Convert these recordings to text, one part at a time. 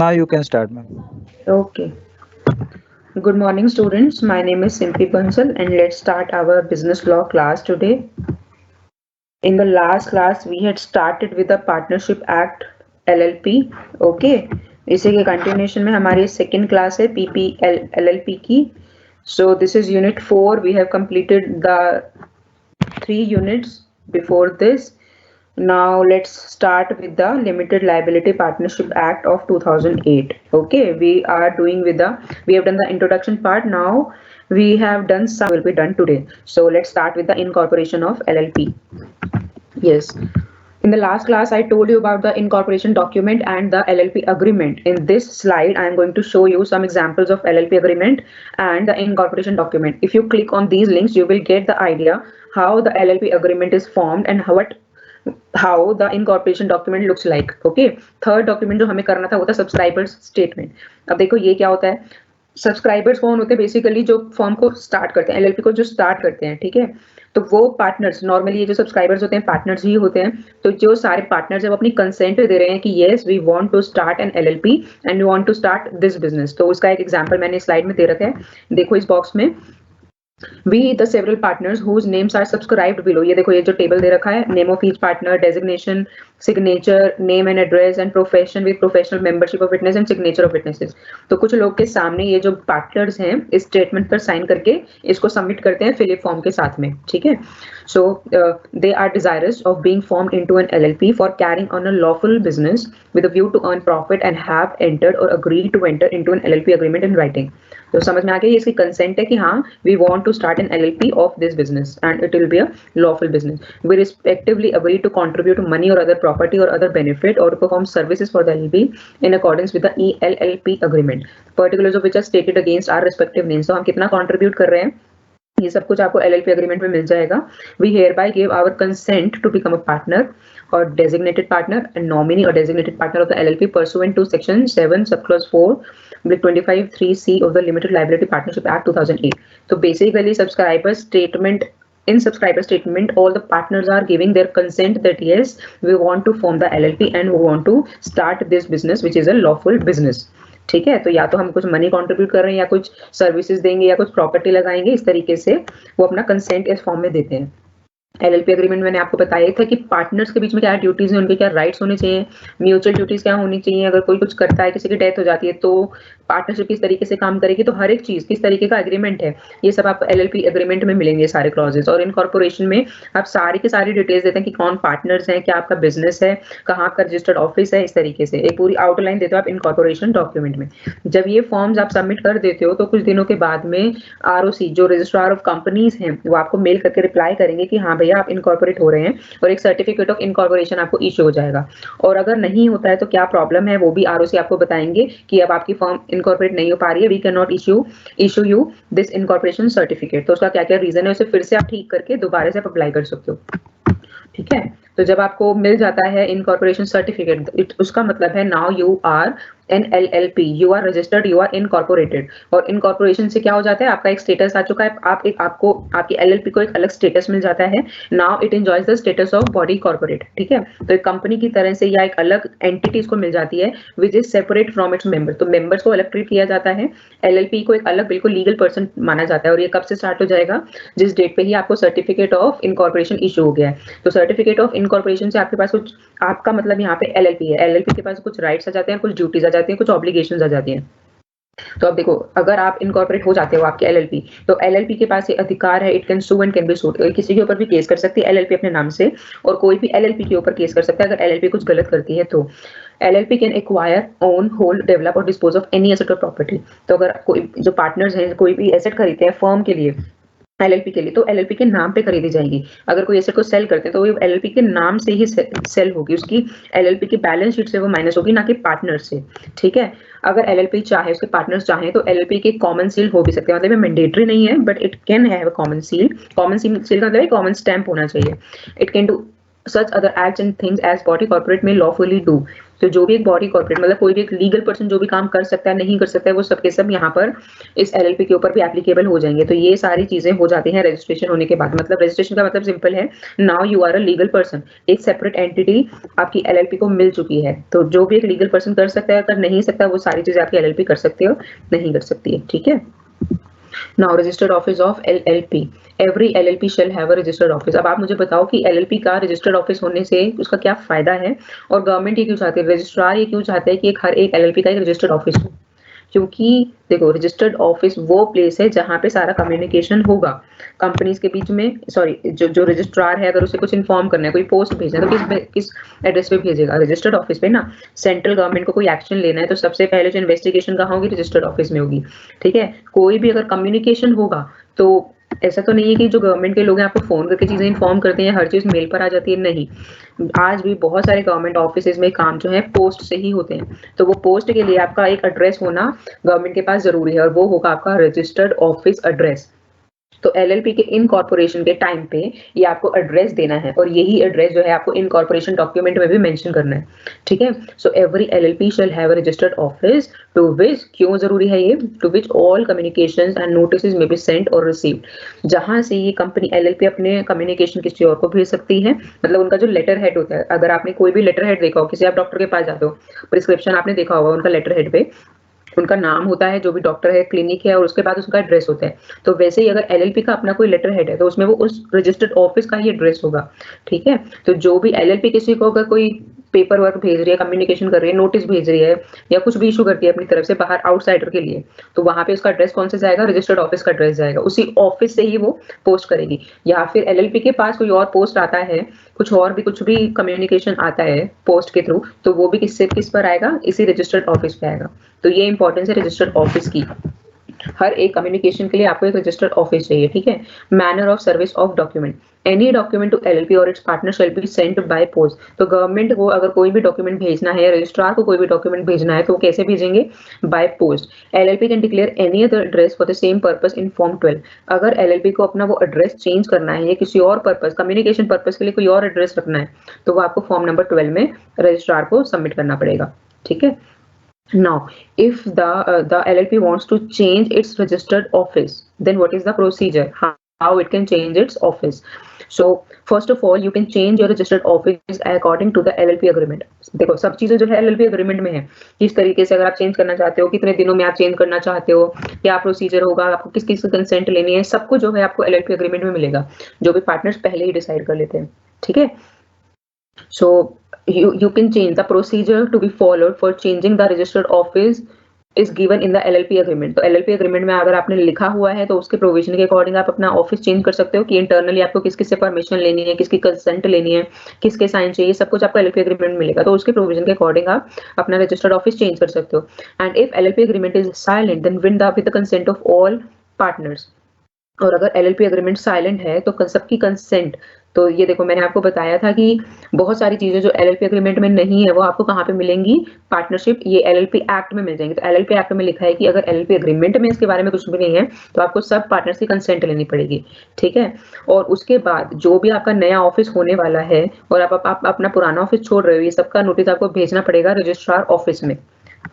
Now you can start, ma'am. Okay. Good morning, students. My name is Simpi Bansal, and let's start our business law class today. In the last class, we had started with the Partnership Act LLP. Okay. इसी के continuation में हमारी second class है PPL LLP की. So this is unit 4. We have completed the 3 units before this. Now let's start with the Limited Liability Partnership Act of 2008. Okay, we have done the introduction part. Now we have done some will be done today. So let's start with the incorporation of LLP. Yes. In the last class, I told you about the incorporation document and the LLP agreement. In this slide, I am going to show you some examples of LLP agreement and the incorporation document. If you click on these links, you will get the idea how the LLP agreement is formed and how the incorporation document looks like. Okay. Third document जो हमें करना था वो था subscribers statement. अब देखो ये क्या होता है. सब्सक्राइबर्स कौन होते हैं? बेसिकली जो फॉर्म को स्टार्ट करते हैं, एलएलपी को जो स्टार्ट करते हैं, ठीक है. तो वो पार्टनर्स, नॉर्मली ये जो सब्सक्राइबर्स होते हैं पार्टनर्स ही होते हैं. तो जो सारे पार्टनर्स है वो अपनी कंसेंट दे रहे हैं कि yes we want to start an LLP and we want to start this business. तो उसका एक एग्जांपल मैंने स्लाइड में दे रखा है, देखो इस बॉक्स में. We the several partners whose names are subscribed below. ये देखो ये जो टेबल दे रखा है, name of each partner, designation, signature, name and address and profession with professional membership of witness and signature of witnesses. तो कुछ लोग के सामने ये जो पार्टनर्स हैं इस स्टेटमेंट पर साइन करके इसको सबमिट करते हैं फिलिप फॉर्म के साथ में, ठीक है. So they are desirous of being formed into an LLP for carrying on a lawful business with a view to earn profit and have entered or agreed to enter into an LLP agreement in writing. तो समझ में आ गया, ये इसकी consent है कि हाँ we want to start an LLP of this business and it will be a lawful business. We respectively agree to contribute money और अदर प्रॉपर्टी और अदर बेनिफिट और perform services for the LLP in accordance with the ELLP agreement. Particulars of which are stated against our respective names. तो हम कितना contribute कर रहे हैं ये सब कुछ आपको एलएलपी अग्रीमेंट में मिल जाएगा. We hereby give our consent to become a partner or designated partner and nominee or designated partner of the LLP pursuant to section 7 subclause 4 with 25(3)(c of the Limited Liability Partnership Act 2008. So basically subscriber statement, in subscriber statement all the partners are giving their consent that yes we want to form the LLP and we want to start this business which is a lawful business. ठीक है. तो या तो हम कुछ money contribute कर रहे हैं या कुछ सर्विसेज देंगे या कुछ प्रॉपर्टी लगाएंगे, इस तरीके से वो अपना कंसेंट इस फॉर्म में देते हैं. एलएलपी एग्रीमेंट मैंने आपको बताया था कि पार्टनर्स के बीच में क्या ड्यूटीज हैं, उनके क्या राइट्स होने चाहिए, म्यूचुअल ड्यूटीज क्या होनी चाहिए, अगर कोई कुछ करता है, किसी की डेथ हो जाती है तो पार्टनरशिप किस तरीके से काम करेगी, तो हर एक चीज किस तरीके का एग्रीमेंट है ये सब आपको एलएलपी एग्रीमेंट में मिलेंगे सारे क्लॉजेस. और इनकॉर्पोरेशन में आप सारी की सारी डिटेल्स देते हैं कि कौन पार्टनर्स हैं, क्या आपका बिजनेस है, कहाँ आपका रजिस्टर्ड ऑफिस है, इस तरीके से एक पूरी आउटलाइन देते हो आप इनकॉर्पोरेशन डॉक्यूमेंट में. जब ये फॉर्म्स आप सबमिट कर देते हो तो कुछ दिनों के बाद में आरओसी जो रजिस्ट्रार ऑफ कंपनीज हैं वो आपको मेल करके रिप्लाई करेंगे कि हाँ भैया आप इनकॉर्पोरेट हो रहे हैं और एक सर्टिफिकेट ऑफ इनकॉर्पोरेशन आपको इशू हो जाएगा. और अगर नहीं होता है तो क्या प्रॉब्लम है वो भी आरओसी आपको बताएंगे कि अब आपकी फर्म इनकॉर्पोरेट नहीं हो पा रही है, we can not issue you this incorporation certificate. तो उसका क्या क्या रीजन है उसे फिर से आप ठीक करके दोबारा से आप अप्लाई कर सकते हो, ठीक है. तो जब आपको मिल जाता है इनकॉर्पोरेशन सर्टिफिकेट उसका मतलब है now you are an LLP, you are registered, you are incorporated. और इनकॉर्पोरेशन से क्या हो जाता है, आपका एक स्टेटस आ चुका है, आपको आपकी LLP को एक अलग स्टेटस मिल जाता है. Now it enjoys the status of body corporate, ठीक है. तो एक कंपनी की तरह से या एक अलग एंटिटी को मिल जाती है which is separate from its member. तो मेंबर्स को अलग ट्रीट किया जाता है, LLP को एक अलग बिल्कुल लीगल पर्सन माना जाता है. और ये कब से स्टार्ट हो जाएगा, जिस डेट पे ही आपको सर्टिफिकेट ऑफ इनकॉर्पोरेशन इशू हो गया है. तो सर्टिफिकेट ऑफ इनकॉर्पोरेशन से आपके पास कुछ, आपका मतलब यहाँ पे LLP है, LLP के पास कुछ राइट्स आ जाते हैं, कुछ ड्यूटीज आ जाती हैं, कुछ ऑब्लिगेशंस आ जाती हैं. तो अब देखो अगर आप इनकॉर्पोरेट हो जाते हो आपके LLP, तो LLP के पास ये अधिकार है, it can sue and can be sued. किसी के ऊपर भी केस कर सकती है LLP अपने नाम से और कोई भी LLP के ऊपर केस कर सकता है अगर LLP कुछ गलत करती है. तो LLP can acquire, own, hold, develop और डिस्पोज ऑफ एनी एसेट और प्रॉपर्टी. तो अगर कोई जो पार्टनर्स हैं कोई भी एसेट खरीदते हैं फर्म के लिए LLP के लिए तो LLP के नाम पे खरीदी जाएगी. अगर कोई एसेट को सेल करते हैं तो वो LLP के नाम से ही सेल होगी, उसकी LLP की बैलेंस शीट से वो माइनस होगी, ना कि पार्टनर से, ठीक है. अगर LLP चाहे, उसके पार्टनर्स चाहे तो LLP के कॉमन सील हो भी सकते हैं, मतलब ये मैंडेटरी नहीं है but it can have a common seal. Common seal का मतलब कॉमन स्टैंप होना चाहिए. It can do such other acts and things as body corporate may lawfully do. तो जो भी एक बॉडी कॉर्पोरेट मतलब कोई भी एक लीगल पर्सन जो भी काम कर सकता है नहीं कर सकता है वो सबके सब यहाँ पर इस LLP के ऊपर भी एप्लीकेबल हो जाएंगे। तो ये सारी चीजें हो जाती हैं रजिस्ट्रेशन होने के बाद। मतलब रजिस्ट्रेशन का मतलब सिंपल है, now you are a legal person, एक सेपरेट एंटिटी आपकी LLP को मिल चुकी है। तो जो भी एक लीगल पर्सन कर सकता है, कर नहीं सकता, वो सारी चीजें आपकी LLP कर सकते हो, नहीं कर सकती है। ठीक है। Now registered office of LLP. Every LLP shall have a registered office. अब आप मुझे बताओ कि LLP का रजिस्टर्ड ऑफिस होने से उसका क्या फायदा है, और गवर्नमेंट ये क्यों चाहती है, रजिस्ट्रार ये क्यों चाहता है कि हर एक LLP का एक रजिस्टर्ड ऑफिस हो। क्योंकि देखो रजिस्टर्ड ऑफिस वो प्लेस है जहाँ पे सारा कम्युनिकेशन होगा कंपनीज के बीच में। सॉरी, जो रजिस्ट्रार है अगर उसे कुछ इन्फॉर्म करना है, कोई पोस्ट भेजना है, तो किस एड्रेस पे भेजेगा, रजिस्टर्ड ऑफिस पे ना। सेंट्रल गवर्नमेंट को कोई एक्शन लेना है तो सबसे पहले जो इन्वेस्टिगेशन कहाँ होगी, रजिस्टर्ड ऑफिस में होगी। ठीक है। कोई भी अगर कम्युनिकेशन होगा तो ऐसा तो नहीं है कि जो गवर्नमेंट के लोग हैं आपको फोन करके चीजें इन्फॉर्म करते हैं, हर चीज मेल पर आ जाती है, नहीं। आज भी बहुत सारे गवर्नमेंट ऑफिस में काम जो है पोस्ट से ही होते हैं। तो वो पोस्ट के लिए आपका एक एड्रेस होना गवर्नमेंट के पास जरूरी है, और वो होगा आपका रजिस्टर्ड ऑफिस एड्रेस। तो LLP के इनकॉर्पोरेशन के टाइम पे ये आपको एड्रेस देना है, और यही एड्रेस जो है आपको इनकॉर्पोरेशन डॉक्यूमेंट में भी मेंशन करना है। ठीक है। So every LLP shall have a registered office to which, क्यों जरूरी है ये, to which all communications and notices may be sent और रिसीव्ड। जहां से ये कंपनी LLP अपने कम्युनिकेशन किसी और को भेज सकती है, मतलब उनका जो लेटर हेड होता है, अगर आपने कोई भी लेटर हेड देखा हो, किसी आप डॉक्टर के पास जाते हो, प्रिस्क्रिप्शन आपने देखा होगा, उनका लेटर हेड पे उनका नाम होता है, जो भी डॉक्टर है, क्लिनिक है, और उसके बाद उसका एड्रेस होता है। तो वैसे ही अगर LLP का अपना कोई लेटर हेड है तो उसमें वो उस रजिस्टर्ड ऑफिस का ही एड्रेस होगा। ठीक है। तो जो भी LLP किसी को अगर कोई पेपर वर्क भेज रही है, कम्युनिकेशन कर रही है, नोटिस भेज रही है, या कुछ भी इशू करती है अपनी तरफ से बाहर आउटसाइडर के लिए, तो वहां पे उसका एड्रेस कौन सा जाएगा, रजिस्टर्ड ऑफिस का एड्रेस जाएगा, उसी ऑफिस से ही वो पोस्ट करेगी। या फिर LLP के पास कोई और पोस्ट आता है, कुछ भी कम्युनिकेशन आता है पोस्ट के थ्रू, तो वो भी किस पर आएगा, इसी रजिस्टर्ड ऑफिस पे आएगा। तो ये इंपॉर्टेंस है रजिस्टर्ड ऑफिस की। हर एक कम्युनिकेशन के लिए आपको एक रजिस्टर्ड ऑफिस चाहिए। ठीक है। Manner of service of document, any document to LLP और its partner shall be sent by post. तो गवर्नमेंट को अगर कोई भी डॉक्यूमेंट भेजना है, रजिस्ट्रार को कोई भी डॉक्यूमेंट भेजना है, तो वो कैसे भेजेंगे, by post. LLP can declare any other address for the same purpose in form 12। अगर LLP को अपना वो एड्रेस चेंज करना है या किसी और पर्पस, कम्युनिकेशन पर्पस के लिए कोई और एड्रेस रखना है, तो वो आपको फॉर्म नंबर 12 में रजिस्ट्रार को सबमिट करना पड़ेगा। ठीक है। Now, if the LLP wants to change its registered office, then what is the procedure? How it can change its office? So, first of all, you can change your registered office according to the LLP agreement. देखो सब चीजें जो है LLP agreement में है, किस तरीके से अगर आप चेंज करना चाहते हो, कितने दिनों में आप चेंज करना चाहते हो, क्या प्रोसीजर होगा, आपको किस किस कंसेंट लेनी है, सब कुछ जो है आपको LLP agreement में मिलेगा, जो भी पार्टनर्स पहले ही डिसाइड कर लेते हैं। ठीक है। So you can change the procedure to be followed for changing the registered office is given in the LLP agreement. तो LLP agreement में अगर आपने लिखा हुआ है तो उसके प्रोविजन के अकॉर्डिंग आप अपना ऑफिस चेंज कर सकते हो, कि इंटरनली आपको किस किस से परमिशन लेनी है, किसकी कंसेंट लेनी है, किसके साइन चाहिए, सब कुछ आपको LLP agreement में मिलेगा। तो उसके प्रोविजन के अकॉर्डिंग आप अपना रजिस्टर्ड ऑफिस चेंज कर सकते हो। And if LLP agreement is silent then with the consent of all partners। और अगर LLP अग्रीमेंट साइलेंट है तो सबकी कंसेंट, तो ये देखो मैंने आपको बताया था कि बहुत सारी चीजें जो LLP अग्रीमेंट में नहीं है वो आपको कहाँ पे मिलेंगी, पार्टनरशिप ये LLP एक्ट में मिल जाएंगी। तो LLP एक्ट में लिखा है कि अगर LLP अग्रीमेंट में इसके बारे में कुछ भी नहीं है तो आपको सब पार्टनर्स की कंसेंट लेनी पड़ेगी। ठीक है। और उसके बाद जो भी आपका नया ऑफिस होने वाला है और आप अपना पुराना ऑफिस छोड़ रहे हो, ये सबका नोटिस आपको भेजना पड़ेगा रजिस्ट्रार ऑफिस में।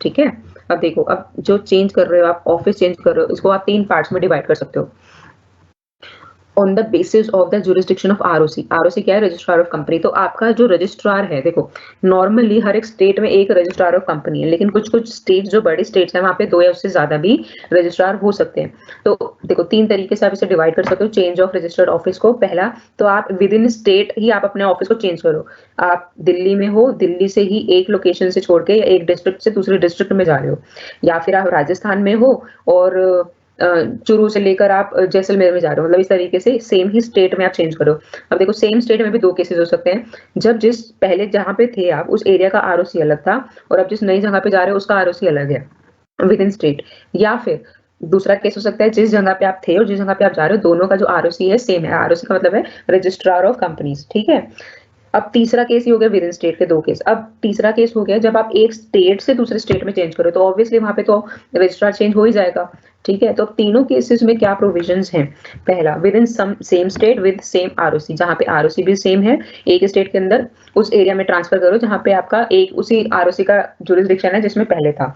ठीक है। अब देखो, अब जो चेंज कर रहे हो आप, ऑफिस चेंज कर रहे हो, इसको आप 3 पार्ट्स में डिवाइड कर सकते हो। On the basis of the jurisdiction of ROC। ROC क्या है, रजिस्ट्रार ऑफ कंपनी। तो आपका जो रजिस्ट्रार है, देखो नॉर्मली हर एक स्टेट में एक रजिस्ट्रार ऑफ कंपनी है, लेकिन कुछ कुछ स्टेट जो बड़ी स्टेट्स हैं वहाँ पे 2 या उससे ज्यादा भी रजिस्ट्रार हो सकते हैं। तो देखो 3 तरीके से आप इसे डिवाइड कर सकते हो चेंज ऑफ रजिस्टर्ड ऑफिस को। पहला तो आप विद इन स्टेट ही आप अपने ऑफिस को चेंज करो। आप दिल्ली में हो, दिल्ली से ही एक लोकेशन से छोड़ के या एक डिस्ट्रिक्ट से दूसरे डिस्ट्रिक्ट में जा रहे हो, या फिर आप राजस्थान में हो और चुरू से लेकर आप जैसलमेर में जा रहे हो, मतलब इस तरीके से सेम ही स्टेट में आप चेंज करो। अब देखो सेम स्टेट में भी 2 केसेस हो सकते हैं, जब जिस पहले जहाँ पे थे आप उस एरिया का ROC अलग था और अब जिस नई जगह पे जा रहे हो उसका ROC अलग है विद इन स्टेट। या फिर दूसरा केस हो सकता है जिस जगह पे आप थे और जिस जगह पे आप जा रहे हो दोनों का जो ROC है सेम है। ROC का मतलब है रजिस्ट्रार ऑफ कंपनीज। ठीक है। अब तीसरा केस ये हो गया विद इन स्टेट के 2 केस। अब तीसरा केस हो गया जब आप एक स्टेट से दूसरे स्टेट में चेंज करो, तो ऑब्वियसली वहां पे तो रजिस्ट्रार चेंज हो ही जाएगा। ठीक है, तो अब तीनों केसेस में क्या प्रोविजंस हैं? पहला, with in same state with same ROC, जहां पे आरओसी भी सेम है, एक स्टेट के अंदर उस एरिया में ट्रांसफर करो जहां पे आपका एक उसी आरओसी का जुरिसडिक्शन है जिसमें पहले था।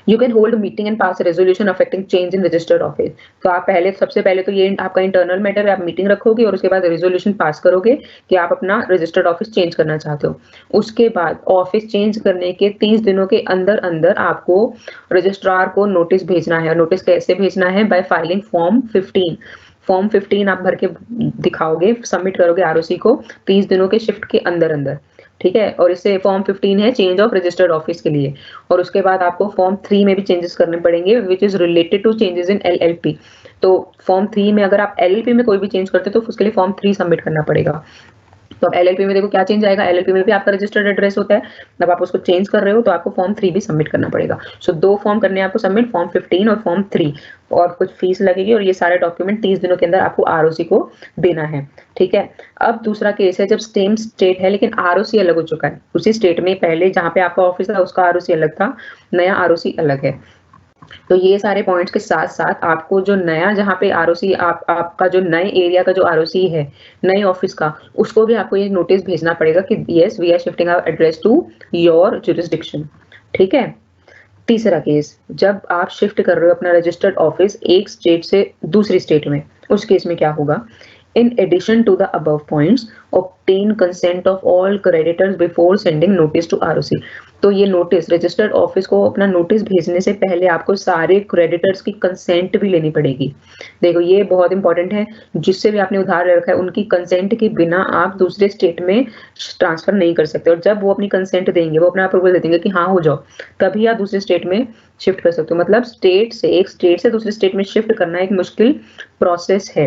You can hold a meeting and pass a resolution affecting change in registered office. तो आप सबसे पहले तो ये आपका इंटरनल मैटर है, आप मीटिंग रखोगे और उसके बाद रेजोल्यूशन पास करोगे कि आप अपना रजिस्टर्ड ऑफिस चेंज करना चाहते हो। उसके बाद ऑफिस चेंज करने के 30 दिनों के अंदर अंदर आपको रजिस्ट्रार को नोटिस भेजना है। नोटिस कैसे भेजना है? Bye filing form 15। फॉर्म 15 आप भर के दिखाओगे, सबमिट करोगे आरओसी को 30 दिनों के शिफ्ट के अंदर अंदर। ठीक है, और इससे फॉर्म 15 है चेंज ऑफ रजिस्टर्ड ऑफिस के लिए। और उसके बाद आपको फॉर्म 3 में भी चेंजेस करने पड़ेंगे which is related to changes in LLP. तो फॉर्म 3 में अगर आप एलएलपी में कोई भी चेंज करते हो तो उसके लिए फॉर्म 3 सबमिट करना पड़ेगा। तो अब एलएलपी में देखो क्या चेंज आएगा, एलएलपी में भी आपका रजिस्टर्ड एड्रेस होता है, जब आप उसको चेंज कर रहे हो तो आपको फॉर्म 3 भी सबमिट करना पड़ेगा। सो 2 फॉर्म करने हैं आपको सबमिट, फॉर्म 15 और फॉर्म 3, और कुछ फीस लगेगी और ये सारे डॉक्यूमेंट 30 दिनों के अंदर आपको आरओसी को देना है। ठीक है, अब दूसरा केस है जब सेम स्टेट है लेकिन आरओसी अलग हो चुका है। उसी स्टेट में पहले जहां पे आपका ऑफिस था उसका आरओसी अलग था, नया आरओसी अलग है। तो ये सारे पॉइंट्स के साथ साथ आपको जो नया जहाँ पे आरओसी आपका जो नए एरिया का जो आरओसी है नए ऑफिस का, उसको भी आपको ये नोटिस भेजना पड़ेगा कि yes we are shifting our address to your jurisdiction. ठीक है, तीसरा केस, जब आप शिफ्ट कर रहे हो अपना रजिस्टर्ड ऑफिस एक स्टेट से दूसरी स्टेट में, उस केस में क्या होगा? In addition to the above points, obtain consent of all creditors before sending notice to ROC. तो ये नोटिस रजिस्टर्ड ऑफिस को अपना नोटिस भेजने से पहले आपको सारे क्रेडिटर्स की कंसेंट भी लेनी पड़ेगी। देखो ये बहुत इंपॉर्टेंट है, जिससे भी आपने उधार ले रखा है उनकी कंसेंट के बिना आप दूसरे स्टेट में ट्रांसफर नहीं कर सकते। और जब वो अपनी कंसेंट देंगे, वो अपना अप्रूवल दे देंगे कि हाँ हो जाओ, तभी आप दूसरे स्टेट में शिफ्ट कर सकते हो। मतलब एक स्टेट से दूसरे स्टेट में शिफ्ट करना एक मुश्किल प्रोसेस है।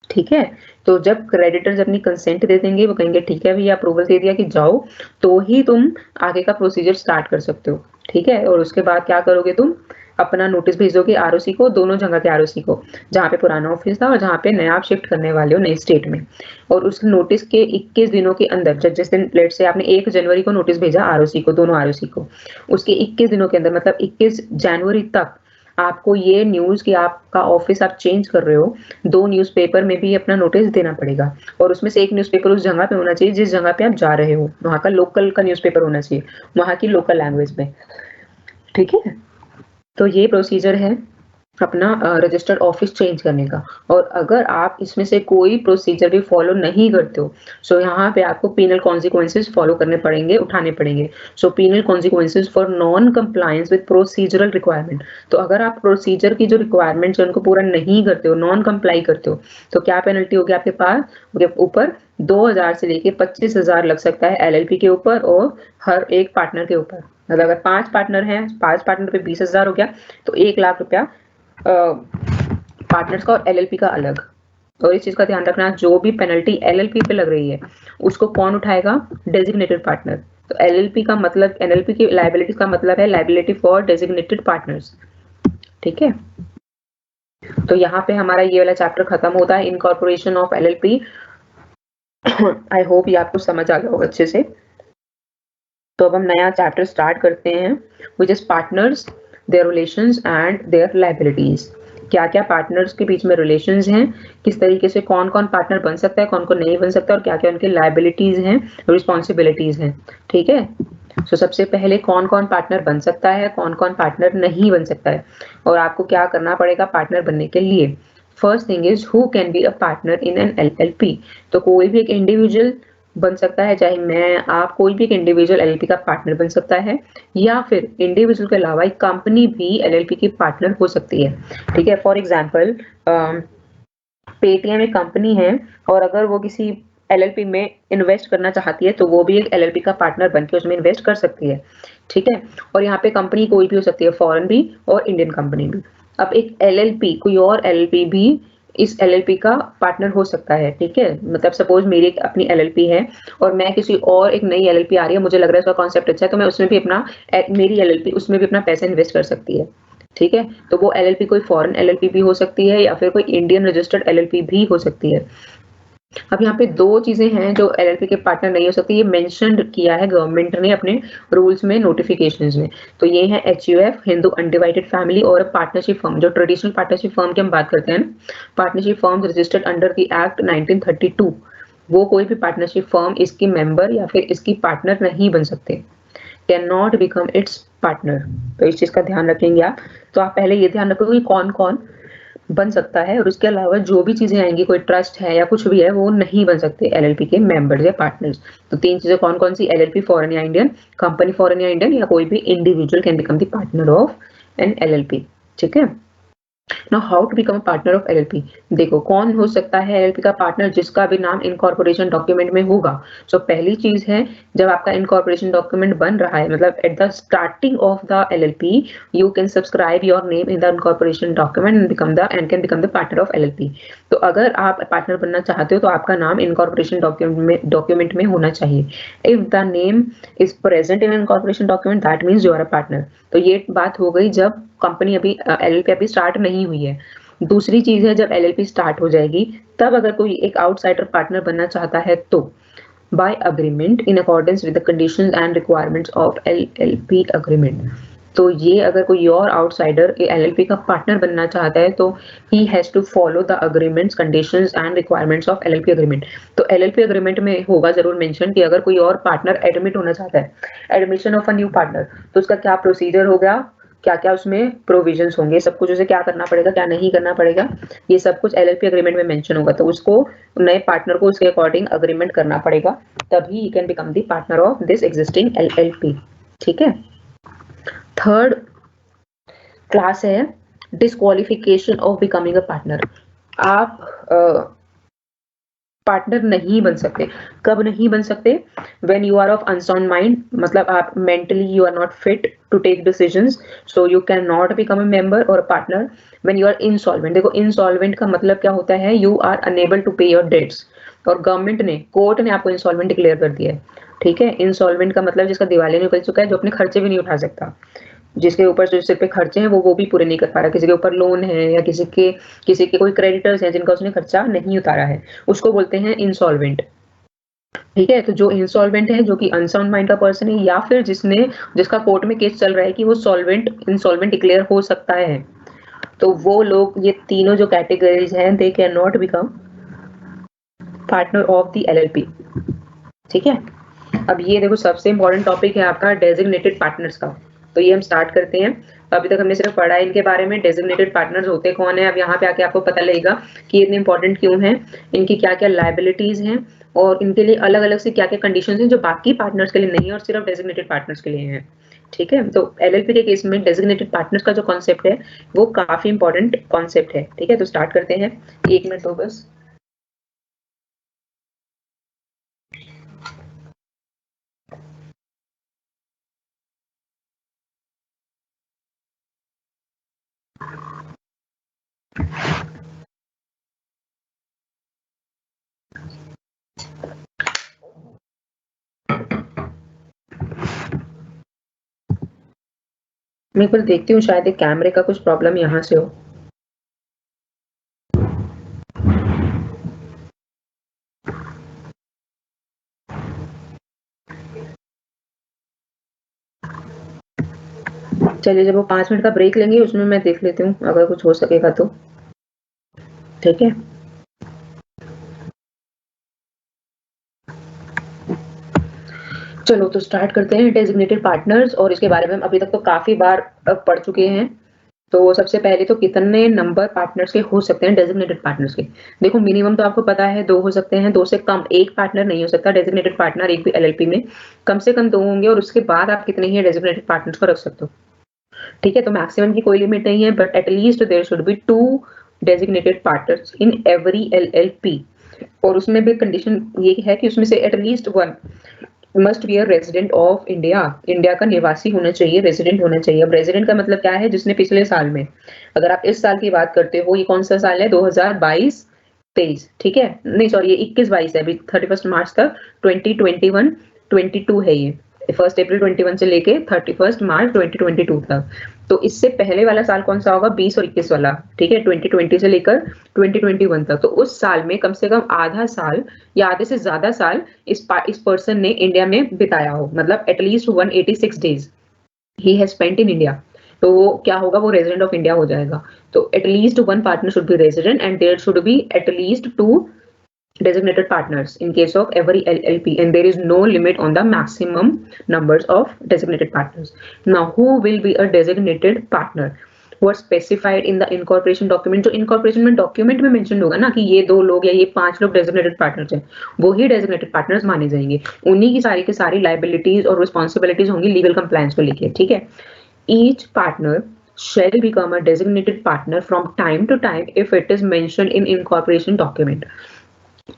ठीक है, तो जब क्रेडिटर्स अपनी कंसेंट दे देंगे, वो कहेंगे ठीक है भैया अप्रूवल दे दिया कि जाओ, तो ही तुम आगे का प्रोसीजर स्टार्ट कर सकते हो। ठीक है, और उसके बाद क्या करोगे? तुम अपना नोटिस भेजोगे आरओसी को, दोनों जगह के आरओसी को, जहाँ पे पुराना ऑफिस था और जहाँ पे नया आप शिफ्ट करने वाले हो नए स्टेट में। और उस नोटिस के 21 दिनों के अंदर, जिस दिन लेट से आपने 1 जनवरी को नोटिस भेजा आरओसी को, दोनों आरओसी को, उसके 21 दिनों के अंदर मतलब 21 जनवरी तक आपको ये न्यूज कि आपका ऑफिस आप चेंज कर रहे हो, 2 न्यूज़पेपर में भी अपना नोटिस देना पड़ेगा। और उसमें से एक न्यूज़पेपर उस जगह पे होना चाहिए जिस जगह पे आप जा रहे हो, वहां का लोकल का न्यूज़पेपर होना चाहिए, वहां की लोकल लैंग्वेज में। ठीक है, तो ये प्रोसीजर है अपना रजिस्टर्ड ऑफिस चेंज करने का। और अगर आप इसमें से कोई प्रोसीजर भी फॉलो नहीं करते हो, सो यहाँ पे आपको पीनल कॉन्सिक्वेंसेस फॉलो करने पड़ेंगे, उठाने पड़ेंगे। So penal consequences for non compliance with procedural requirement. तो अगर आप प्रोसीजर की जो रिक्वायरमेंट्स है उनको पूरा नहीं करते हो, नॉन कंप्लाई करते हो, तो क्या पेनल्टी होगी आपके पास ऊपर? 2000 से लेके 25,000 लग सकता है एलएलपी के ऊपर और हर एक पार्टनर के ऊपर। मतलब अगर 5 पार्टनर हैं, 5 पार्टनर पे 20,000 हो गया, तो 1 लाख रुपया पार्टनर्स का और एलएलपी का अलग। और इस चीज का ध्यान रखना, जो भी पेनल्टी एलएलपी पे लग रही है उसको कौन उठाएगा? Designated partner. तो एलएलपी का मतलब, एलएलपी की लायबिलिटीज का मतलब है लायबिलिटी फॉर डेजिग्नेटेड पार्टनर्स। ठीक है, तो यहाँ पे हमारा ये वाला चैप्टर खत्म होता है, incorporation of LLP. I hope ये आपको समझ आ गया होगा अच्छे से। तो अब हम नया चैप्टर स्टार्ट करते हैं, which is partners, their relations and their liabilities. क्या क्या पार्टनर्स के बीच में रिलेशंस हैं, किस तरीके से कौन कौन पार्टनर बन सकता है, कौन कौन नहीं बन सकता, और क्या क्या उनकी लायबिलिटीज हैं, रिस्पॉन्सिबिलिटीज हैं। ठीक है, सो सबसे पहले कौन कौन पार्टनर बन सकता है, कौन कौन पार्टनर नहीं बन सकता है, और आपको क्या करना पड़ेगा पार्टनर बनने के लिए। First thing is who can be a partner in an LLP. तो कोई भी एक इंडिविजुअल बन सकता है, चाहे मैं आप, कोई भी एक इंडिविजुअल एलएलपी का पार्टनर बन सकता है, या फिर इंडिविजुअल के अलावा एक कंपनी भी एलएलपी की पार्टनर हो सकती है। ठीक है, फॉर एग्जांपल पेटीएम एक कंपनी है और अगर वो किसी एलएलपी में इन्वेस्ट करना चाहती है तो वो भी एक एलएलपी का पार्टनर बनके उसमें इन्वेस्ट कर सकती है। ठीक है, और यहाँ पे कंपनी कोई भी हो सकती है, फॉरेन भी और इंडियन कंपनी भी। अब एक एलएलपी, कोई और एलएलपी भी इस एलएलपी का पार्टनर हो सकता है। ठीक है, मतलब सपोज मेरी एक अपनी एलएलपी है और मैं किसी और एक नई एलएलपी आ रही है, मुझे लग रहा है उसका कॉन्सेप्ट अच्छा है, तो मैं उसमें भी अपना, मेरी एलएलपी उसमें भी अपना पैसा इन्वेस्ट कर सकती है। ठीक है, तो वो एलएलपी कोई फॉरेन एलएलपी भी हो सकती है या फिर कोई इंडियन रजिस्टर्ड एलएलपी भी हो सकती है। अब यहाँ पे दो चीजें हैं जो एलएलपी के पार्टनर नहीं हो सकती, ये मेंशन किया है गवर्नमेंट ने अपने रूल्स में, नोटिफिकेशंस में। तो ये है एचयूएफ, हिंदू अनडिवाइडेड फैमिली, और पार्टनरशिप फर्म, जो ट्रेडिशनल पार्टनरशिप फर्म की हम बात करते हैं, partnership firm registered under the act 1932, वो कोई भी पार्टनरशिप फर्म इसकी मेंबर या फिर इसकी पार्टनर नहीं बन सकते, can not become it's partner. तो इस चीज का ध्यान रखेंगे आप। तो आप पहले ये ध्यान रखो कि कौन कौन बन सकता है, और उसके अलावा जो भी चीजें आएंगी, कोई ट्रस्ट है या कुछ भी है, वो नहीं बन सकते एलएलपी के मेंबर्स या पार्टनर्स। तो तीन चीजें कौन कौन सी, एलएलपी फॉरेन या इंडियन, कंपनी फॉरेन या इंडियन, या कोई भी individual can become the partner of an LLP. ठीक है। Now how to become a partner of LLP. देखो कौन हो सकता है एलएलपी का पार्टनर, जिसका भी नाम इनकॉर्पोरेशन डॉक्यूमेंट में होगा। सो पहली चीज है, जब आपका इनकॉर्पोरेशन डॉक्यूमेंट बन रहा है, मतलब at the starting of the LLP, you can subscribe your name in the incorporation document and can become the partner of LLP. तो अगर आप पार्टनर बनना चाहते हो तो आपका नाम इनकॉर्पोरेशन डॉक्यूमेंट में होना चाहिए। If the name is present in incorporation document, that means you are a partner. तो ये बात हो गई जब कंपनी अभी एलएलपी अभी स्टार्ट नहीं हुई है। दूसरी चीज है, जब एलएलपी स्टार्ट हो जाएगी, तब अगर कोई एक आउटसाइडर पार्टनर बनना चाहता है तो by agreement in accordance with the conditions and requirements of LLP agreement. तो ये अगर कोई और आउटसाइडर एलएलपी का पार्टनर बनना चाहता है तो he has to follow the agreements, conditions and requirements of LLP agreement. तो एलएलपी अग्रीमेंट में होगा जरूर मेंशन कि अगर कोई और पार्टनर एडमिट होना चाहता है, admission of a new partner, तो उसका क्या प्रोसीजर होगा, क्या क्या उसमें प्रोविजंस होंगे, सब कुछ उसे क्या करना पड़ेगा, क्या नहीं करना पड़ेगा, ये सब कुछ एलएलपी अग्रीमेंट में मेंशन होगा। तो उसको, नए पार्टनर को उसके अकॉर्डिंग अग्रीमेंट करना पड़ेगा, तभी ही can become the partner of this existing LLP. ठीक है। थर्ड क्लास है disqualification of becoming a partner. आप पार्टनर नहीं बन सकते। कब नहीं बन सकते? When you are of unsound mind, मतलब आप mentally you are not fit to take decisions, so you can not become a member और partner. When you are insolvent, देखो इंसॉल्वेंट का मतलब क्या होता है, यू आर अनेबल टू पे योर डेट्स, और गवर्नमेंट ने, कोर्ट ने आपको इंसॉल्वेंट डिक्लेयर कर दिया है। ठीक है। इंसॉल्वेंट का मतलब जिसका दिवालिया निकल चुका है, जो अपने खर्चे भी नहीं उठा सकता, जिसके ऊपर जो सिर पे खर्चे हैं वो भी पूरे नहीं कर पा रहा, किसी के ऊपर लोन है या किसी के कोई क्रेडिटर्स हैं जिनका उसने खर्चा नहीं उतारा है, उसको बोलते हैं इंसॉल्वेंट। ठीक है। तो जो इंसॉल्वेंट है, जो कि अनसाउंड माइंड का पर्सन है, या फिर जिसका कोर्ट में केस चल रहा है कि वो इंसॉल्वेंट डिक्लेयर हो सकता है, तो वो लोग, ये तीनों जो कैटेगरीज हैं, they can not become partner of the LLP. ठीक है। अब ये देखो सबसे इंपॉर्टेंट टॉपिक है आपका डेजिग्नेटेड पार्टनर्स का। तो ये हम स्टार्ट करते हैं। अभी तक हमने सिर्फ पढ़ा है इनके बारे में, डेजिग्नेटेड पार्टनर्स होते कौन है। अब यहाँ पे आके आपको पता लगेगा कि इतने इंपॉर्टेंट क्यों हैं, इनकी क्या क्या लायबिलिटीज हैं, और इनके लिए अलग अलग से क्या क्या कंडीशंस हैं जो बाकी पार्टनर्स के लिए नहीं है और सिर्फ डेजिग्नेटेड पार्टनर्स के लिए हैं। ठीक है। तो एलएलपी के केस में डेजिग्नेटेड पार्टनर्स का जो कॉन्सेप्ट है वो काफी इंपॉर्टेंट कॉन्सेप्ट है। ठीक है। तो स्टार्ट करते हैं, 1 मिनट दो बस। मैं एक बार देखती हूँ, शायद एक कैमरे का कुछ प्रॉब्लम यहाँ से हो। चलिए, जब वो 5 मिनट का ब्रेक लेंगे उसमें मैं देख लेती हूँ अगर कुछ हो सकेगा तो। ठीक है। चलो तो स्टार्ट करते हैं डेजिग्नेटेड पार्टनर्स, और इसके बारे में हम अभी तक तो काफी बार पढ़ चुके हैं। तो सबसे पहले तो कितने नंबर पार्टनर्स के हो सकते हैं डेजिग्नेटेड पार्टनर्स के। देखो मिनिमम तो आपको पता है 2 हो सकते हैं, 2 से कम एक पार्टनर नहीं हो सकता डेजिग्नेटेड पार्टनर एक भी एलएलपी में। कम से कम 2 होंगे, और उसके बाद आप कितने ही डेजिग्नेटेड पार्टनर्स को रख सकते हो। ठीक है। तो मैक्सिमम की कोई लिमिट नहीं है, but at least there should be 2 designated partners in every LLP. और उसमें भी कंडीशन ये है कि उसमें से at least 1 must be a resident of India, India का निवासी होना चाहिए, रेजिडेंट होना चाहिए। अब रेजिडेंट का मतलब क्या है, जिसने पिछले साल में, अगर आप इस साल की बात करते हो, ये कौन सा साल है, 2022-23। ठीक है। नहीं सॉरी, ये 21-22 है, अभी 31 मार्च तक 2021-22 है ये। 1 अप्रैल 21 से लेके 31 मार्च 2022 तक। तो इससे पहले वाला साल कौन सा होगा? 20 और 21 वाला, ठीक है, 2020 से लेकर 2021 तक। तो उस साल में कम से कम आधा साल या आधे से ज्यादा साल इस पर्सन ने इंडिया में बिताया हो, मतलब at least 186 days he has spent in India. तो वो क्या होगा? वो रेजिडेंट ऑफ इंडिया हो जाएगा। तो at least one partner should be resident and there should be at least 2 designated partners in case of every LLP, and there is no limit on the maximum numbers of designated partners. Now, who will be a designated partner? Who are specified in the incorporation document? जो incorporation में document में mentioned होगा ना कि ये 2 लोग या ये 5 लोग designated partners हैं, वो ही designated partners माने जाएंगे। उन्हीं की सारी liabilities और responsibilities होंगी legal compliance को लेके, ठीक है। Each partner shall become a designated partner from time to time if it is mentioned in incorporation document.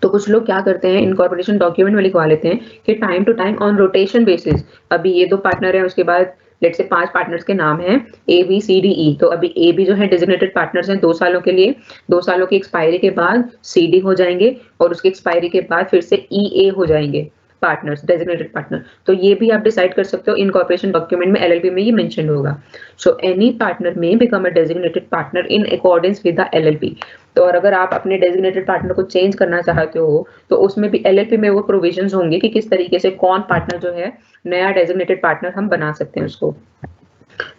तो कुछ लोग क्या करते हैं, इनकॉर्पोरेशन डॉक्यूमेंट में लिखवा लेते हैं कि time to time on rotation basis, अभी ये 2 पार्टनर हैं, उसके बाद लेट से 5 पार्टनर्स के नाम हैं A B C D E. तो अभी ए बी जो है डेजिग्नेटेड पार्टनर्स हैं 2 सालों के लिए, 2 सालों की एक्सपायरी के बाद सी डी हो जाएंगे और उसकी एक्सपायरी के बाद फिर से ई ए हो जाएंगे पार्टनर्स, डेजिग्नेटेड पार्टनर। तो ये भी आप डिसाइड कर सकते हो, इनकॉर्पोरेशन डॉक्यूमेंट में एलएलपी में ये मेंशन होगा। सो एनी पार्टनर में become a designated partner in accordance with the LLP. तो और अगर आप अपने डेजिग्नेटेड पार्टनर को चेंज करना चाहते हो तो उसमें भी एलएलपी में वो प्रोविजंस होंगे कि किस तरीके से कौन पार्टनर जो है नया डेजिग्नेटेड पार्टनर हम बना सकते हैं उसको,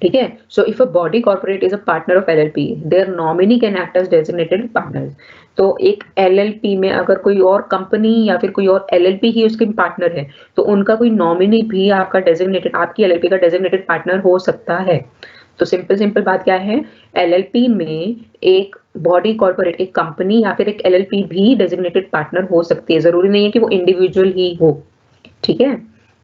ठीक है। So if a body corporate is a partner of LLP, their nominee can act as designated partners. तो एक एलएलपी में अगर कोई और कंपनी या फिर कोई और एलएलपी ही उसके पार्टनर है तो उनका कोई नॉमिनी भी आपका डेजिग्नेटेड, आपकी एलएलपी का डेजिग्नेटेड पार्टनर हो सकता है। तो सिंपल बात क्या है, एलएलपी में एक बॉडी कॉर्पोरेट, एक कंपनी या फिर एक एलएलपी भी डेजिग्नेटेड पार्टनर हो सकती है, जरूरी नहीं है कि वो इंडिविजुअल ही हो, ठीक है।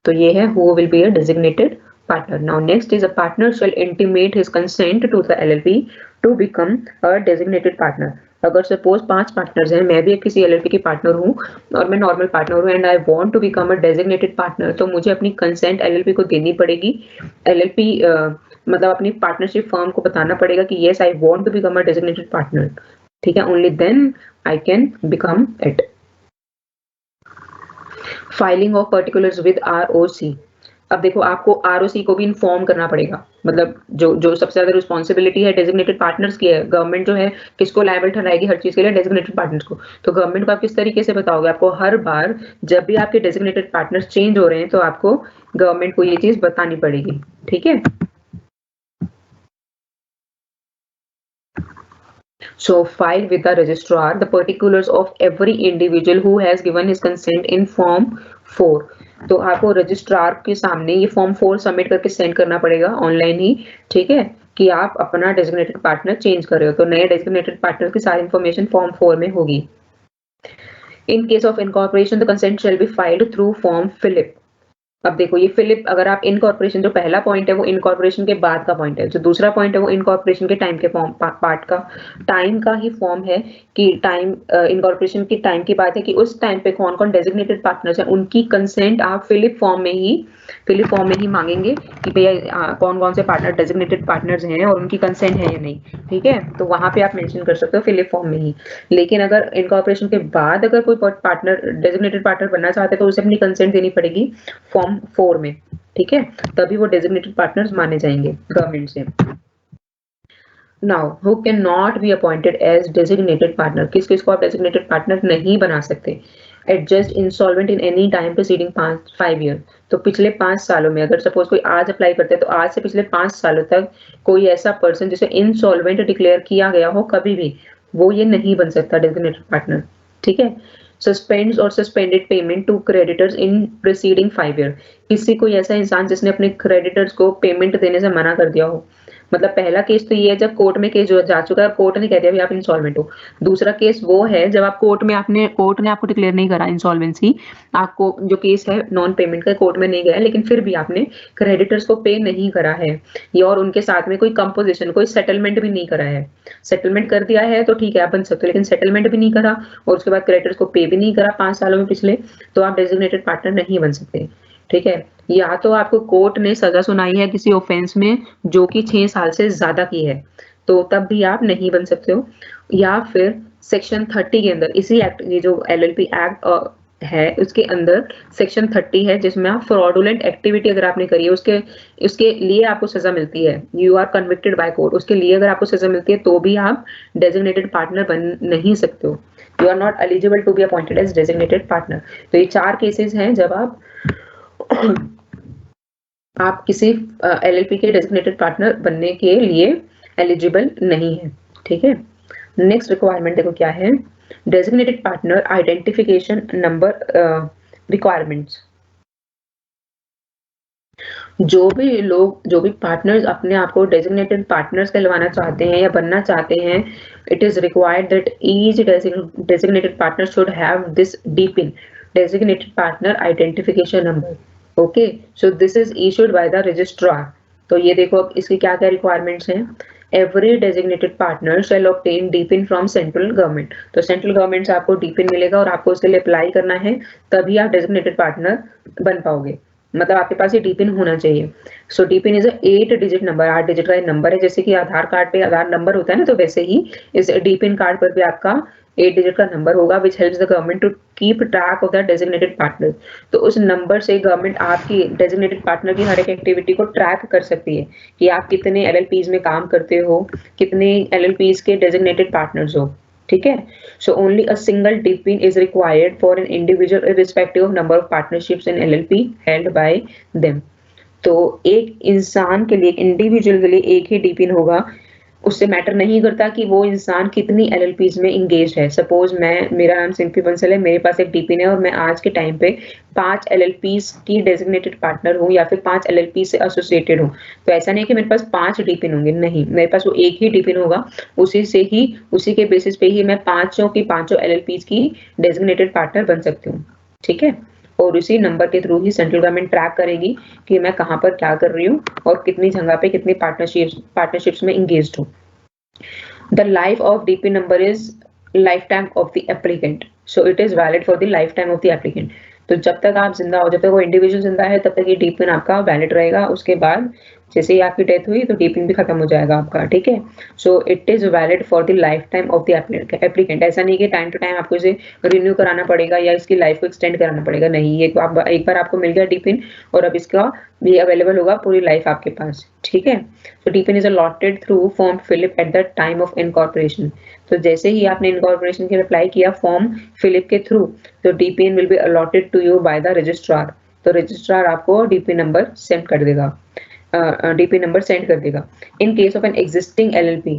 तो ये है who will be a designated partner. Now next is a partner shall intimate his consent to the LLP to become a designated partner. अगर सपोज 5 पार्टनर्स हैं, मैं भी किसी एलएलपी की पार्टनर हूँ और मैं नॉर्मल पार्टनर हूँ and I want to become a designated partner, तो मुझे अपनी कंसेंट एलएलपी को देनी पड़ेगी। एलएलपी मतलब अपनी पार्टनरशिप फर्म को बताना पड़ेगा कि yes I want to become a designated partner, ठीक है। Only then I can become it. Filing of particulars with ROC. अब देखो आपको आरओसी को भी इन्फॉर्म करना पड़ेगा, मतलब जो सबसे ज्यादा रिस्पॉन्सिबिलिटी है डेजिग्नेटेड पार्टनर्स की है। गवर्नमेंट जो है किसको लायबल ठहराएगी हर चीज के लिए? डेजिग्नेटेड पार्टनर्स को। तो गवर्नमेंट को आप किस तरीके से बताओगे? आपको हर बार जब भी आपके डेजिग्नेटेड पार्टनर्स चेंज हो रहे हैं तो आपको गवर्नमेंट को ये चीज बतानी पड़ेगी, ठीक है। So file with the registrar the particulars of every individual who has given his consent in form 4. तो आपको रजिस्ट्रार के सामने ये फॉर्म 4 सबमिट करके सेंड करना पड़ेगा ऑनलाइन ही, ठीक है, कि आप अपना डेजिग्नेटेड पार्टनर चेंज कर रहे हो। तो नए डेजिग्नेटेड पार्टनर की सारी इंफॉर्मेशन फॉर्म 4 में होगी। In case of incorporation the consent shall be filed through form FiLLiP. अब देखो ये फिलिप, अगर आप इनकॉर्पोरेशन, जो पहला पॉइंट है वो इनकॉर्पोरेशन के बाद का पॉइंट है, जो दूसरा पॉइंट है वो इनकॉर्पोरेशन के टाइम के फॉर्म पार्ट का टाइम का ही फॉर्म है कि टाइम इनकॉर्पोरेशन की टाइम की बात है कि उस टाइम पे कौन कौन डेजिग्नेटेड पार्टनर्स हैं, उनकी कंसेंट आप फिलिप फॉर्म में ही मांगेंगे कि भैया कौन कौन से पार्टनर डेजिग्नेटेड पार्टनर्स हैं और उनकी कंसेंट है या नहीं, ठीक है। तो वहां पे आप मेंशन कर सकते हो फिलिप फॉर्म में ही। लेकिन अगर इनकॉर्पोरेशन के बाद अगर कोई पार्टनर डेजिग्नेटेड पार्टनर बनना चाहते हैं तो उसे अपनी कंसेंट देनी पड़ेगी फॉर्म 4 में, ठीक है, तभी वो डेजिग्नेटेड पार्टनर्स माने जाएंगे गवर्नमेंट से। Now who can not be appointed as designated partner, किस किस को आप डेजिग्नेटेड पार्टनर नहीं बना सकते? Adjudged insolvent in any time preceding 5 year. तो पिछले 5 सालों में, अगर सपोज कोई आज अप्लाई करता है तो आज से पिछले 5 सालों तक कोई ऐसा पर्सन जिसे इंसॉल्वेंट डिक्लेयर किया गया हो कभी भी, वो ये नहीं बन सकता डेजिग्नेटेड पार्टनर, ठीक है। सस्पेंड्स और suspended payment to creditors in preceding 5 year. किसी कोई ऐसा इंसान जिसने अपने क्रेडिटर्स को पेमेंट देने से मना कर दिया हो, मतलब पहला केस तो ये है जब कोर्ट में केस जा चुका है और कोर्ट ने कह दिया भी आप इंसॉल्वेंट हो। दूसरा केस वो है जब आप कोर्ट ने आपको डिक्लेयर नहीं करा इंसॉल्वेंसी, आपको जो केस है नॉन पेमेंट का कोर्ट में नहीं गया लेकिन फिर भी आपने क्रेडिटर्स को पे नहीं करा है, या और उनके साथ में कोई कंपोजिशन, कोई सेटलमेंट भी नहीं करा है। सेटलमेंट कर दिया है तो ठीक है आप बन सकते हो, लेकिन सेटलमेंट भी नहीं करा और उसके बाद क्रेडिटर्स को पे भी नहीं करा 5 सालों में पिछले, तो आप डेजिग्नेटेड पार्टनर नहीं बन सकते, ठीक है। या तो आपको कोर्ट ने सजा सुनाई है किसी ऑफेंस में जो कि 6 साल से ज्यादा की है, तो तब भी आप नहीं बन सकते हो। या फिर सेक्शन 30 के अंदर इसी एक्ट, ये जो एलएलपी एक्ट है उसके अंदर सेक्शन 30 है जिसमें आप फ्रॉडुलेंट एक्टिविटी अगर आपने करी है उसके लिए आपको सजा मिलती है, you are convicted by court, उसके लिए अगर आपको सजा मिलती है तो भी आप डेजिग्नेटेड पार्टनर बन नहीं सकते हो, you are not eligible to be appointed as designated partner. तो ये 4 केसेस हैं जब आप किसी एलएलपी के डेजिग्नेटेड पार्टनर बनने के लिए एलिजिबल नहीं है, ठीक है। नेक्स्ट रिक्वायरमेंट देखो क्या है, designated partner identification number requirements. जो भी पार्टनर्स अपने आप को डेजिग्नेटेड पार्टनर्स कहलवाना चाहते हैं या बनना चाहते हैं, it is required that each designated partner should have this DPIN, designated partner identification number. Okay, so this is issued by the registrar. तो ये देखो अब इसकी क्या क्या रिक्वायरमेंट्स हैं। Every designated partner shall obtain DPIN from central government. तो central government से आपको DPIN मिलेगा और आपको उसके लिए अप्लाई करना है, तभी आप डेजिग्नेटेड पार्टनर बन पाओगे, मतलब आपके पास ये DPIN होना चाहिए। सो DPIN is 8 digit number, 8 digit का नंबर है, जैसे कि आधार कार्ड पे आधार नंबर होता है ना, तो वैसे ही इस DPIN कार्ड पर भी आपका 8 डिजिट का नंबर होगा, which helps the government to keep track of the designated partner. तो उस नंबर से गवर्नमेंट आपकी डेजिग्नेटेड पार्टनर की हर एक एक्टिविटी को ट्रैक कर सकती है कि आप कितने LLPs में काम करते हो, कितने LLPs के डेजिग्नेटेड पार्टनर्स हो, ठीक है। So only a single DPIN is required for an individual irrespective of number of partnerships in LLP held by them. तो एक इंसान के लिए, एक इंडिविजुअल के लिए एक ही DPIN होगा, उससे मैटर नहीं करता कि वो इंसान कितनी LLPs में इंगेज है। सपोज मेरा नाम सिंपी बंसल है, मेरे पास एक DPIN है और मैं आज के टाइम पे 5 LLPs की डेजिग्नेटेड पार्टनर हूँ या फिर 5 LLP से एसोसिएटेड हूँ। तो ऐसा नहीं कि मेरे पास 5 DPIN होंगे, नहीं, मेरे पास वो एक ही DPIN होगा, उसी के बेसिस पे ही मैं पांचों LLPs की डेजिग्नेटेड पार्टनर बन सकती हूँ, ठीक है। और उसी नंबर के थ्रू ही सेंट्रल गवर्नमेंट ट्रैक करेगी कि मैं कहाँ पर क्या कर रही हूँ और कितनी जगह पे कितनी पार्टनरशिप्स में इंगेज्ड हूँ। The life of DP number is lifetime of the applicant, so it is valid for the lifetime of the applicant। तो जब तक आप जिंदा हो, जब तक वो इंडिविजुअल जिंदा है, तब तक ये DPIN आपका वैलिड रहेगा। उसके बाद जैसे ही आपकी डेथ हुई तो DPIN भी खत्म हो जाएगा आपका, ठीक है। सो it is valid for the life time of the applicant. ऐसा नहीं कि टाइम टू टाइम आपको इसे रिन्यू कराना पड़ेगा या इसकी लाइफ को एक्सटेंड कराना पड़ेगा, नहीं, एक बार आपको मिल गया DPIN और अब इसका ये अवेलेबल होगा पूरी लाइफ आपके पास, ठीक है। तो DPIN is allotted through form FiLLiP at the time of incorporation. तो जैसे ही आपने इनकॉर्पोरेशन के अप्लाई किया फॉर्म फिलिप के थ्रू, तो DPIN will be allotted to you by the registrar. तो रजिस्ट्रार आपको DPIN नंबर सेंड कर देगा, In case of an existing LLP,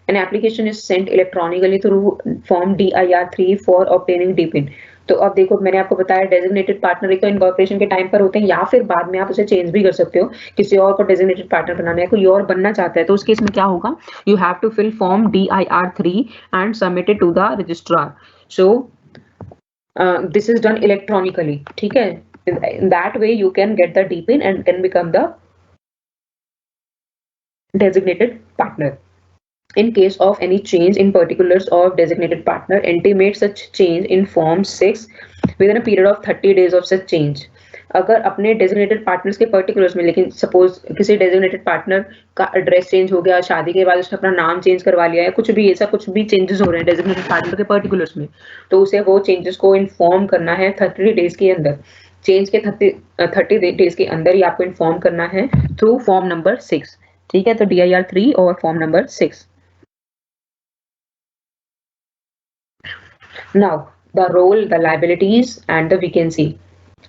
an application is sent electronically through form DIR3 for obtaining DPIN। तो अब देखो मैंने आपको बताया डेजिग्नेटेड पार्टनर एक तो इनकॉर्पोरेशन के टाइम पर होते हैं या फिर बाद में आप उसे चेंज भी कर सकते हो, किसी और को डेजिग्नेटेड पार्टनर बनाना है, कोई और बनना चाहता है, तो उस केस में क्या होगा, you have to fill form DIR3 and submit it to the registrar. So this is done electronically, ठीक है। In that way you can get the DPIN and can become the designated partner। In case of any change in particulars of designated partner, intimate such change in form 6 within a period of 30 days of such change। अगर अपने designated partners के particulars में, लेकिन suppose किसी designated partner का address change हो गया, शादी के बाद उसने अपना नाम चेंज करवा लिया है, कुछ भी ऐसा कुछ भी चेंजेस हो रहे हैं डेजिग्नेटेड पार्टनर के पर्टिकुलर्स में, तो उसे वो चेंजेस को इन्फॉर्म करना है 30 डेज के अंदर। चेंज के 30 डेज के अंदर ही आपको इन्फॉर्म करना है थ्रू फॉर्म नंबर 6, ठीक है। तो DIR3 और form number 6। Now the role, the liabilities and the vacancy.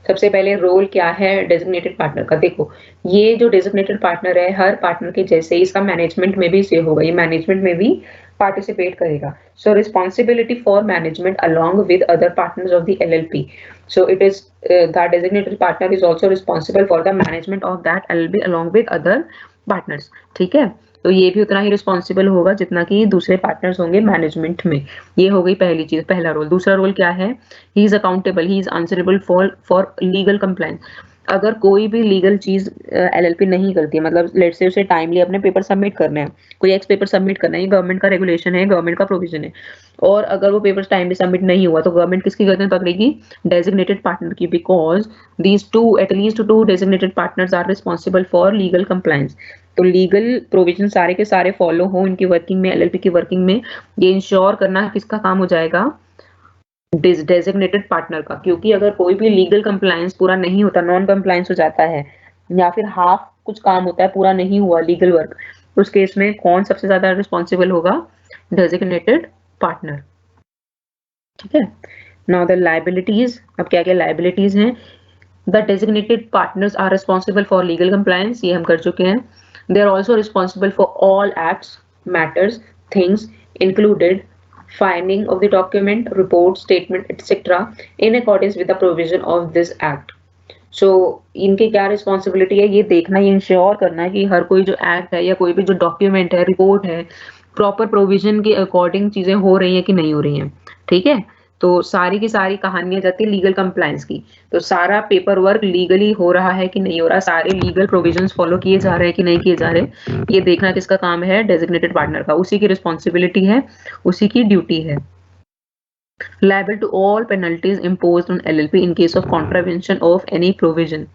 सबसे पहले रोल क्या है डेजिग्नेटेड पार्टनर का। देखो ये जो डेजिग्नेटेड पार्टनर है, हर पार्टनर के जैसे इसका मैनेजमेंट में भी से होगा, ये मैनेजमेंट में भी पार्टिसिपेट करेगा। सो responsibility for management along with other partners of the LLP। So it is the designated partner is also responsible for the management of that LLP along with other partners, ठीक है। तो ये भी उतना ही responsible होगा जितना कि दूसरे पार्टनर्स होंगे मैनेजमेंट में। ये हो गई पहली चीज, पहला रोल। दूसरा रोल क्या है, he is accountable, he is answerable for legal compliance. अगर कोई भी लीगल चीज LLP नहीं करती है, मतलब लेट्स से उसे टाइमली अपने पेपर सबमिट करने हैं, कोई एक्स पेपर सबमिट करना है, ये गवर्नमेंट का रेगुलेशन है, गवर्नमेंट का प्रोविजन है, और अगर वो पेपर टाइमली सबमिट नहीं हुआ तो गवर्नमेंट किसकी गर्दन पकड़ेगी, डेजिग्नेटेड पार्टनर की, because these two at least 2 designated partners are responsible for legal compliance. तो लीगल प्रोविजन सारे के सारे फॉलो हो इनकी वर्किंग में, LLP की वर्किंग में, ये इंश्योर करना किसका काम हो जाएगा, डेजिग्नेटेड पार्टनर का, क्योंकि अगर कोई भी लीगल कंप्लायंस पूरा नहीं होता, नॉन कंप्लायंस हो जाता है या फिर हाफ कुछ काम होता है, पूरा नहीं हुआ लीगल वर्क, उस केस में कौन सबसे ज्यादा रिस्पॉन्सिबल होगा? Designated partner. ठीक है। नाउ द लायबिलिटीज, अब क्या क्या लायबिलिटीज हैं? The designated partners are responsible for legal compliance, ये हम कर चुके हैं। They are also responsible for all acts, matters, things included finding of the document, report, statement, etc. in accordance with the provision of this act. So इनकी क्या responsibility है? ये देखना, ये इंश्योर करना है कि हर कोई जो एक्ट है या कोई भी जो डॉक्यूमेंट है, रिपोर्ट है, प्रॉपर प्रोविजन के अकॉर्डिंग चीजें हो रही हैं कि नहीं हो रही हैं। ठीक है। तो सारी की सारी कहानियां जाती है लीगल कंप्लायंस की। तो सारा पेपर वर्क लीगली हो रहा है कि नहीं हो रहा, सारे लीगल प्रोविजंस फॉलो किए जा रहे हैं कि नहीं किए जा रहे, ये देखना किसका काम है? डेजिग्नेटेड पार्टनर का। उसी की रिस्पॉन्सिबिलिटी है, उसी की ड्यूटी है। Liable to all penalties imposed on LLP in case of contravention of any provision.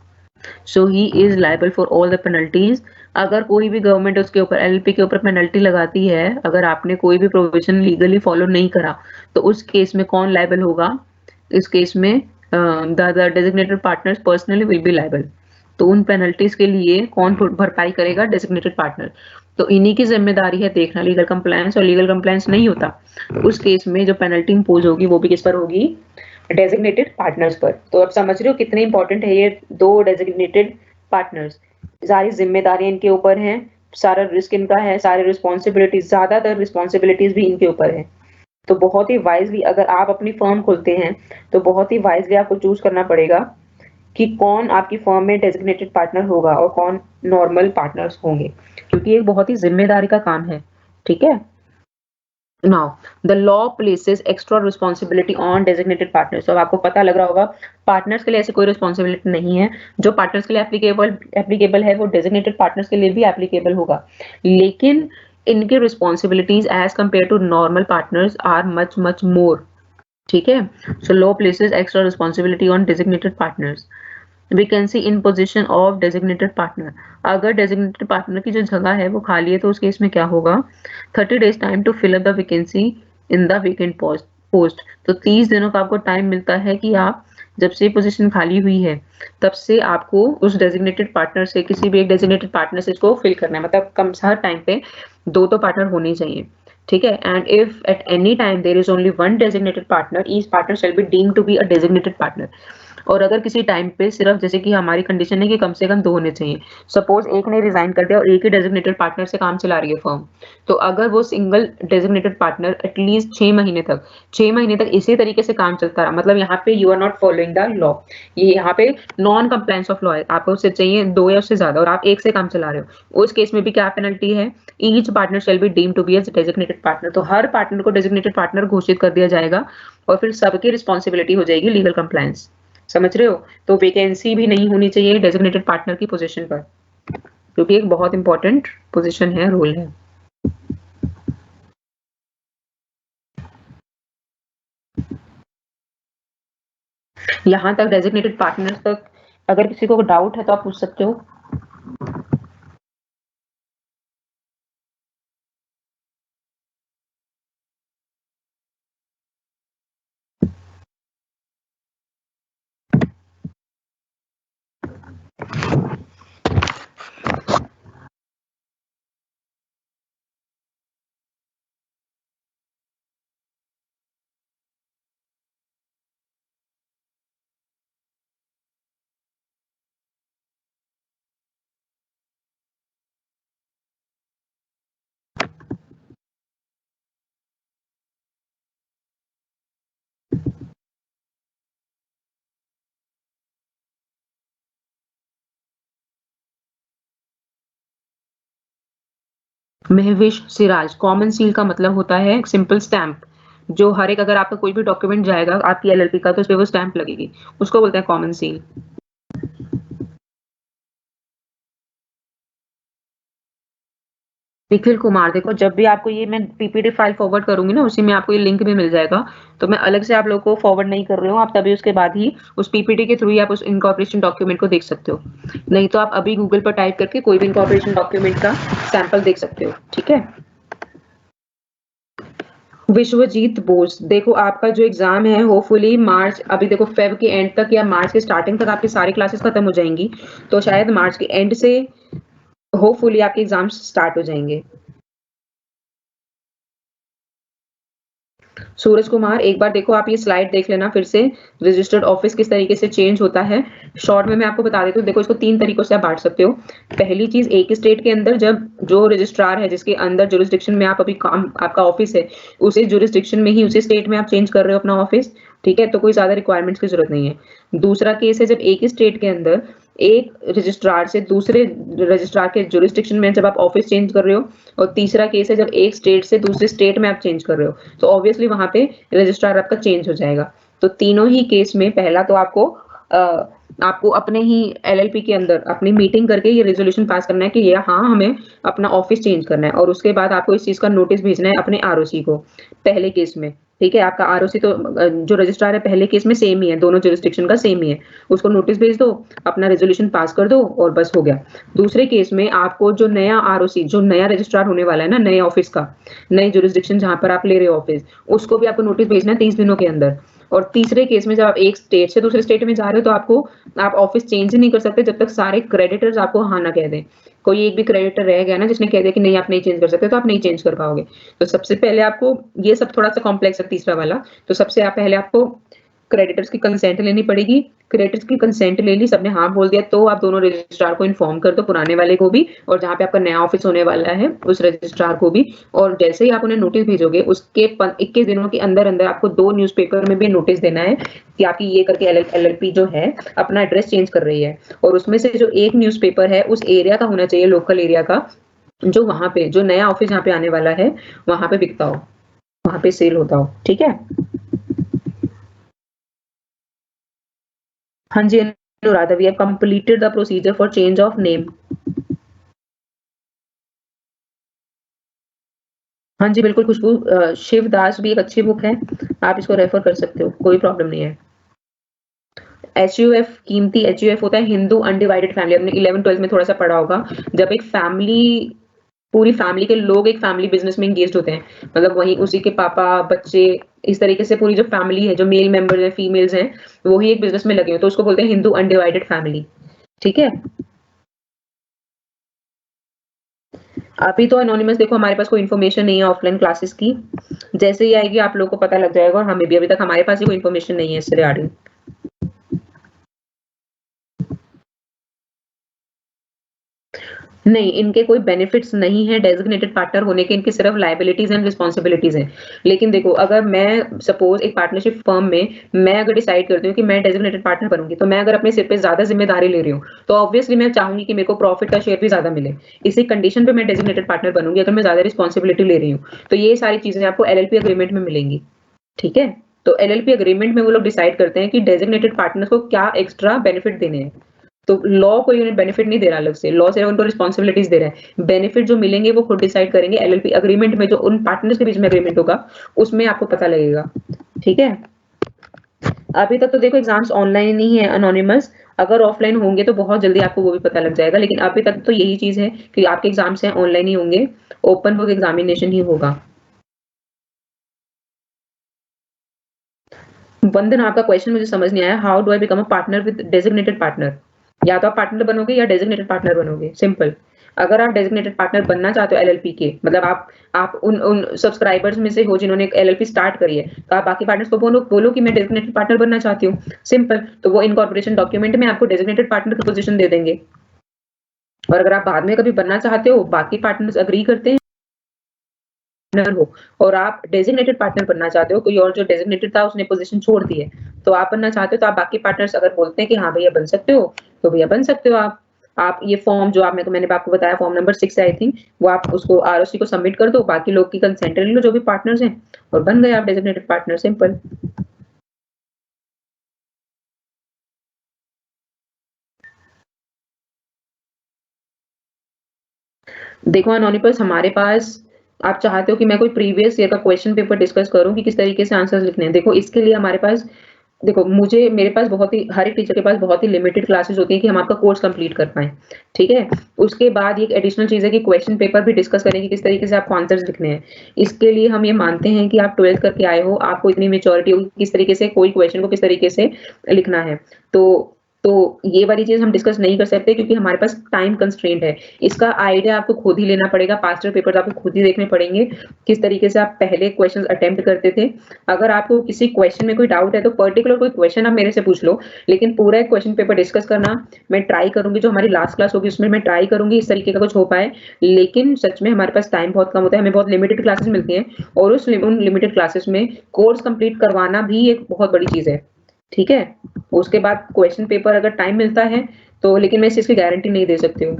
So he is liable for all the penalties. अगर कोई भी गवर्नमेंट उसके ऊपर LLP के ऊपर पेनल्टी लगाती है, अगर आपने कोई भी प्रोविजन लीगली फॉलो नहीं करा, तो उस केस में कौन लायबल होगा? इस केस में the designated partners personally will be liable. तो उन पेनल्टीज के लिए कौन भरपाई करेगा? Designated partner. तो इन्हीं की जिम्मेदारी है देखना लीगल कंप्लायंस, और लीगल कंप्लायंस नहीं होता उस केस में जो पेनल्टी इंपोज होगी वो भी किस पर होगी? डेजिग्नेटेड पार्टनर्स पर। तो अब समझ रहे हो कितने इंपॉर्टेंट है ये दो डेजिग्नेटेड पार्टनर्स। सारी जिम्मेदारियां इनके ऊपर हैं, सारा रिस्क इनका है, सारी रिस्पॉन्सिबिलिटीज, ज्यादातर रिस्पॉन्सिबिलिटीज भी इनके ऊपर है। तो बहुत ही वाइजली अगर आप अपनी फर्म खोलते हैं तो बहुत ही वाइजली आपको चूज करना पड़ेगा कि कौन आपकी फर्म में डेजिग्नेटेड पार्टनर होगा और कौन नॉर्मल पार्टनर्स होंगे, क्योंकि ये बहुत ही जिम्मेदारी का काम है। ठीक है। Now, the law places extra responsibility on designated partners. तो आपको पता लग रहा होगा पार्टनर्स के लिए ऐसी कोई रिस्पॉन्सिबिलिटी नहीं है। जो पार्टनर्स के लिए एप्लीकेबल है वो डेजिग्नेटेड पार्टनर्स के लिए भी एप्लीकेबल होगा, लेकिन इनकी responsibilities as compare to normal partners are much much more. ठीक है। So law places extra responsibility on designated partners. Vacancy in position of designated partner, अगर डेजिग्नेटेड पार्टनर की जो जगह है वो खाली है तो उस केस में क्या होगा? 30 days time to fill up the vacancy in the vacant post. तो 30 दिनों का आपको टाइम मिलता है कि आप जब से पोजीशन खाली हुई है तब से आपको उस डेजिग्नेटेड पार्टनर से, किसी भी एक डेजिग्नेटेड पार्टनर से इसको फिल करना है। मतलब कम हर टाइम पे दो तो पार्टनर होने चाहिए। ठीक है। And if at any time there is only one designated partner, each partner shall be deemed to be a designated partner. और अगर किसी टाइम पे सिर्फ, जैसे कि हमारी कंडीशन है कि कम से कम दो होने चाहिए, सपोज एक ने रिजाइन कर दिया और एक ही डेजिग्नेटेड पार्टनर से काम चला रही है फर्म, तो अगर वो सिंगल डेजिग्नेटेड पार्टनर एटलीस्ट 6 महीने तक इसी तरीके से काम चलता रहा, मतलब यहाँ पे you are not following the law, ये यहाँ पे नॉन कंप्लायंस ऑफ लॉ है, आपको उससे चाहिए दो या उससे ज्यादा और आप एक से काम चला रहे हो, उस केस में भी क्या पेनल्टी है? Each partner shall be deemed to be as designated partner. तो हर पार्टनर को डेजिग्नेटेड पार्टनर घोषित कर दिया जाएगा और फिर सबकी रिस्पॉन्सिबिलिटी हो जाएगी लीगल कंप्लायंस। समझ रहे हो? तो वैकेंसी भी नहीं होनी चाहिए डेजिग्नेटेड पार्टनर की पोजीशन पर, क्योंकि एक बहुत इंपॉर्टेंट पोजीशन है, रोल है। यहां तक डेजिग्नेटेड पार्टनर्स तक अगर किसी को डाउट है तो आप पूछ सकते हो। महविश सिराज, कॉमन सील का मतलब होता है सिंपल स्टैंप, जो हर एक, अगर आपका कोई भी डॉक्यूमेंट जाएगा आपकी एलएलपी का तो उस पे वो स्टैंप लगेगी, उसको बोलते हैं कॉमन सील। निखिल कुमार, देखो जब भी आपको ये मैं पीपीटी फाइल फॉरवर्ड करूंगी ना, उसी में आपको ये लिंक भी मिल जाएगा, तो मैं अलग से आप लोगों को फॉरवर्ड नहीं कर रही हूँ, आप तभी उसके बाद ही उस पीपीटी के थ्रू ही आप उस इनकॉर्पोरेशन डॉक्यूमेंट को देख सकते हो, नहीं तो आप अभी गूगल पर टाइप करके कोई भी इनकॉर्पोरेशन डॉक्यूमेंट का सैंपल देख सकते हो। ठीक है। विश्वजीत बोस, देखो आपका जो एग्जाम है होपफुली मार्च, अभी देखो फेब के एंड तक या मार्च के स्टार्टिंग तक आपकी सारी क्लासेस खत्म हो जाएंगी, तो शायद मार्च के एंड से होपफुली आपके एग्जाम्स स्टार्ट हो जाएंगे। सूरज कुमार, एक बार देखो आप ये स्लाइड देख लेना फिर से, रजिस्टर्ड ऑफिस किस तरीके से चेंज होता है। शॉर्ट में मैं आपको बता देती हूँ, देखो इसको 3 तरीकों से आप बांट सकते हो। पहली चीज, एक स्टेट के अंदर जब जो रजिस्ट्रार है जिसके अंदर जुरिस्डिक्शन में आप अभी काम आपका ऑफिस है, उसी जुरिस्डिक्शन में ही उसी स्टेट में आप चेंज कर रहे हो अपना ऑफिस, ठीक है, तो कोई ज्यादा रिक्वायरमेंट्स की जरूरत नहीं है। दूसरा केस है जब एक ही स्टेट के अंदर एक रजिस्ट्रार से दूसरे रजिस्ट्रार के जुरिस्डिक्शन में जब आप ऑफिस चेंज कर रहे हो, और तीसरा केस है जब एक स्टेट से दूसरे स्टेट में आप चेंज कर रहे हो, तो ऑब्वियसली वहां पे रजिस्ट्रार आपका चेंज हो जाएगा। तो तीनों ही केस में पहला तो आपको अपने ही एलएलपी के अंदर अपनी मीटिंग करके ये रेजोल्यूशन पास करना है कि ये हाँ हमें अपना ऑफिस चेंज करना है, और उसके बाद आपको इस चीज का नोटिस भेजना है अपने आरओसी को पहले केस में, ठीक है। आपका आरओसी तो जो रजिस्ट्रार है पहले केस में सेम ही है, दोनों जुरिस्डिक्शन का सेम ही है, उसको नोटिस भेज दो, अपना रेजोल्यूशन पास कर दो और बस हो गया। दूसरे केस में आपको जो नया आरओसी, जो नया रजिस्ट्रार होने वाला है ना नए ऑफिस का, नई जुरिस्डिक्शन जहां पर आप ले रहे हो ऑफिस, उसको भी आपको नोटिस भेजना है 30 दिनों के अंदर। और तीसरे केस में जब आप एक स्टेट से दूसरे स्टेट में जा रहे हो, तो आप ऑफिस चेंज ही नहीं कर सकते जब तक सारे क्रेडिटर्स आपको हाँ ना कह दें। कोई एक भी क्रेडिटर रह गया ना जिसने कह दिया कि नहीं आप नहीं चेंज कर सकते, तो आप नहीं चेंज कर पाओगे। तो सबसे पहले आपको, ये सब थोड़ा सा कॉम्प्लेक्स है तीसरा वाला, तो सबसे आप पहले आपको क्रेडिटर्स की कंसेंट लेनी पड़ेगी। क्रेडिटर्स की कंसेंट ले ली, सबने हाँ बोल दिया, तो आप दोनों रजिस्ट्रार को इन्फॉर्म कर दो, पुराने वाले को भी और जहाँ पे आपका नया ऑफिस होने वाला है उस रजिस्ट्रार को भी। और जैसे ही आप उन्हें नोटिस भेजोगे उसके 21 दिनों के अंदर अंदर आपको 2 न्यूज़पेपर में भी नोटिस देना है कि आपकी ये करके एलएलपी जो है अपना एड्रेस चेंज कर रही है, और उसमें से जो एक न्यूज़पेपर है उस एरिया का होना चाहिए, लोकल एरिया का, जो वहां पे जो नया ऑफिस जहाँ पे आने वाला है वहां पे बिकता हो, वहां पे सेल होता हो, ठीक है। हाँ जी Anuradha, we have completed the procedure for change of name. हाँ जी बिल्कुल खुशबू, शिवदास भी एक अच्छी बुक है, आप इसको रेफर कर सकते हो, कोई प्रॉब्लम नहीं है। HUF, कीमती HUF होता है हिंदू अनडिवाइडेड फैमिली, हमने 11th-12th में थोड़ा सा पढ़ा होगा। जब एक फैमिली, पूरी फैमिली के लोग एक फैमिली बिजनेस में एंगेज्ड होते हैं, मतलब वही उसी के पापा बच्चे, इस तरीके से पूरी जो फैमिली है, जो मेल मेंबर्स हैं फीमेल्स हैं, वो ही एक बिजनेस में लगे हो, तो उसको बोलते हैं हिंदू अनडिवाइडेड फैमिली, ठीक है। अभी तो एनोनिमस देखो हमारे पास कोई इन्फॉर्मेशन नहीं है ऑफलाइन क्लासेस की, जैसे ही आएगी आप लोगों को पता लग जाएगा, और हमें भी अभी तक हमारे पास ही कोई इन्फॉर्मेशन नहीं है इससे रिगार्डिंग। नहीं, इनके कोई बेनिफिट्स नहीं है डेजिग्नेटेड पार्टनर होने के, इनकी सिर्फ लायबिलिटीज एंड रिस्पॉन्सिबिलिटीज हैं। लेकिन देखो अगर मैं सपोज एक पार्टनरशिप फर्म में मैं अगर डिसाइड करती हूँ कि मैं डेजिग्नेटेड पार्टनर बनूंगी, तो मैं अगर अपने सिर पे ज्यादा जिम्मेदारी ले रही हूँ, तो ऑब्वियसली मैं चाहूंगी कि मेरे को प्रॉफिट का शेयर भी ज्यादा मिले। इसी कंडीशन पे मैं डेजिग्नेटेड पार्टनर बनूंगी अगर मैं ज्यादा रिस्पॉन्सिबिलिटी ले रही हूँ। तो ये सारी चीजें आपको एलएलपी अग्रीमेंट में मिलेंगी, ठीक है। तो एलएलपी अग्रीमेंट में वो लोग डिसाइड करते हैं कि डेजिग्नेटेड पार्टनर्स को क्या एक्स्ट्रा बेनिफिट देने हैं। तो लॉ कोई उन्हें बेनिफिट नहीं दे रहा अलग से, लॉ सिर्फ उनको रिस्पॉन्सिबिलिटीज दे रहा है, बेनिफिट जो मिलेंगे वो खुद डिसाइड करेंगे। एलएलपी अग्रीमेंट में जो उन पार्टनर्स के बीच में अग्रीमेंट होगा उसमें आपको पता लगेगा, ठीक है। अभी तक तो देखो एग्जाम्स ऑनलाइन नहीं है अनोनिमस, अगर ऑफलाइन होंगे तो बहुत जल्दी आपको वो भी पता लग जाएगा, लेकिन अभी तक तो यही चीज है कि आपके एग्जाम्स हैं ऑनलाइन ही होंगे, ओपन बुक एग्जामिनेशन ही होगा। वंदन, आपका क्वेश्चन मुझे समझ नहीं आया, how do I become a partner with designated partner. या तो आप पार्टनर बनोगे या डेजिग्नेटेड पार्टनर बनोगे, सिंपल। अगर आप डेजिग्नेटेड पार्टनर बनना चाहते हो एलएलपी के, मतलब आप उन सब्सक्राइबर्स में से हो जिन्होंने एलएलपी स्टार्ट करी है, तो आप बाकी पार्टनर्स को बोलो कि मैं डेजिग्नेटेड पार्टनर बनना चाहती हूँ, सिंपल। तो वो इनकॉर्पोरेशन डॉक्यूमेंट में आपको डेजिग्नेटेड पार्टनर की पोजीशन दे देंगे। और अगर आप बाद में कभी बनना चाहते हो, बाकी पार्टनर्स अग्री करते हैं हो, और आप डेजिग्नेटेड पार्टनर बनना चाहते हो, कोई और जो डेजिग्नेटेड था उसने पोजीशन छोड़ दी है, तो आप बनना चाहते हो, तो आप बाकी पार्टनर्स अगर बोलते हैं कि हाँ भैया बन सकते हो, तो भैया बन सकते हो आप ये फॉर्म जो मैंने आपको बताया फॉर्म नंबर 6 आई थिंक, वो आप उसको आरओसी को सबमिट कर दो, बाकी लोग की कंसेंट ले लो जो भी पार्टनर्स हैं, और बन गए आप डेजिग्नेटेड पार्टनर, सिंपल। देखो अनोनिपस, हमारे पास, आप चाहते हो कि मैं कोई प्रीवियस ईयर का क्वेश्चन पेपर डिस्कस करूं कि किस तरीके से आंसर्स लिखने हैं, देखो इसके लिए हमारे पास देखो मुझे मेरे पास बहुत ही हर एक टीचर के पास बहुत ही लिमिटेड क्लासेस होती हैं कि हम आपका कोर्स कंप्लीट कर पाएँ, ठीक है? उसके बाद एक एडिशनल चीज़ है कि क्वेश्चन पेपर भी डिस्कस करें कि किस तरीके से आपको आंसर्स लिखने हैं। इसके लिए हम ये मानते हैं कि आप 12th करके आए हो, आपको इतनी मैच्योरिटी होगी किस तरीके से कोई क्वेश्चन को किस तरीके से लिखना है। तो ये वाली चीज़ हम डिस्कस नहीं कर सकते क्योंकि हमारे पास टाइम कंस्ट्रेंट है। इसका आइडिया आपको खुद ही लेना पड़ेगा, पास्ट ईयर पेपर्स आपको खुद ही देखने पड़ेंगे, किस तरीके से आप पहले क्वेश्चंस अटेम्प्ट करते थे। अगर आपको किसी क्वेश्चन में कोई डाउट है तो पर्टिकुलर कोई क्वेश्चन आप मेरे से पूछ लो, लेकिन पूरा एक क्वेश्चन पेपर डिस्कस करना मैं ट्राई करूँगी, जो हमारी लास्ट क्लास होगी उसमें मैं ट्राई करूँगी इस तरीके का कुछ हो पाए। लेकिन सच में हमारे पास टाइम बहुत कम होता है, हमें बहुत लिमिटेड क्लासेस मिलती हैं और उन लिमिटेड क्लासेस में कोर्स कंप्लीट करवाना भी एक बहुत बड़ी चीज़ है, ठीक है? उसके बाद क्वेश्चन पेपर अगर टाइम मिलता है तो, लेकिन मैं इस चीज़ की गारंटी नहीं दे सकती हूँ।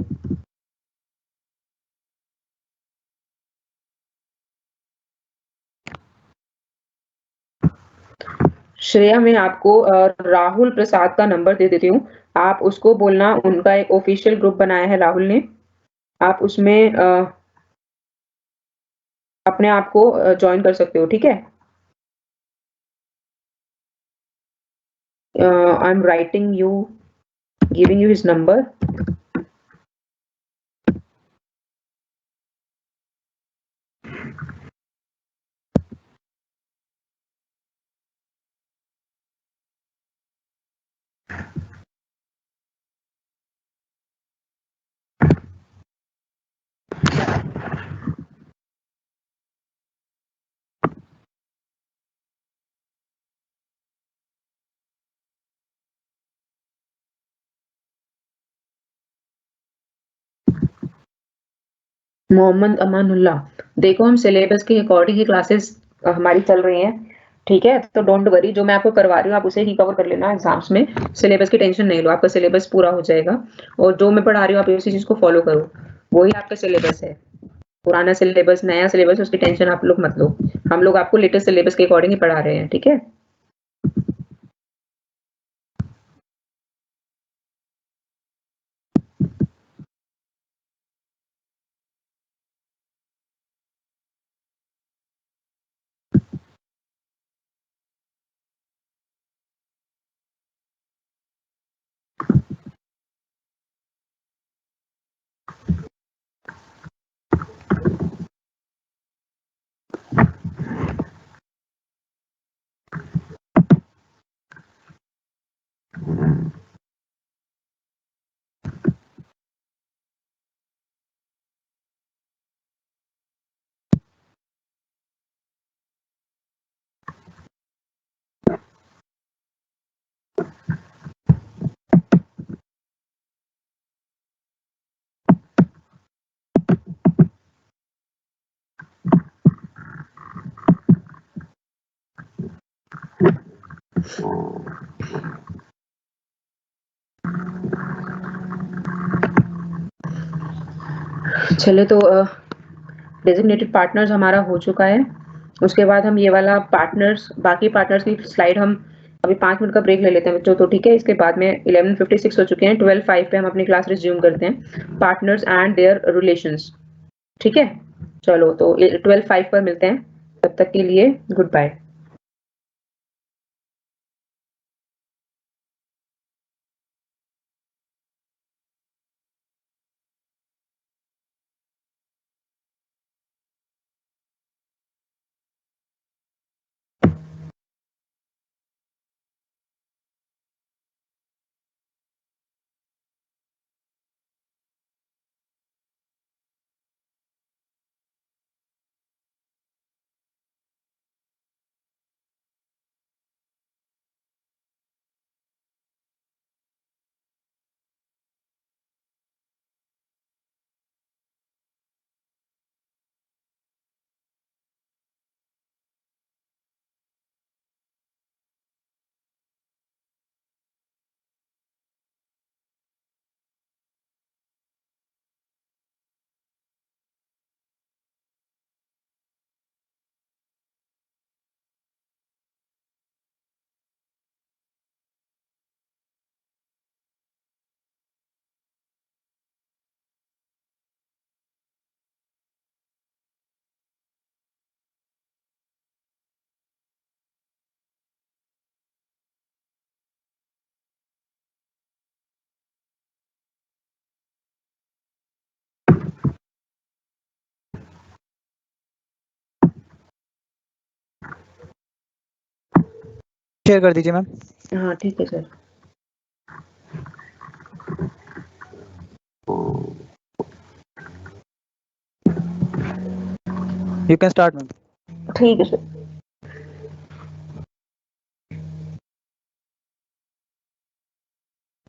श्रेया, मैं आपको राहुल प्रसाद का नंबर दे देती हूँ। आप उसको बोलना, उनका एक ऑफिशियल ग्रुप बनाया है राहुल ने। आप उसमें अपने आप को जॉइन कर सकते हो, ठीक है? I am writing you, giving you his number. Mohammad Amanullah, देखो हम सिलेबस के अकॉर्डिंग ही क्लासेस हमारी चल रही हैं, ठीक है? तो डोंट वरी, जो मैं आपको करवा रही हूँ आप उसे ही कवर कर लेना एग्जाम्स में। सिलेबस की टेंशन नहीं लो, आपका सिलेबस पूरा हो जाएगा और जो मैं पढ़ा रही हूँ आप उसी चीज़ को फॉलो करो, वही आपका सिलेबस है। पुराना सिलेबस, नया सिलेबस, उसकी टेंशन आप लोग मत लो। हम लोग आपको लेटेस्ट सिलेबस के अकॉर्डिंग ही पढ़ा रहे हैं, ठीक है? चलो तो डेजिग्नेटेड पार्टनर्स हमारा हो चुका है। उसके बाद हम ये वाला पार्टनर्स, बाकी पार्टनर्स की स्लाइड हम अभी 5 मिनट का ब्रेक ले लेते हैं बच्चों, तो ठीक है? इसके बाद में 11:56 हो चुके हैं, 12:05 पे हम अपनी क्लास रिज्यूम करते हैं, पार्टनर्स एंड देयर रिलेशंस, ठीक है? चलो तो 12:05 पर मिलते हैं, तब तक के लिए गुड बाय। शेयर कर दीजिए मैम। हाँ ठीक है sir. You can start ma'am. ठीक है सर।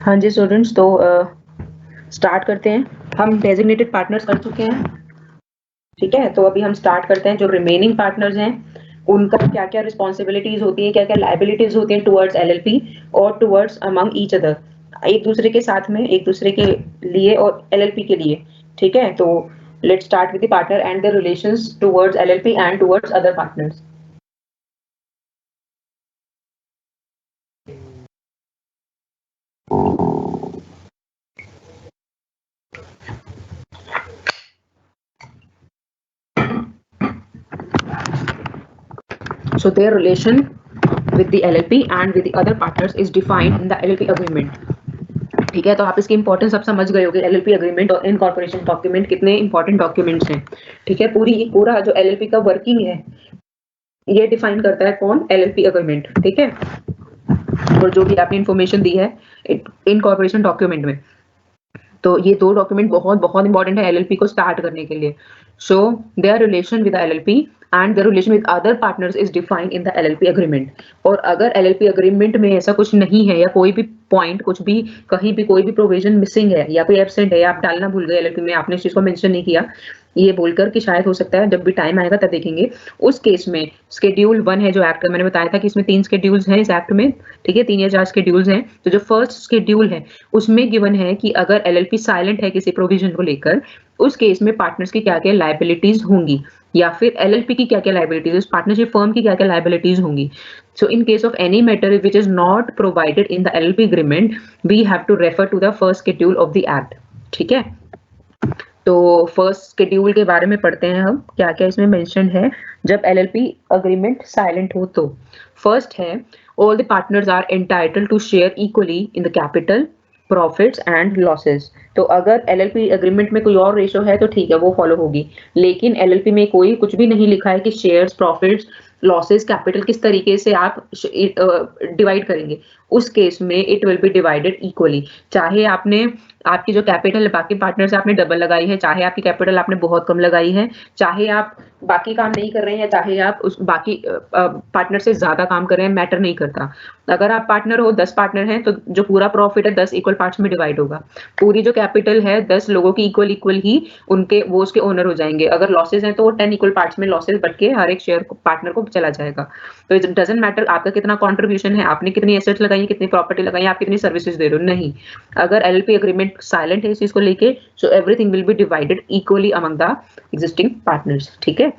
हाँ जी स्टूडेंट्स, तो स्टार्ट करते हैं। हम डेजिग्नेटेड पार्टनर्स कर चुके हैं, ठीक है। तो अभी हम स्टार्ट करते हैं। जो रिमेनिंग पार्टनर्स हैं उनका क्या क्या रिस्पॉन्सिबिलिटीज होती है, क्या क्या लाइबिलिटीज होती हैं टुवर्ड्स एलएलपी और टुवर्ड्स अमंग ईच अदर, एक दूसरे के साथ में, एक दूसरे के लिए और एलएलपी के लिए, ठीक है। तो let's start with the partner and the relations towards LLP and towards other partners. So their relation with the LLP and with the other partners is defined in the LLP agreement. ठीक है, तो आप इसकी importance अब समझ गए होंगे। LLP agreement और इनकॉर्पोरेशन डॉक्यूमेंट कितने इंपॉर्टेंट डॉक्यूमेंट्स हैं, ठीक है। पूरा जो एलएलपी का वर्किंग है ये डिफाइन करता है कौन? एलएलपी अग्रीमेंट, ठीक है। और जो भी आपने इंफॉर्मेशन दी है इनकॉर्पोरेशन डॉक्यूमेंट में, तो ये दो डॉक्यूमेंट बहुत बहुत इंपॉर्टेंट है एलएलपी को स्टार्ट करने के लिए। So there relation with LLP and the relation with other partners is defined in the LLP agreement. और अगर LLP agreement में ऐसा कुछ नहीं है या कोई भी पॉइंट, कुछ भी कहीं भी कोई भी प्रोविजन मिसिंग है या कोई एब्सेंट है या आप डालना भूल गए LLP में, आपने इस चीज को मेंशन नहीं किया, ये बोलकर कि शायद हो सकता है जब भी टाइम आएगा तब देखेंगे, उस केस में शेड्यूल 1 है जो एक्ट का, मैंने बताया था कि इसमें 3 शेड्यूल्स हैं इस एक्ट में, ठीक है, 3 या 4 शेड्यूल्स हैं। तो जो फर्स्ट शेड्यूल है उसमें गिवन है कि अगर एलएलपी साइलेंट है किसी प्रोविजन को लेकर, उस केस में पार्टनर्स की क्या क्या लायबिलिटीज होंगी, या फिर एलएलपी की क्या क्या लायबिलिटीज, उस पार्टनरशिप फर्म की क्या क्या लायबिलिटीज होंगी। So in case of any matter which is not provided in the LLP agreement, we have to refer to the first schedule of the act, ठीक है। तो फर्स्ट शेड्यूल के बारे में पढ़ते हैं हम, क्या क्या इसमें मेंशन है जब एलएलपी अग्रीमेंट साइलेंट हो। तो फर्स्ट है, all the partners are entitled to share equally in the capital, profits and losses. तो अगर एलएलपी एग्रीमेंट में कोई और रेशो है तो ठीक है, वो फॉलो होगी, लेकिन एलएलपी में कोई कुछ भी नहीं लिखा है कि शेयर्स, प्रॉफिट्स, लॉसेस, कैपिटल किस तरीके से आप डिवाइड करेंगे, उस केस में it will B divided equally. चाहे आपने आपकी जो कैपिटल बाकी पार्टनर से आपने डबल लगाई है, चाहे आपकी कैपिटल आपने बहुत कम लगाई है, चाहे आप बाकी काम नहीं कर रहे हैं, चाहे आप उस बाकी पार्टनर से ज्यादा काम कर रहे हैं, मैटर नहीं करता। अगर आप पार्टनर हो, 10 पार्टनर हैं, तो जो पूरा प्रॉफिट है 10 इक्वल पार्ट्स में डिवाइड होगा। पूरी जो कैपिटल है 10 लोगों की इक्वल ही उनके वो उसके ओनर हो जाएंगे। अगर लॉसेज हैं तो वो 10 इक्वल पार्ट्स में लॉसेज बट के हर एक शेयर पार्टनर को चला जाएगा। तो इट डजंट मैटर आपका कितना कंट्रीब्यूशन है, आपने कितनी एसेट्स लगाई है, कितनी प्रॉपर्टी लगाई है, आप कितनी सर्विसेज दे रहे हो, नहीं। अगर एलएलपी एग्रीमेंट साइलेंट है इस चीज को लेके, so everything will be divided equally among the existing partners, ठीक है।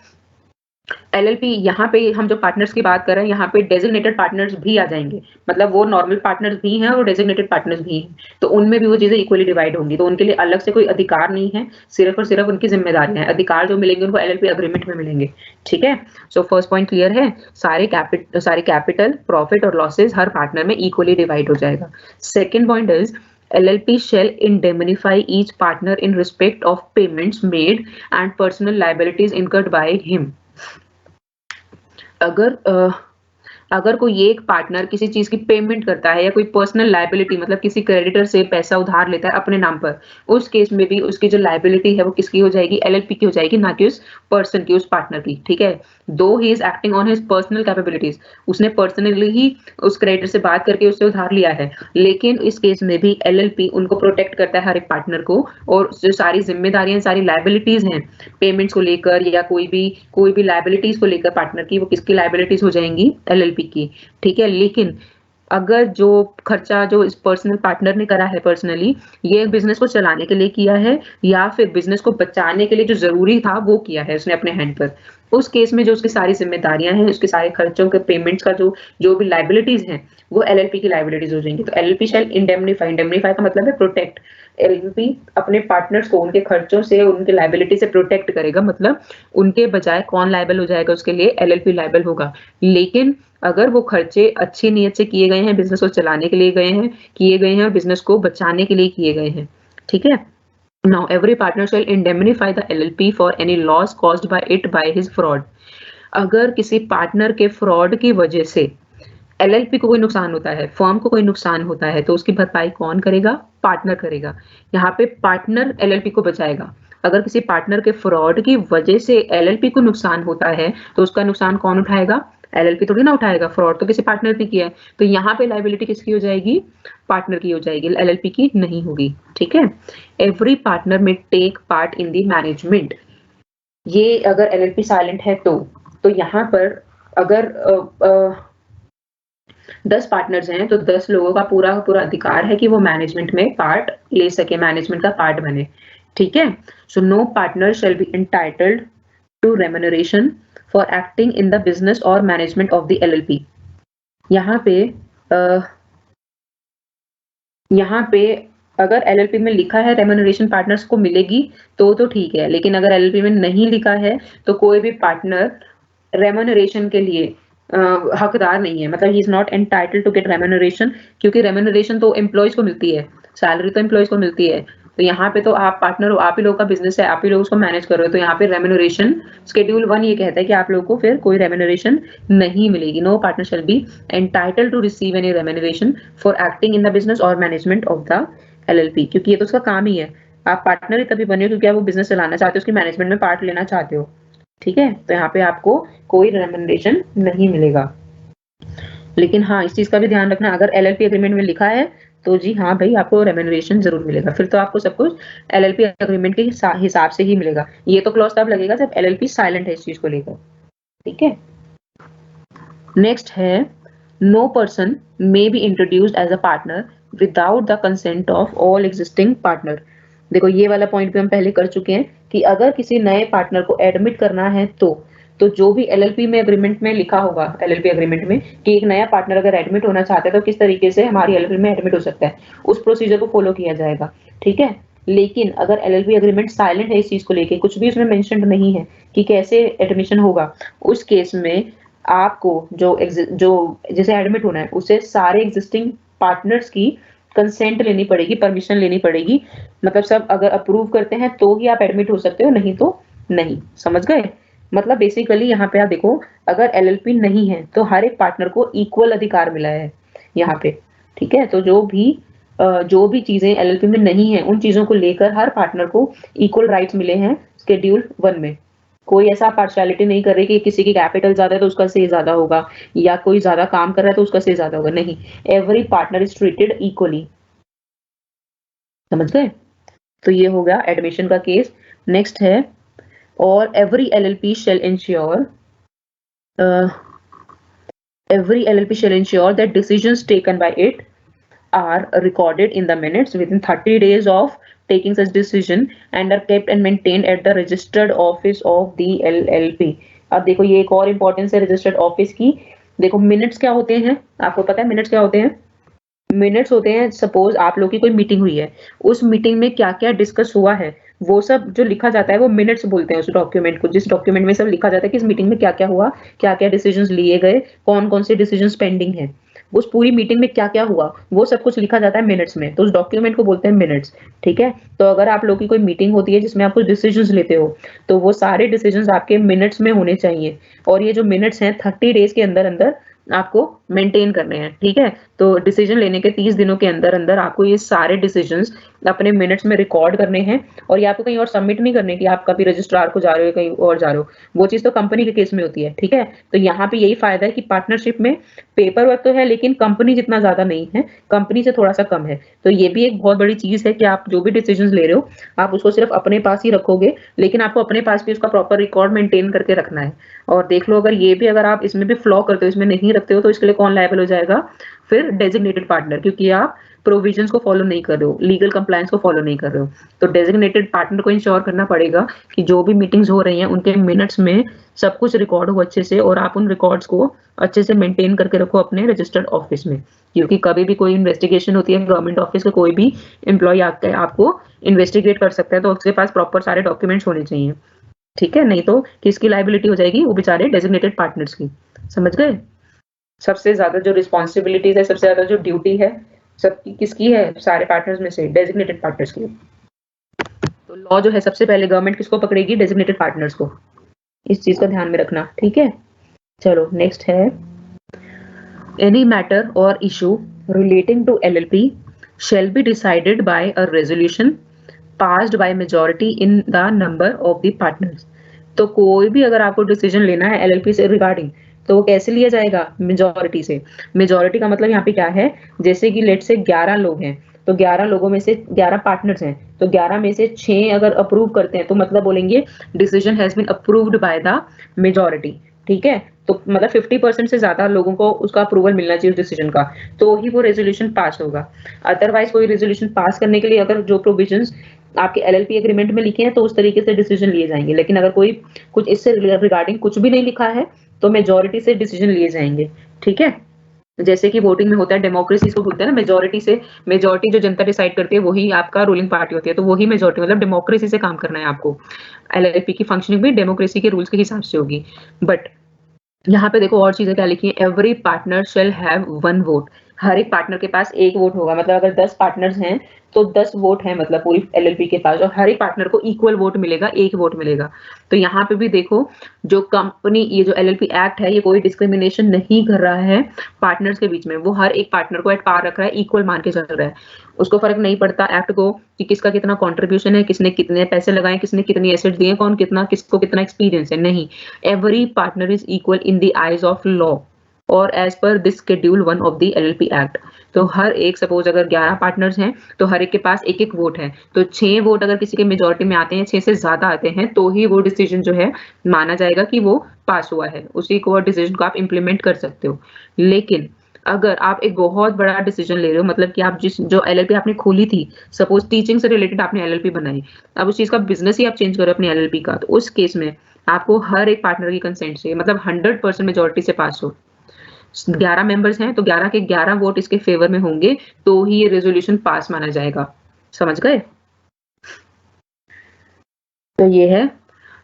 एलएलपी यहाँ पे हम जो पार्टनर्स की बात कर रहे हैं, यहाँ पे डेजिग्नेटेड पार्टनर्स भी आ जाएंगे, मतलब वो नॉर्मल पार्टनर्स भी हैं और डेजिग्नेटेड पार्टनर्स भी हैं, तो उनमें भी वो चीजें इक्वली डिवाइड होंगी। तो उनके लिए अलग से कोई अधिकार नहीं है, सिर्फ और सिर्फ उनकी जिम्मेदारियां हैं। अधिकार जो मिलेंगे उनको एलएलपी एग्रीमेंट में मिलेंगे, ठीक है। सो फर्स्ट पॉइंट क्लियर है, सारे कैपिटल, प्रॉफिट और लॉसेज हर पार्टनर में इक्वली डिवाइड हो जाएगा। Second point is LLP shall indemnify each partner in respect of payments made and personal liabilities incurred by him. अगर कोई एक पार्टनर किसी चीज की पेमेंट करता है या कोई पर्सनल लायबिलिटी, मतलब किसी क्रेडिटर से पैसा उधार लेता है अपने नाम पर, उस केस में भी उसकी जो लायबिलिटी है वो किसकी हो जाएगी? एलएलपी की हो जाएगी, ना कि उस पर्सन की, उस पार्टनर की, ठीक है। दो he is acting on his personal capabilities, उसने पर्सनली ही उस क्रेडिटर से बात करके उससे उधार लिया है, लेकिन इस केस में भी एलएलपी उनको प्रोटेक्ट करता है, हर एक पार्टनर को, और जो सारी जिम्मेदारियां, सारी लायबिलिटीज हैं पेमेंट्स को लेकर या कोई भी लायबिलिटीज को लेकर पार्टनर की, वो किसकी लायबिलिटीज हो जाएंगी? एलएलपी की, ठीक है। लेकिन अगर जो खर्चा जो इस पर्सनल पार्टनर ने करा है पर्सनली, ये बिजनेस को चलाने के लिए किया है या फिर बिजनेस को बचाने के लिए जो जरूरी था वो किया है उसने अपने हैंड पर, उस केस में जो उसकी सारी जिम्मेदारियां हैं, उसके सारे खर्चों के पेमेंट्स का जो भी लायबिलिटीज हैं वो एलएलपी की लायबिलिटीज हो जाएंगी। तो एलएलपी शैल इंडेमनिफाई का मतलब है प्रोटेक्ट। एलएलपी अपने पार्टनर्स को उनके खर्चों से, उनके लायबिलिटी से प्रोटेक्ट करेगा, मतलब उनके बजाय कौन लायबल हो जाएगा उसके लिए? एलएलपी लायबल होगा। लेकिन अगर वो खर्चे अच्छी नीयत से किए गए हैं, बिजनेस को चलाने के लिए किए गए हैं और बिजनेस को बचाने के लिए किए गए हैं, ठीक है। Now every partner shall indemnify the LLP for any loss caused by it by his fraud. अगर किसी पार्टनर के फ्रॉड की वजह से एलएलपी को कोई नुकसान होता है, फर्म को कोई नुकसान होता है, तो उसकी भरपाई कौन करेगा? पार्टनर करेगा। यहाँ पे पार्टनर एलएलपी को बचाएगा। अगर किसी पार्टनर के फ्रॉड की वजह से एलएलपी को नुकसान होता है तो उसका नुकसान कौन उठाएगा? एलएलपी थोड़ी ना उठाएगा, फ्रॉड तो किसी पार्टनर ने किया है। तो यहाँ पे लायबिलिटी किसकी हो जाएगी? पार्टनर की हो जाएगी, एलएलपी की नहीं होगी। ठीक है। Every partner may take part in the management. ये अगर एलएलपी साइलेंट है तो यहाँ पर अगर 10 पार्टनर्स हैं तो 10 लोगों का पूरा पूरा अधिकार है कि वो मैनेजमेंट में पार्ट ले सके, मैनेजमेंट का पार्ट बने। ठीक है। So no partner shall be entitled to remuneration for acting in the business और मैनेजमेंट ऑफ द एलएलपी। यहाँ पे अगर एलएलपी में लिखा है रेम्यूनरेशन पार्टनर्स को मिलेगी तो ठीक है, लेकिन अगर एलएलपी में नहीं लिखा है तो कोई भी पार्टनर रेम्यूनरेशन के लिए हकदार नहीं है, मतलब he is not entitled to get remuneration, क्योंकि रेम्यूनरेशन तो एम्प्लॉयज को मिलती है, सैलरी तो एम्प्लॉयज को मिलती है। तो यहाँ पे तो आप पार्टनर हो, आप ही लोगों का बिजनेस है, आप ही लोग उसको मैनेज कर रहे हो, तो यहाँ पे रेम्यूनरेशन शेड्यूल 1 ये कहता है कि आप लोगों को फिर कोई रेम्यूनरेशन नहीं मिलेगी। No partner shall be entitled to receive any remuneration for acting in the business और मैनेजमेंट ऑफ द एलएलपी, क्योंकि ये तो उसका काम ही है। आप पार्टनर ही तभी बने हो क्योंकि आप वो बिजनेस चलाना चाहते हो, उसकी मैनेजमेंट में पार्ट लेना चाहते हो। ठीक है। तो यहाँ पे आपको कोई रेम्यूनरेशन नहीं मिलेगा। लेकिन हाँ, इस चीज का भी ध्यान रखना, अगर एलएलपी एग्रीमेंट में लिखा है तो जी हाँ भाई, आपको रेम्यूनरेशन जरूर मिलेगा। फिर तो आपको सब कुछ एलएलपी एग्रीमेंट के हिसाब से ही मिलेगा। ये तो क्लॉज तब लगेगा जब एलएलपी साइलेंट है इस चीज को लेकर। ठीक है। नेक्स्ट है, no person may be introduced as a partner without the consent of all existing partner. देखो ये वाला पॉइंट भी हम पहले कर चुके हैं कि अगर किसी नए पार्टनर को एडमिट करना है तो जो भी एलएलपी में एग्रीमेंट में लिखा होगा, एलएलपी एग्रीमेंट में कि एक नया पार्टनर अगर एडमिट होना चाहता है तो किस तरीके से हमारी एलएलपी में एडमिट हो सकता है, उस प्रोसीजर को फॉलो किया जाएगा। ठीक है। लेकिन अगर एलएलपी एग्रीमेंट साइलेंट है इस चीज को लेके, कुछ भी उसमें मेंशन नहीं है कि कैसे एडमिशन होगा, उस केस में आपको जो जैसे एडमिट होना है उसे सारे एग्जिस्टिंग पार्टनर्स की कंसेंट लेनी पड़ेगी, परमिशन लेनी पड़ेगी। मतलब सब अगर अप्रूव करते हैं तो ही आप एडमिट हो सकते हो, नहीं तो नहीं। समझ गए? मतलब बेसिकली यहाँ पे आप देखो, अगर एलएलपी नहीं है तो हर एक पार्टनर को इक्वल अधिकार मिला है यहाँ पे। ठीक है। तो जो भी चीजें एलएलपी में नहीं है उन चीजों को लेकर हर पार्टनर को इक्वल राइट्स मिले हैं शेड्यूल 1 में। कोई ऐसा पार्शियलिटी नहीं कर रही कि किसी की कैपिटल ज्यादा है तो उसका से ज्यादा होगा, या कोई ज्यादा काम कर रहा है तो उसका से ज्यादा होगा, नहीं। Every partner is treated equally. समझ गए? तो ये हो गया एडमिशन का केस। नेक्स्ट है, और every LLP shall ensure that decisions taken by it are recorded in the minutes within 30 days of taking such decision and are kept and maintained at the registered office of the LLP। अब देखो ये एक और importance है registered office की। देखो minutes क्या होते हैं, आपको पता है मिनट्स क्या होते हैं? मिनट्स होते हैं, सपोज आप लोग की कोई मीटिंग हुई है, उस मीटिंग में क्या क्या डिस्कस हुआ है वो सब जो लिखा जाता है वो मिनट्स बोलते हैं उस डॉक्यूमेंट को। जिस डॉक्यूमेंट में सब लिखा जाता है कि इस मीटिंग में क्या क्या हुआ, क्या क्या डिसीजंस लिए गए, कौन कौन से डिसीजंस पेंडिंग है, उस पूरी मीटिंग में क्या क्या हुआ वो सब कुछ लिखा जाता है मिनट्स में, तो उस डॉक्यूमेंट को बोलते हैं मिनट्स। ठीक है। तो अगर आप लोग की कोई मीटिंग होती है जिसमें आप कुछ डिसीजंस लेते हो तो वो सारे डिसीजंस आपके मिनट्स में होने चाहिए, और ये जो मिनट्स हैं 30 डेज के अंदर अंदर आपको मेंटेन करने हैं। ठीक है। तो डिसीजन लेने के 30 दिनों के अंदर अंदर आपको ये सारे डिसीजंस अपने मिनट्स में रिकॉर्ड करने हैं, और ये आपको कहीं और सबमिट नहीं करने कि आप कभी रजिस्ट्रार को जा रहे हो कहीं और जा रहे हो, वो चीज तो कंपनी के केस में होती है। ठीक है। तो यहाँ पे यही फायदा है कि पार्टनरशिप में पेपर वर्क तो है लेकिन कंपनी जितना ज्यादा नहीं है, कंपनी से थोड़ा सा कम है। तो ये भी एक बहुत बड़ी चीज है कि आप जो भी डिसीजन ले रहे हो आप उसको सिर्फ अपने पास ही रखोगे, लेकिन आपको अपने पास भी उसका प्रॉपर रिकॉर्ड मेंटेन करके रखना है। और देख लो, अगर ये भी अगर आप इसमें भी फ्लॉ करते हो, इसमें नहीं रखते हो, तो इसके लिए कौन लायबल हो जाएगा? फिर डेजिग्नेटेड पार्टनर, क्योंकि आप प्रोविजंस को फॉलो नहीं कर रहे हो, लीगल कंप्लायंस को फॉलो नहीं कर रहे हो। तो डेजिग्नेटेड पार्टनर को इंश्योर करना पड़ेगा कि जो भी मीटिंग्स हो रही हैं उनके मिनट्स में सब कुछ रिकॉर्ड हो अच्छे से, और आप उन रिकॉर्ड्स को अच्छे से मेंटेन करके रखो अपने रजिस्टर्ड ऑफिस में। क्योंकि कभी भी कोई इन्वेस्टिगेशन होती है, गवर्नमेंट ऑफिस का कोई भी एम्प्लॉय आकर आपको इन्वेस्टिगेट कर सकता है, तो उसके पास प्रॉपर सारे डॉक्यूमेंट्स होने चाहिए। ठीक है। नहीं तो किसकी लायबिलिटी हो जाएगी? वो बेचारे डेजिग्नेटेड पार्टनर्स की। समझ गए? सबसे ज्यादा जो रिस्पॉन्सिबिलिटीज है, सबसे ज्यादा जो ड्यूटी है सबकी किसकी है? सारे पार्टनर्स में से डेजिग्नेटेड पार्टनर्स की। तो लॉ जो है सबसे पहले गवर्नमेंट किसको पकड़ेगी? डेजिग्नेटेड पार्टनर्स को। इस चीज का ध्यान में रखना। ठीक है। चलो नेक्स्ट है, Any matter or issue relating to LLP shall be decided by a resolution passed by majority in the number of the partners. तो कोई भी अगर आपको डिसीजन लेना है LLP से रिगार्डिंग, तो वो कैसे लिया जाएगा? मेजॉरिटी से। मेजॉरिटी का मतलब यहाँ पे क्या है? जैसे कि लेट से 11 लोग हैं, तो 11 लोगों में से 11 पार्टनर्स हैं, तो 11 में से 6 अगर अप्रूव करते हैं तो मतलब बोलेंगे decision has been approved by the majority. ठीक है, तो मतलब 50% से ज्यादा लोगों को उसका अप्रूवल मिलना चाहिए उस डिसीजन का, तो ही वो रेजोल्यूशन पास होगा। अदरवाइज कोई रेजोल्यूशन पास करने के लिए अगर जो प्रोविजंस आपके LLP एग्रीमेंट में लिखे हैं तो उस तरीके से डिसीजन लिए जाएंगे, लेकिन अगर कोई कुछ इससे रिगार्डिंग कुछ भी नहीं लिखा है तो मेजॉरिटी से डिसीजन लिए जाएंगे। ठीक है, जैसे कि वोटिंग में होता है, डेमोक्रेसी को बोलते हैं ना, मेजॉरिटी से, मेजॉरिटी जो जनता डिसाइड करती है वही आपका रूलिंग पार्टी होती है, तो वही मेजॉरिटी, मतलब डेमोक्रेसी से काम करना है आपको। LLP की फंक्शनिंग भी डेमोक्रेसी के रूल्स के हिसाब से होगी। बट यहाँ पे देखो और चीजें क्या लिखी है, every partner shall have 1 vote. हर एक पार्टनर के पास 1 वोट होगा, मतलब अगर 10 पार्टनर्स हैं तो 10 वोट है, मतलब पूरी LLP के पास, और हर एक पार्टनर को इक्वल वोट मिलेगा, 1 वोट मिलेगा। तो यहाँ पे भी देखो, जो कंपनी, ये जो LLP एक्ट है, ये कोई डिस्क्रिमिनेशन नहीं कर रहा है पार्टनर्स के बीच में, वो हर एक पार्टनर को एट पार रख रहा है, इक्वल मान के चल रहा है। उसको फर्क नहीं पड़ता एक्ट को कि किसका कितना कॉन्ट्रीब्यूशन है, किसने कितने पैसे लगाए, किसने कितनी एसेट दिए, कौन कितना, किसको कितना एक्सपीरियंस है, नहीं। Every partner is equal in the eyes of law और as per this schedule 1 of the LLP act. तो हर एक, सपोज अगर 11 पार्टनर्स हैं तो हर एक के पास 1-1 वोट है, तो 6 वोट अगर किसी के मेजॉरिटी में आते हैं, 6 से ज्यादा आते हैं, तो ही वो डिसीजन जो है माना जाएगा कि वो पास हुआ है, उसी को डिसीजन को आप इम्प्लीमेंट कर सकते हो। लेकिन अगर आप एक बहुत बड़ा डिसीजन ले रहे हो, मतलब कि आप जो LLP आपने खोली थी, सपोज टीचिंग से रिलेटेड आपने LLP बनाई, अब उस चीज का बिजनेस ही आप चेंज करो अपनी LLP का, तो उस केस में आपको हर एक पार्टनर की कंसेंट से, मतलब 100% मेजॉरिटी से पास हो। 11 मेंबर्स हैं तो 11 के 11 वोट इसके फेवर में होंगे, तो ही ये रेजोल्यूशन पास माना जाएगा। समझ गए? तो ये है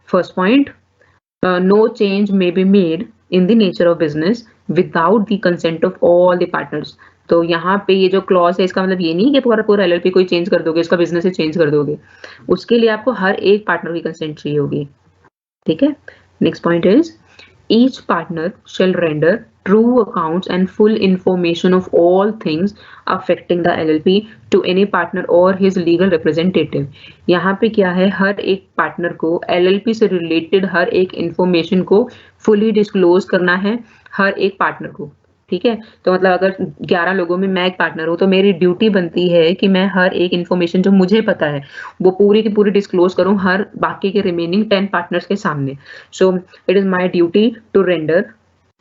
first point, no change may be made in the nature of business without the consent of all the partners. तो यहाँ पे ये जो क्लॉज है, इसका मतलब ये नहीं कि पूरा पूरा LLP कोई चेंज कर दोगे, इसका बिजनेस ही चेंज कर दोगे, उसके लिए आपको हर एक पार्टनर की कंसेंट चाहिए होगी। ठीक है, next point is each partner shall render true accounts and full information of all things affecting the LLP to any partner or his legal representative। यहाँ पे क्या है, हर एक पार्टनर को LLP से रिलेटेड हर एक इंफॉर्मेशन को फुली डिस्क्लोज करना है हर एक पार्टनर को। ठीक है, तो मतलब अगर 11 लोगों में मैं एक पार्टनर हूँ तो मेरी ड्यूटी बनती है कि मैं हर एक इन्फॉर्मेशन जो मुझे पता है वो पूरी की पूरी डिस्क्लोज करूँ हर बाकी के रिमेनिंग 10 पार्टनर्स के सामने। So it is my duty to render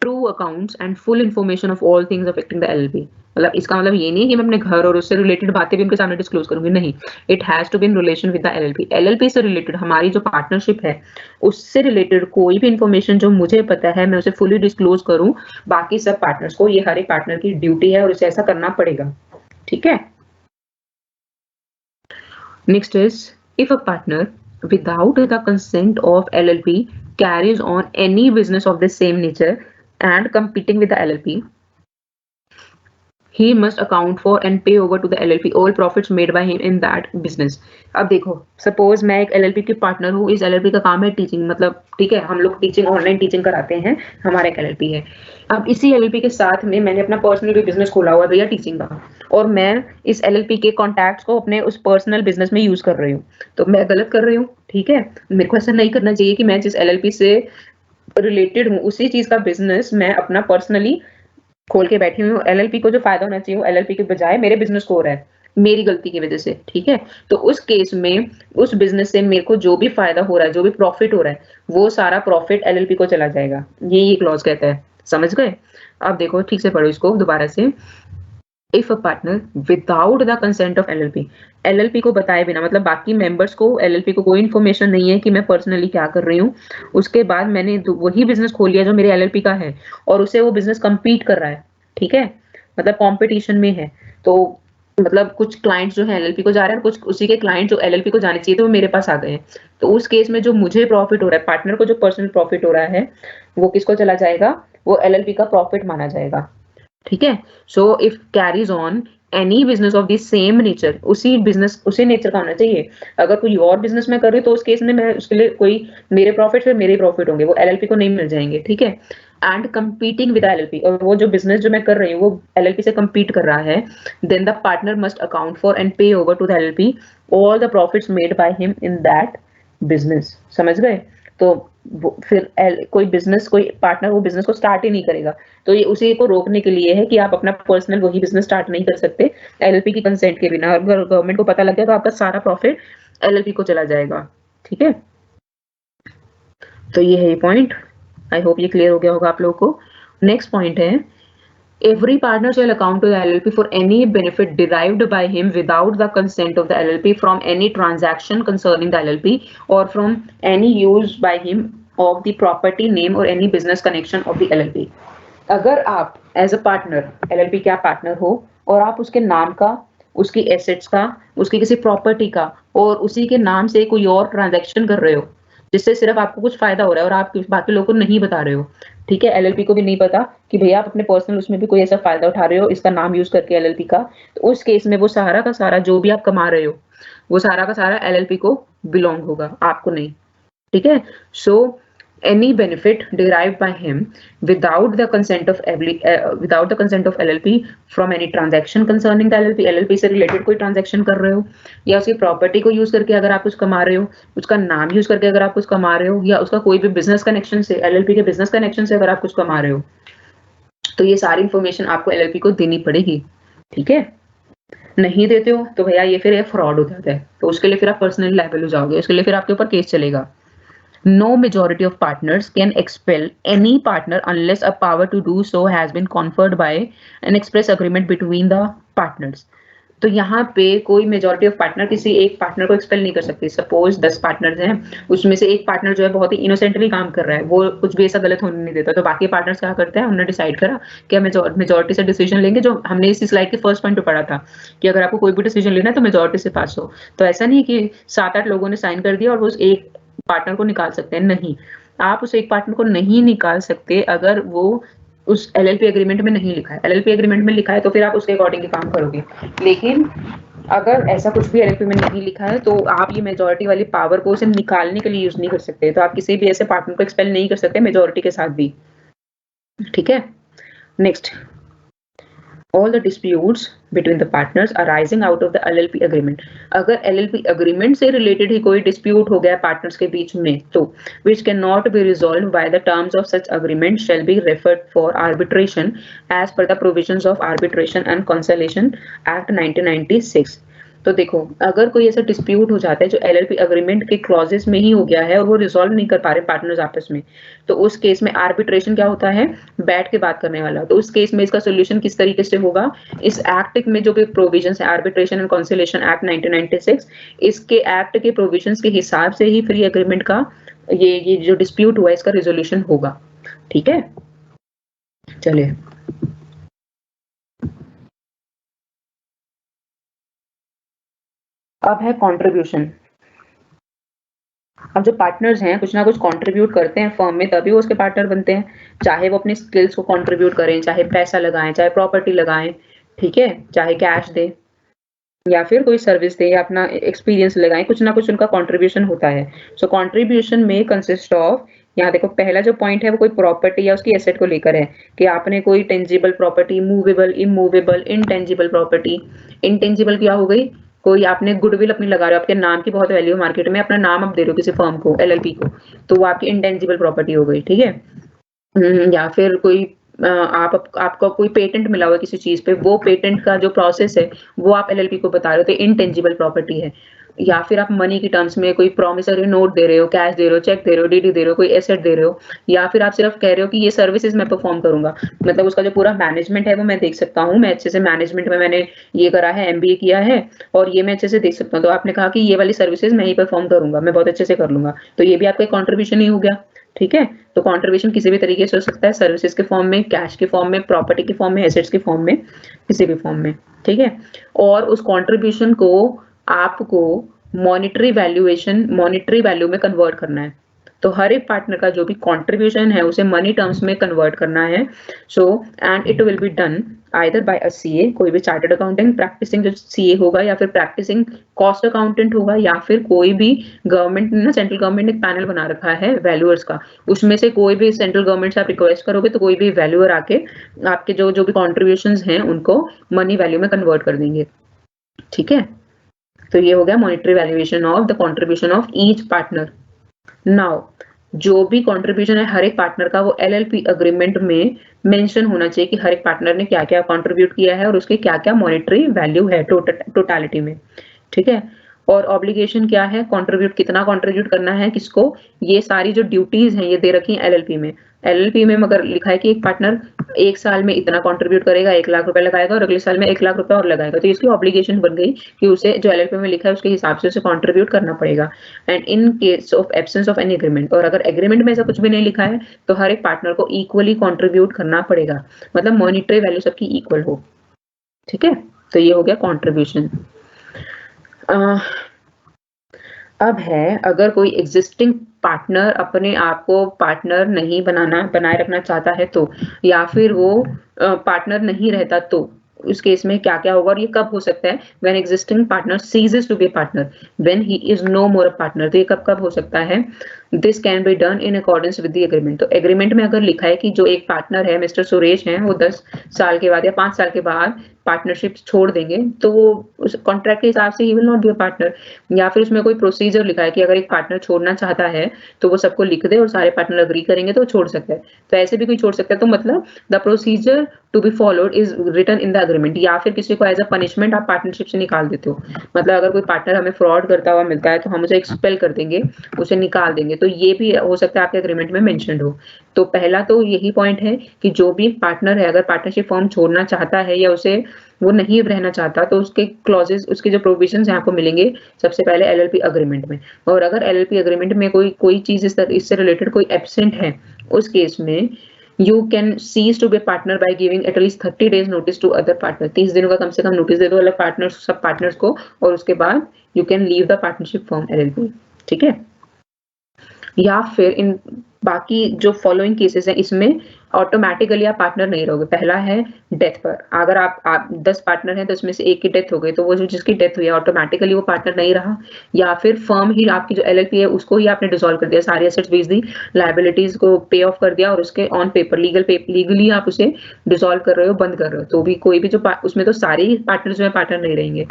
true accounts and full information of all things affecting the LLP। मतलब इसका मतलब ये नहीं कि मैं अपने घर और उससे रिलेटेड बातें भी उनके सामने डिस्क्लोज करूंगी, नहीं, it has to be in relation with the LLP। LLP से रिलेटेड हमारी जो पार्टनरशिप है उससे रिलेटेड कोई भी इंफॉर्मेशन जो मुझे पता है मैं उसे फुली डिस्क्लोज करूं बाकी सब पार्टनर्स को, ये हर एक पार्टनर की ड्यूटी है और उसे ऐसा करना पड़ेगा। ठीक है, next is if a partner without the consent of LLP carries on any business of the same nature and competing with the LLP, he must account for and pay over to the LLP all profits made by him in that business। अब देखो, suppose मैं एक LLP की partner हूँ, इस LLP का काम है टीचिंग, मतलब ठीक है, हम लोग टीचिंग, ऑनलाइन टीचिंग कराते हैं, हमारा एक LLP है। अब इसी LLP के साथ में मैंने अपना पर्सनल बिजनेस खोला हुआ भैया टीचिंग का, और मैं इस LLP के कॉन्टैक्ट्स को अपने उस पर्सनल बिजनेस में यूज कर रही हूँ, तो मैं गलत कर रही हूँ। ठीक है, मेरे को ऐसा नहीं करना चाहिए कि मैं जिस LLP से रिलेटेड हूँ उसी चीज का बिजनेस मैं अपना पर्सनली खोल के बैठी हूँ। LLP को जो फायदा होना चाहिए वो LLP के बजाय मेरे बिजनेस को हो रहा है, मेरी गलती की वजह से। ठीक है, तो उस केस में उस बिजनेस से मेरे को जो भी फायदा हो रहा है, जो भी प्रॉफिट हो रहा है, वो सारा प्रॉफिट LLP को चला जाएगा, ये क्लॉज कहता है। समझ गए? अब देखो ठीक से पढ़ो इसको दोबारा से। If a partner without the consent of LLP को बताए बिना, मतलब बाकी मेंबर्स को LLP को कोई इन्फॉर्मेशन नहीं है कि मैं पर्सनली क्या कर रही हूँ, उसके बाद मैंने वही बिजनेस खोल लिया जो मेरे LLP का है और उसे वो बिजनेस compete कर रहा है। ठीक है, मतलब कंपटीशन में है, तो मतलब कुछ क्लाइंट्स जो है LLP को जा रहे हैं, कुछ उसी के क्लाइंट जो LLP को जाने चाहिए तो वो मेरे पास आ गए हैं, तो उस केस में जो मुझे प्रॉफिट हो रहा है, पार्टनर को जो पर्सनल प्रॉफिट हो रहा है, वो किसको चला जाएगा? वो LLP का प्रॉफिट माना जाएगा। ठीक है, so if carries on any business of the same nature, उसी बिजनेस उसी नेचर का होना चाहिए। अगर कोई और बिजनेस में कर रही हूँ तो उस केस में मैं उसके लिए कोई मेरे प्रॉफिट फिर मेरे प्रॉफिट होंगे, वो LLP को नहीं मिल जाएंगे। ठीक है, एंड कंपीटिंग विद एलएलपी, और वो जो बिजनेस जो मैं कर रही हूँ वो एलएलपी से कंपीट कर रहा है, then the partner must account for and pay over to the LLP all the profits made by him in that business. समझ गए? तो फिर कोई बिजनेस, कोई पार्टनर वो बिजनेस को स्टार्ट ही नहीं करेगा। तो ये उसी को रोकने के लिए है कि आप अपना पर्सनल वही बिजनेस स्टार्ट नहीं कर सकते एलएलपी की कंसेंट के बिना। अगर गवर्नमेंट को पता लग गया तो आपका सारा प्रॉफिट एलएलपी को चला जाएगा। ठीक है, तो ये है ये पॉइंट। आई होप ये क्लियर हो गया होगा आप लोगों को। नेक्स्ट पॉइंट है, every partner shall account to the LLP for any benefit derived by him without the consent of the LLP from any transaction concerning the LLP or from any use by him of the property name or any business connection of the LLP। अगर आप as a partner LLP के आप partner हो और आप उसके नाम का, उसकी एसेट्स का, उसकी किसी प्रॉपर्टी का और उसी के नाम से कोई और ट्रांजैक्शन कर रहे हो जिससे सिर्फ आपको कुछ फायदा हो रहा है और आप बाकी लोगों को नहीं बता रहे हो, ठीक है, एलएलपी को भी नहीं पता कि भैया आप अपने पर्सनल उसमें भी कोई ऐसा फायदा उठा रहे हो इसका नाम यूज करके एलएलपी का, तो उस केस में वो सारा का सारा जो भी आप कमा रहे हो वो सारा का सारा एलएलपी को बिलोंग होगा, आपको नहीं। ठीक है, सो any benefit derived by him without the consent of LLP from any transaction concerning the LLP, LLP से related कोई transaction कर रहे हो या उसकी प्रॉपर्टी को यूज करके अगर आप कुछ कमा रहे हो, उसका नाम यूज करके अगर आप कुछ कमा रहे हो या उसका कोई भी बिजनेस कनेक्शन से, LLP के बिजनेस कनेक्शन से अगर आप कुछ कमा रहे हो, तो ये सारी इंफॉर्मेशन आपको LLP को देनी पड़ेगी। ठीक है, नहीं देते हो तो भैया ये फिर फ्रॉड हो जाता है, तो उसके लिए फिर आप पर्सनली लायबल हो जाओगे, उसके लिए फिर आपके ऊपर केस चलेगा। No majority of partners can expel any partner unless a power to do so has been conferred by an express agreement between the partners। तो यहाँ पे कोई मेजोरिटी ऑफ पार्टनर किसी एक पार्टनर को एक्सपेल नहीं कर सकती। सपोज 10 पार्टनर्स हैं, उसमें से एक पार्टनर जो है बहुत ही इनोसेंटली काम कर रहा है, वो कुछ भी ऐसा गलत होने नहीं देता, तो बाकी पार्टनर्स क्या करते हैं, उन्होंने डिसाइड करा कि हम मेजोरिटी से डिसीजन लेंगे, जो हमने इसी स्लाइड के फर्स्ट पॉइंट पे पढ़ा था कि अगर आपको कोई भी डिसीजन लेना है तो मेजोरिटी से पास हो। तो ऐसा नहीं कि 7-8 लोगों ने साइन कर दिया और वो एक पार्टनर को निकाल सकते हैं, नहीं, आप उस एक पार्टनर को नहीं निकाल सकते अगर वो उस एलएलपी एग्रीमेंट में नहीं लिखा है। एलएलपी एग्रीमेंट में लिखा है तो फिर आप उसके अकॉर्डिंग ही काम करोगे, लेकिन अगर ऐसा कुछ भी एलएलपी में नहीं लिखा है तो आप ये मेजोरिटी वाली पावर को उसे निकालने के लिए यूज नहीं कर सकते। तो आप किसी भी ऐसे पार्टनर को एक्सपेल नहीं कर सकते मेजोरिटी के साथ भी। ठीक है, next, all the disputes between the partners arising out of the LLP agreement। अगर LLP agreement से related ही कोई dispute हो गया partners के बीच में, तो which cannot be resolved by the terms of such agreement shall be referred for arbitration as per the provisions of Arbitration and Conciliation Act 1996। तो देखो, अगर कोई ऐसा डिस्प्यूट हो जाता है जो एलएलपी एग्रीमेंट के क्लॉजेस में ही हो गया है और वो रिजॉल्व नहीं कर पा रहे पार्टनर्स आपस में, तो उस केस में आर्बिट्रेशन क्या होता है, बैठ के बात करने वाला। तो उस केस में इसका सोल्यूशन किस तरीके से होगा, इस एक्ट में जो भी प्रोविजंस है, आर्बिट्रेशन एंड कॉन्सिलेशन एक्ट 1996, इसके एक्ट के प्रोविजंस के हिसाब से ही फ्री एग्रीमेंट का ये जो डिस्प्यूट हुआ इसका रिजोल्यूशन होगा। ठीक है, चलिए अब है कंट्रीब्यूशन। अब जो पार्टनर्स हैं कुछ ना कुछ कंट्रीब्यूट करते हैं फर्म में, तभी वो उसके पार्टनर बनते हैं, चाहे वो अपनी स्किल्स को कंट्रीब्यूट करें, चाहे पैसा लगाएं, चाहे प्रॉपर्टी लगाएं, ठीक है, चाहे कैश दें या फिर कोई सर्विस दें या अपना एक्सपीरियंस लगाएं, कुछ ना कुछ उनका कंट्रीब्यूशन होता है। सो कंट्रीब्यूशन में कंसिस्ट ऑफ, यहाँ देखो पहला जो पॉइंट है वो कोई प्रॉपर्टी या उसकी एसेट को लेकर है कि आपने कोई tangible property, movable, immovable, intangible property. Intangible क्या हो गई, कोई आपने गुडविल अपनी लगा रहे हो, आपके नाम की बहुत वैल्यू मार्केट में, अपना नाम आप दे रहे हो किसी फर्म को, एलएलपी को, तो वो आपकी इंटेंजिबल प्रॉपर्टी हो गई। ठीक है, या फिर कोई आपको कोई पेटेंट मिला हुआ किसी चीज पे, वो पेटेंट का जो प्रोसेस है वो आप एलएलपी को बता रहे हो, तो इनटेंजिबल प्रॉपर्टी है। या फिर आप मनी की टर्म्स में कोई प्रॉमिसरी नोट दे रहे हो, कैश दे रहे हो, चेक दे रहे हो, डीडी दे रहे हो, कोई एसेट दे रहे हो, या फिर आप सिर्फ कह रहे हो कि ये सर्विसेज मैं परफॉर्म करूंगा, मतलब उसका जो पूरा मैनेजमेंट है वो मैं देख सकता हूँ, मैं अच्छे से मैनेजमेंट में मैंने ये करा है, एमबीए किया है और ये मैं अच्छे से देख सकता हूँ, तो आपने कहा कि ये वाली सर्विसेज मैं ही परफॉर्म करूंगा, मैं बहुत अच्छे से कर लूंगा, तो ये भी आपका कॉन्ट्रीब्यूशन ही हो गया। ठीक है, तो कंट्रीब्यूशन किसी भी तरीके से हो सकता है, सर्विसेज के फॉर्म में, कैश के फॉर्म में, प्रॉपर्टी के फॉर्म में, एसेट्स के फॉर्म में, किसी भी फॉर्म में। ठीक है, और उस कंट्रीब्यूशन को आपको मॉनेटरी वैल्यू में कन्वर्ट करना है। तो हर एक पार्टनर का जो भी कंट्रीब्यूशन है उसे मनी टर्म्स में कन्वर्ट करना है। So and it will be done either bye a CA, कोई भी चार्टर्ड अकाउंटेंट प्रैक्टिसिंग जो सीए होगा, या फिर प्रैक्टिसिंग कॉस्ट अकाउंटेंट होगा, या फिर कोई भी गवर्नमेंट ने ना, सेंट्रल गवर्नमेंट ने एक पैनल बना रखा है वैल्यूअर्स का, उसमें से कोई भी सेंट्रल गवर्नमेंट से आप रिक्वेस्ट करोगे तो कोई भी वैल्यूअर आके आपके जो जो भी कॉन्ट्रीब्यूशंस हैं उनको मनी वैल्यू में कन्वर्ट कर देंगे। ठीक है, तो ये हो गया monetary valuation of the contribution of each partner. Now जो भी कंट्रीब्यूशन है हर एक पार्टनर का, वो एलएलपी अग्रीमेंट में मेंशन होना चाहिए कि हर एक पार्टनर ने क्या क्या कंट्रीब्यूट किया है और उसके क्या क्या मॉनेटरी वैल्यू है टोटलिटी में। ठीक है, और ऑब्लिगेशन क्या है, कंट्रीब्यूट कितना कंट्रीब्यूट करना है किसको, ये सारी जो ड्यूटीज हैं ये दे रखी है एलएलपी में। एलएलपी में मगर लिखा है कि एक पार्टनर एक साल में इतना कंट्रीब्यूट करेगा, 1 लाख रुपए लगाएगा, और अगले साल में 1 लाख रुपए और लगाएगा, तो इसकी ऑब्लिगेशन बन गई कि उसे जो एलएलपी में लिखा है उसके हिसाब से उसे कंट्रीब्यूट करना पड़ेगा। And in case of absence of any agreement, और अगर एग्रीमेंट में ऐसा कुछ भी नहीं लिखा है तो हर एक पार्टनर को इक्वली कंट्रीब्यूट करना पड़ेगा, मतलब मॉनेटरी वैल्यू सबकी इक्वल हो। ठीक है, तो ये हो गया कंट्रीब्यूशन। अब है, अगर कोई एग्जिस्टिंग पार्टनर अपने आप को पार्टनर नहीं बनाए रखना चाहता है तो, या फिर वो पार्टनर नहीं रहता तो उस केस में क्या क्या होगा, और ये कब हो सकता है, when existing partner ceases to be partner, when he is no more a partner. तो ये कब कब हो सकता है, this can be done in accordance with the agreement. तो एग्रीमेंट में अगर लिखा है कि जो एक पार्टनर है, मिस्टर सुरेश हैं, वो 10 साल के बाद या 5 साल के बाद पार्टनरशिप छोड़ देंगे, तो वो उस कॉन्ट्रैक्ट के हिसाब से he will not be a partner. या फिर उसमें कोई प्रोसीजर लिखा है कि अगर एक पार्टनर छोड़ना चाहता है तो वो सबको लिख दे और सारे पार्टनर अग्री करेंगे तो वो छोड़ सकता है, तो ऐसे भी कोई छोड़ सकता है। तो मतलब the procedure to be followed is written in the agreement. या फिर किसी को एज अ पनिशमेंट आप पार्टनरशिप से निकाल देते हो, मतलब अगर कोई पार्टनर हमें फ्रॉड करता हुआ मिलता है तो हम उसे एक्सपेल कर देंगे, उसे निकाल देंगे, तो ये भी हो सकता है आपके एग्रीमेंट में मेंशन्ड हो। तो पहला तो यही पॉइंट है कि जो भी पार्टनर है अगर पार्टनरशिप फॉर्म छोड़ना चाहता है या उसे वो नहीं रहना चाहता तो उसके क्लॉजेस, उसके जो प्रोविजंस हैं आपको मिलेंगे सबसे पहले एलएलपी अग्रीमेंट में। और अगर एलएलपी अग्रीमेंट में कोई चीज इससे रिलेटेड कोई एब्सेंट है, उस केस में you can cease to be a partner by giving at least 30 days notice to other partner। 30 दिनों का कम से कम नोटिस दे दो अलग पार्टनर्स, सब पार्टनर्स को, और उसके बाद you can leave the partnership firm LLP। ठीक है, या फिर इन बाकी जो फॉलोइंग केसेस हैं इसमें ऑटोमेटिकली आप पार्टनर नहीं रहोगे। पहला है डेथ पर, अगर आप 10 पार्टनर हैं तो उसमें से एक की डेथ हो गई तो वो जो जिसकी डेथ हुई है ऑटोमेटिकली वो पार्टनर नहीं रहा। या फिर फर्म ही आपकी जो एलएलपी है उसको ही आपने डिसॉल्व कर दिया, सारी एसेट्स बेच दी, लायबिलिटीज को पे ऑफ कर दिया और उसके ऑन पेपर लीगली आप उसे डिसॉल्व कर रहे हो, बंद कर रहे हो, तो भी कोई भी जो उसमें तो सारे ही पार्टनर जो है पार्टनर नहीं रहेंगे।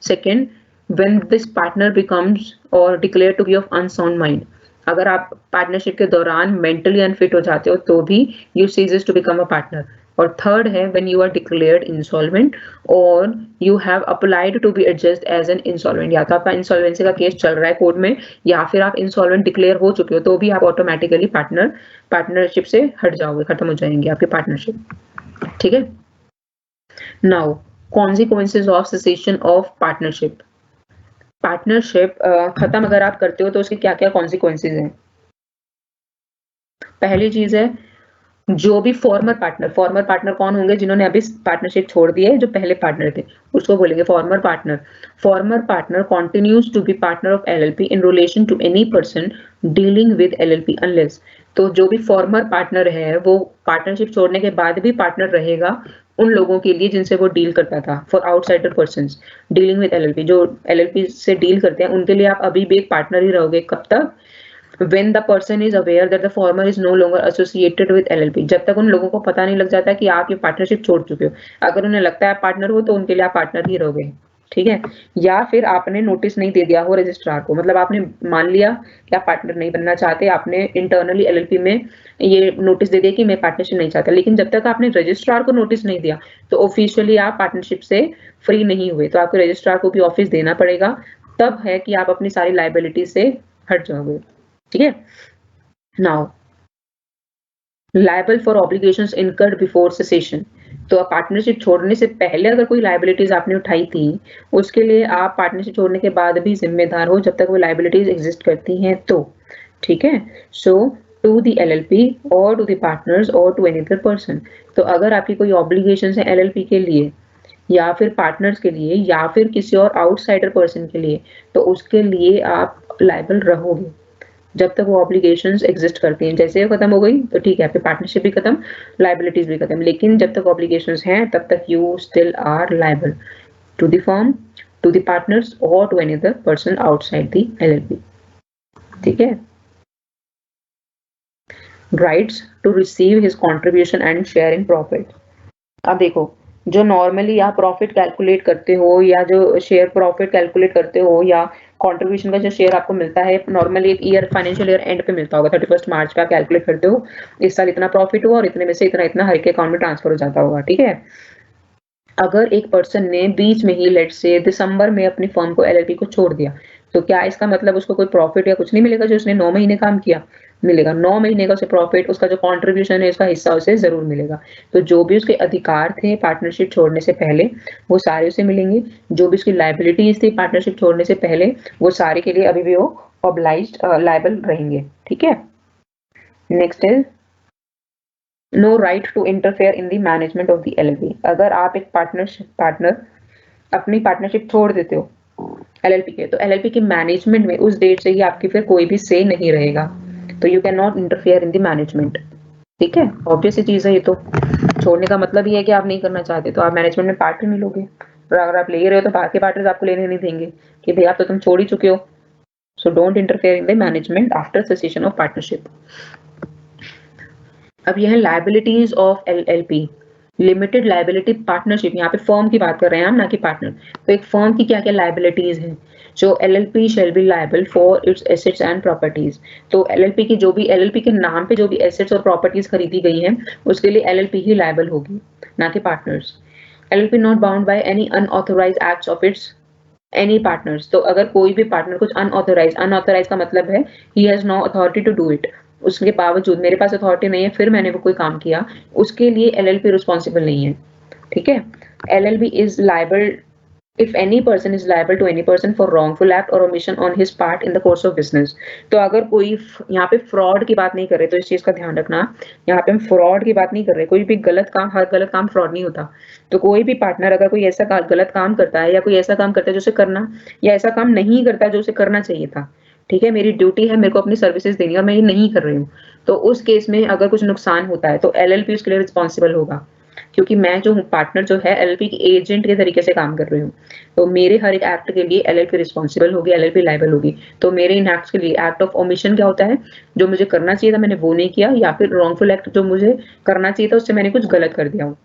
Second, when this partner becomes or declared to be of unsound mind, अगर आप पार्टनरशिप के दौरान मेंटली अनफिट हो जाते हो तो भी you ceases to become a partner। और थर्ड है when you are declared insolvent or you have applied to be adjudged as an insolvent, या तो आपका इंसॉल्वेंसी का केस चल रहा है कोर्ट में या फिर आप इंसॉल्वेंट डिक्लेयर हो चुके हो तो भी आप ऑटोमेटिकली पार्टनरशिप से हट जाओगे, खत्म हो जाएंगे आपकी पार्टनरशिप। ठीक है, now consequences of cessation of partnership. Partnership खत्म अगर आप करते हो तो उसके क्या क्या कॉन्सिक्वेंसेज हैं। पहली चीज है, जो भी फॉर्मर पार्टनर कौन होंगे, जिन्होंने अभी पार्टनरशिप छोड़ दी है, जो पहले पार्टनर थे उसको बोलेंगे former partner continues to be partner of LLP in relation to any person dealing with LLP unless. तो जो भी फॉर्मर पार्टनर है वो पार्टनरशिप छोड़ने के बाद भी पार्टनर रहेगा उन लोगों के लिए जिनसे वो डील करता था। For outsider persons dealing with LLP, जो एलएलपी से डील करते हैं उनके लिए आप अभी भी एक पार्टनर ही रहोगे। कब तक? when the person is aware that the former is no longer associated with LLP, जब तक उन लोगों को पता नहीं लग जाता कि आप ये पार्टनरशिप छोड़ चुके हो। अगर उन्हें लगता है आप पार्टनर हो तो उनके लिए आप पार्टनर ही रहोगे। ठीक है, या फिर आपने नोटिस नहीं दे दिया हो रजिस्ट्रार को, मतलब आपने मान लिया कि आप पार्टनर नहीं बनना चाहते, आपने इंटरनली एलएलपी में ये नोटिस दे दिया कि मैं पार्टनरशिप नहीं चाहता, लेकिन जब तक आपने रजिस्ट्रार को नोटिस नहीं दिया तो ऑफिशियली आप पार्टनरशिप से फ्री नहीं हुए, तो आपको रजिस्ट्रार को भी ऑफिस देना पड़ेगा, तब है कि आप अपनी सारी लायबिलिटी से हट जाओगे। ठीक है, now liable for obligations incurred before cessation. तो पार्टनरशिप छोड़ने से पहले अगर कोई लायबिलिटीज आपने उठाई थी उसके लिए आप पार्टनरशिप छोड़ने के बाद भी जिम्मेदार हो जब तक वो लायबिलिटीज एग्जिस्ट करती हैं तो। ठीक है, सो टू द एलएलपी और टू द पार्टनर्स और टू एनी अदर पर्सन। तो अगर आपकी कोई ऑब्लिगेशंस है एलएलपी के लिए या फिर पार्टनर्स के लिए या फिर किसी और आउटसाइडर पर्सन के लिए, तो उसके लिए आप लायबल रहोगे। जब तक वो ऑब्लिगेशंस एग्जिस्ट करती हैं। जैसे वो खत्म हो गई तो ठीक है, फिर पार्टनरशिप भी खत्म, लाइबिलिटीज भी खत्म, लेकिन जब तक ऑब्लिगेशंस हैं तब तक you still are liable to the firm, to the partners और to any other person outside the LLP. ठीक है। Rights to receive his contribution and share in profit. अब देखो, जो नॉर्मली आप प्रॉफिट कैलकुलेट करते हो या जो शेयर प्रॉफिट कैलकुलेट करते हो या कंट्रीब्यूशन का जो शेयर आपको मिलता है नॉर्मली एक ईयर फाइनेंशियल ईयर एंड पे मिलता होगा, 31 मार्च पे आप कैलकुलेट करते हो इस साल इतना प्रॉफिट हुआ और इतने में से इतना इतना हर के अकाउंट में ट्रांसफर हो जाता होगा। ठीक है। अगर एक पर्सन ने बीच में ही लेट से दिसंबर में अपनी फर्म को एलएलपी को छोड़ दिया, तो क्या इसका मतलब उसको कोई प्रॉफिट या कुछ नहीं मिलेगा? जो उसने 9 महीने काम किया मिलेगा, 9 महीने का उसे प्रॉफिट, उसका जो कंट्रीब्यूशन है उसका हिस्सा उसे जरूर मिलेगा। तो जो भी उसके अधिकार थे पार्टनरशिप छोड़ने से पहले वो सारे उसे मिलेंगे, जो भी उसकी लायबिलिटीज थी पार्टनरशिप छोड़ने से पहले वो सारे के लिए अभी भी वो ऑब्लाइज्ड लायबल रहेंगे। ठीक है। Next is no right to interfere in the management of the LLP. अगर आप एक पार्टनर अपनी पार्टनरशिप छोड़ देते हो एलएलपी के, तो एलएलपी के मैनेजमेंट में उस डेट से ही आपकी फिर कोई भी से नहीं रहेगा, तो you can not interfere in the management. ठीक है, ऑब्वियस सी चीज है ये तो। छोड़ने का मतलब ये है कि आप नहीं करना चाहते तो आप मैनेजमेंट में पार्ट ही नहीं लोगे, और अगर आप ले रहे हो तो बाकी पार्टनर्स आपको लेने नहीं देंगे कि भाई आप तो तुम छोड़ ही चुके हो। So don't interfere in the management after cessation of partnership. अब यह है liabilities of LLP. Limited liability partnership, यहाँ पे फर्म की बात कर रहे हैं हम, ना कि पार्टनर। तो एक फर्म की क्या क्या लायबिलिटीज हैं? जो LLP shall B liable for its assets and properties. तो एलएलपी की जो भी एलएलपी के नाम पे जो भी एसेट्स और प्रॉपर्टीज खरीदी गई हैं उसके लिए एलएलपी ही लायबल होगी, ना कि partners. LLP not bound by any unauthorised acts of its any partners. तो अगर कोई भी पार्टनर कुछ अनऑथोराइज का मतलब है he has no authority to do it, उसके बावजूद मेरे पास अथॉरिटी नहीं है फिर मैंने वो कोई काम किया, उसके लिए एलएलपी रिस्पॉन्सिबल नहीं है। ठीक है। LLP is liable if any person is liable to any person for wrongful act or omission on his part in the course of business। तो अगर कोई यहाँ पे फ्रॉड की बात नहीं कर रहे, तो इस चीज का ध्यान रखना, यहाँ पे हम फ्रॉड की बात नहीं कर रहे। कोई भी गलत काम, हर गलत काम फ्रॉड नहीं होता। तो कोई भी पार्टनर अगर कोई ऐसा गलत काम करता है या कोई ऐसा काम करता है जो उसे करना, या ऐसा काम नहीं करता जो उसे करना चाहिए था, ठीक है, मेरी ड्यूटी है, मेरे को अपनी सर्विसेज देनी है और मैं ये नहीं कर रही हूँ, तो उस केस में अगर कुछ नुकसान होता है तो एलएलपी उसके लिए रिस्पॉन्सिबल होगा, क्योंकि मैं जो हूँ पार्टनर जो है एलएलपी की एजेंट के तरीके से काम कर रही हूँ। तो मेरे हर एक एक्ट के लिए एलएलपी रिस्पॉन्सिबल होगी, एलएलपी लायबल होगी। तो मेरे इन एक्ट्स के लिए एक्ट ऑफ ओमिशन क्या होता है? जो मुझे करना चाहिए था मैंने वो नहीं किया, या फिर रॉन्गफुल एक्ट जो मुझे करना चाहिए था उससे मैंने कुछ गलत कर दिया हो,